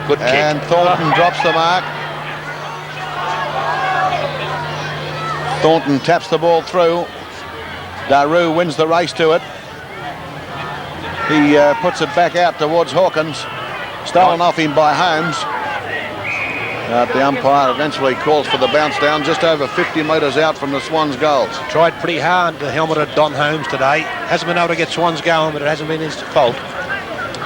Good kick. And Thornton drops the mark. Thornton taps the ball through. Daru wins the race to it. He puts it back out towards Hawkins. Stolen off him by Holmes. The umpire eventually calls for the bounce down just over 50 metres out from the Swans' goals. Tried pretty hard, the helmeted Don Holmes today. Hasn't been able to get Swans going, but it hasn't been his fault.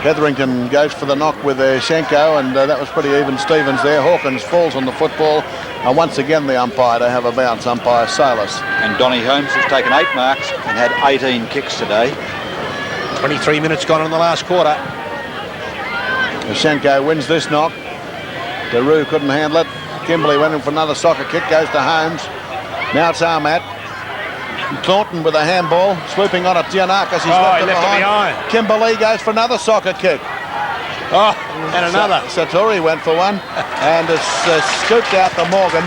Hetherington goes for the knock with Schenko, and that was pretty even Stevens there. Hawkins falls on the football, and once again the umpire to have a bounce, umpire Salas. And Donny Holmes has taken 8 marks and had 18 kicks today. 23 minutes gone in the last quarter. Schenko wins this knock. Daru couldn't handle it. Kimberley went in for another soccer kick, goes to Holmes. Now it's Ahmad. Thornton with a handball, swooping on at Giannakis. He's left it behind. Kimberley goes for another soccer kick. Oh, and another. Sartori went for one, and it's scooped out to Morgan.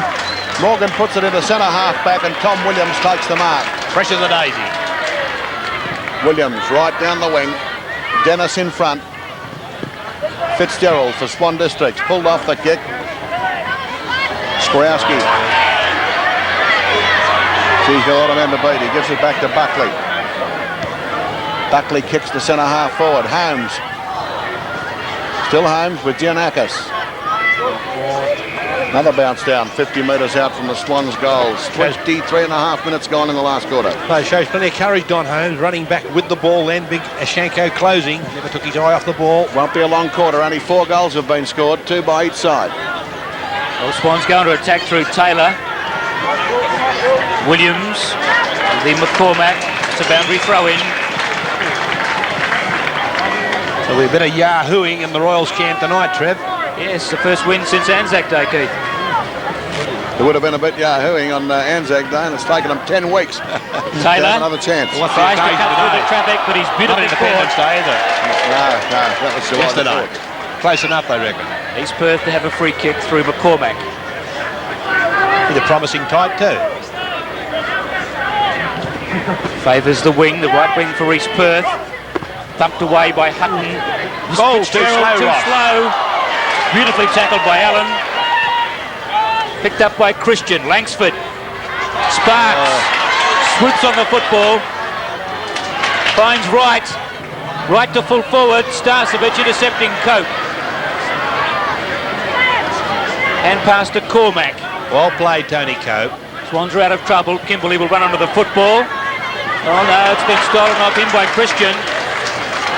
Morgan puts it into centre half back, and Tom Williams takes the mark. Fresh as a daisy. Williams right down the wing. Dennis in front. Fitzgerald for Swan Districts pulled off the kick. Skrowski. He's got a lot of men to beat. He gives it back to Buckley. Buckley kicks the centre half forward. Holmes. Still Holmes with Giannakis. Another bounce down 50 metres out from the Swans' goals. 23.5 minutes gone in the last quarter. No, shows plenty of courage, Don Holmes, running back with the ball then. Big Ashanko closing. Never took his eye off the ball. Won't be a long quarter. Only 4 goals have been scored, 2 by each side. Well, Swans going to attack through Taylor. Williams, the McCormack. It's a boundary throw in. So we've been a yahooing in the Royals camp tonight, Trev. Yes, the first win since Anzac Day, Keith. There would have been a bit yahooing on Anzac Day, and it's taken them 10 weeks. Taylor another chance. Well, tries to cut through the traffic, but he's beautifully caught. Day, is it? No, that was yesterday. Close enough, I reckon. East Perth to have a free kick through McCormack. He's a promising type too. Favours the wing, the right wing for East Perth. Thumped away by Hutton. Ball's too slow, too Ross. slow. Beautifully tackled by Allen. Picked up by Christian. Langsford. Sparks. Swoops on the football. Finds Wright. Right to full forward. Starcevic intercepting Cope. And pass to Cormac. Well played, Tony Cope. Swans are out of trouble. Kimberley will run onto the football. Oh no, it's been stolen off him by Christian.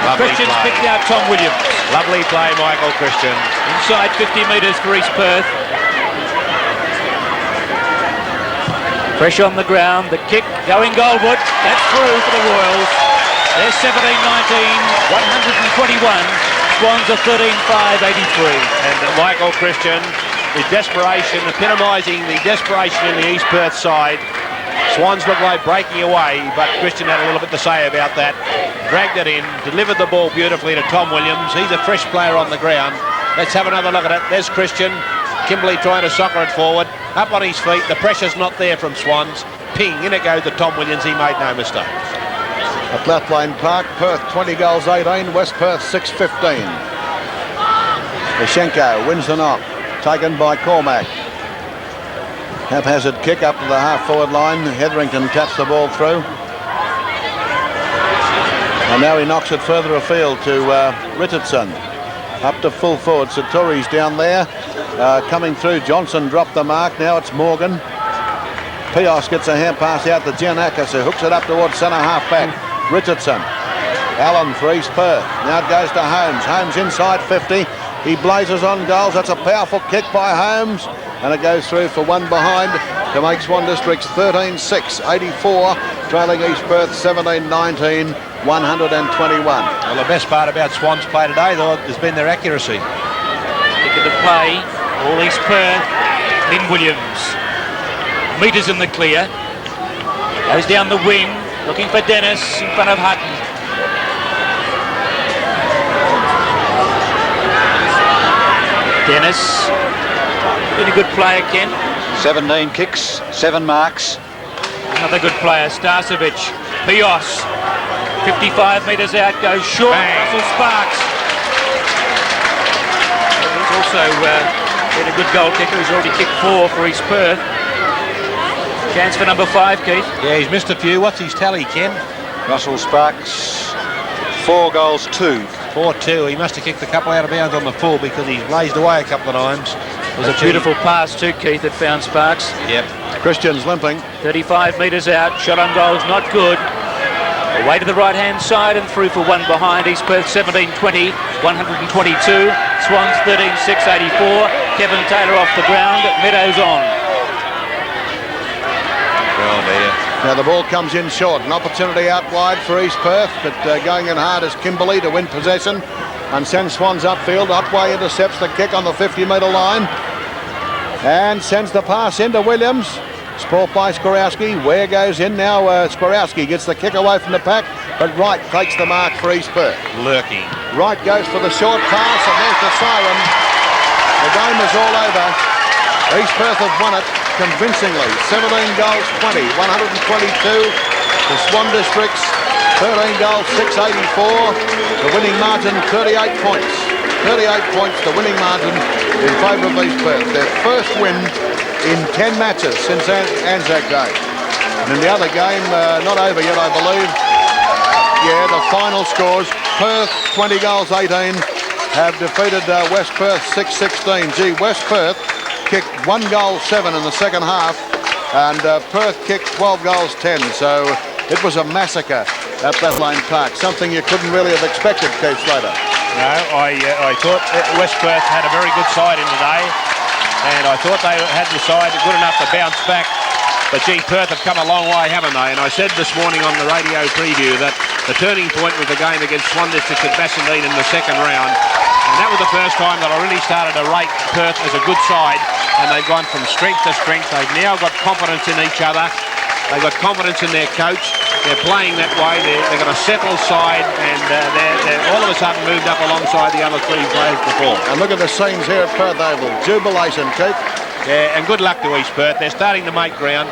Lovely Christian's play. picked out Tom Williams. Lovely play, Michael Christian. Inside 50 metres for East Perth. Pressure on the ground. The kick going Goldwood. That's through for the Royals. They're 17-19, 121. Swans are 13-5, 83. And Michael Christian, the desperation, epitomising the desperation in the East Perth side. Swans look like breaking away, but Christian had a little bit to say about that. Dragged it in, delivered the ball beautifully to Tom Williams. He's a fresh player on the ground. Let's have another look at it. There's Christian. Kimberley trying to soccer it forward. Up on his feet. The pressure's not there from Swans. Ping, in it goes to Tom Williams. He made no mistake. At Lathlane Park, Perth 20 goals 18, West Perth 6-15. Ishenko wins the knock, taken by Cormac. Haphazard kick up to the half-forward line. Hetherington taps the ball through. And now he knocks it further afield to Richardson. Up to full forward. Saturi's down there. Coming through, Johnson dropped the mark. Now it's Morgan. Pios gets a hand pass out to Giannakis, who hooks it up towards centre half back. Richardson. Allen for East Perth. Now it goes to Holmes. Holmes inside 50. He blazes on goals. That's a powerful kick by Holmes. And it goes through for one behind to make Swan Districts 13-6, 84, trailing East Perth 17-19, 121. Well, the best part about Swans' play today, though, has been their accuracy. Kick into play. All East Perth. Lynn Williams. Metres in the clear. Goes down the wing. Looking for Dennis in front of Hutton. Dennis. Been a good player, Ken. 17 kicks, 7 marks. Another good player, Starcevic. Pios. 55 metres out, goes short. Bang. Russell Sparks. He's also been a good goal kicker. He's already kicked 4 for East Perth. Chance for number 5, Keith. Yeah, he's missed a few. What's his tally, Ken? Russell Sparks, 4 goals, 2. 4-2. He must have kicked a couple out of bounds on the full because he's blazed away a couple of times. It was a beautiful pass too, Keith, that found Sparks. Yep. Christian's limping. 35 metres out, shot on goal's not good. Away to the right-hand side and through for one behind. East Perth 17-20, 122. Swans 13-6, 84. Kevin Taylor off the ground, Meadows on. Oh dear. Now the ball comes in short. An opportunity out wide for East Perth, but going in hard is Kimberley to win possession and sends Swans upfield. Otway intercepts the kick on the 50-metre line and sends the pass into Williams. Sport by Skorowski. Ware goes in now. Skorowski gets the kick away from the pack, but Wright takes the mark for East Perth. Lurking. Wright goes for the short pass, and there's the siren. The game is all over. East Perth have won it convincingly. 17 goals 20, 122. The Swan Districts 13 goals 684. The winning margin 38 points. 38 points, the winning margin in favour of East Perth. Their first win in 10 matches since Anzac Day. And in the other game, not over yet, I believe. Yeah, the final scores. Perth 20 goals 18 have defeated West Perth 6-16. Gee, West Perth kicked 1 goal 7 in the second half, and Perth kicked 12 goals 10. So it was a massacre at Lathlane Park. Something you couldn't really have expected, Keith Slater. No, I thought West Perth had a very good side in today, and I thought they had the side good enough to bounce back. But gee, Perth have come a long way, haven't they? And I said this morning on the radio preview that the turning point was the game against Swan Districts at Bassendean in the second round. And that was the first time that I really started to rate Perth as a good side. And they've gone from strength to strength. They've now got confidence in each other. They've got confidence in their coach. They're playing that way. They've got a settled side, and they're all of a sudden moved up alongside the other three players before. And look at the scenes here at Perth Oval. Jubilation, Keith. Yeah, and good luck to East Perth. They're starting to make ground.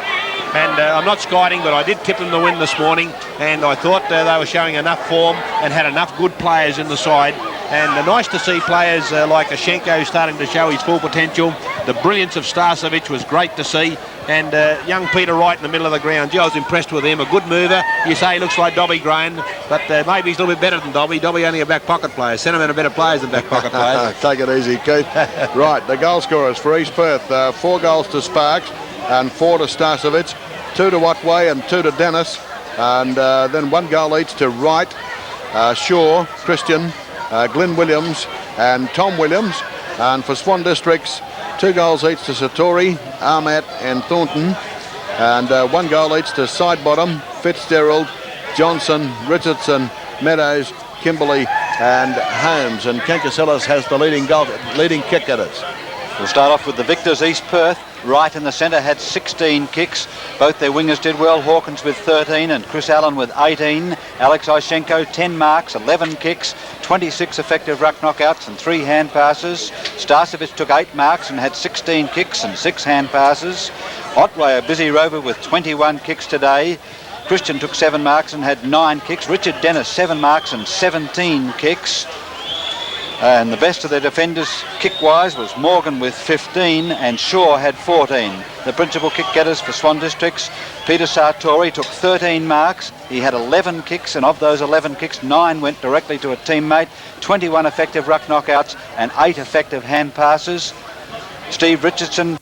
And I'm not skiding, but I did tip them to win this morning, and I thought they were showing enough form and had enough good players in the side. And nice to see players like Ashenko starting to show his full potential. The brilliance of Starcevic was great to see. And young Peter Wright in the middle of the ground, gee, I was impressed with him. A good mover. You say he looks like Dobby Grain, but maybe he's a little bit better than Dobby. Dobby only a back pocket player. Sentiment are better players than back pocket players. Take it easy, Keith. Right, the goal scorers for East Perth. 4 goals to Sparks and 4 to Starcevic, 2 to Otway and 2 to Dennis. And then 1 goal each to Wright, Shaw, Christian, Glenn Williams and Tom Williams. And for Swan Districts, 2 goals each to Satori, Armat and Thornton, and 1 goal each to Sidebottom, Fitzgerald, Johnson, Richardson, Meadows, Kimberley and Holmes. And Kankaselis has the leading kick at us. We'll start off with the victors, East Perth. Wright in the centre had 16 kicks. Both their wingers did well. Hawkins with 13 and Chris Allen with 18. Alex Ishenko 10 marks, 11 kicks, 26 effective ruck knockouts and 3 hand passes. Starcevic took 8 marks and had 16 kicks and 6 hand passes. Otway, a busy rover with 21 kicks today. Christian took 7 marks and had 9 kicks. Richard Dennis 7 marks and 17 kicks. And the best of their defenders kick-wise was Morgan with 15 and Shaw had 14. The principal kick-getters for Swan Districts, Peter Sartori took 13 marks. He had 11 kicks, and of those 11 kicks, 9 went directly to a teammate, 21 effective ruck knockouts and 8 effective hand passes. Steve Richardson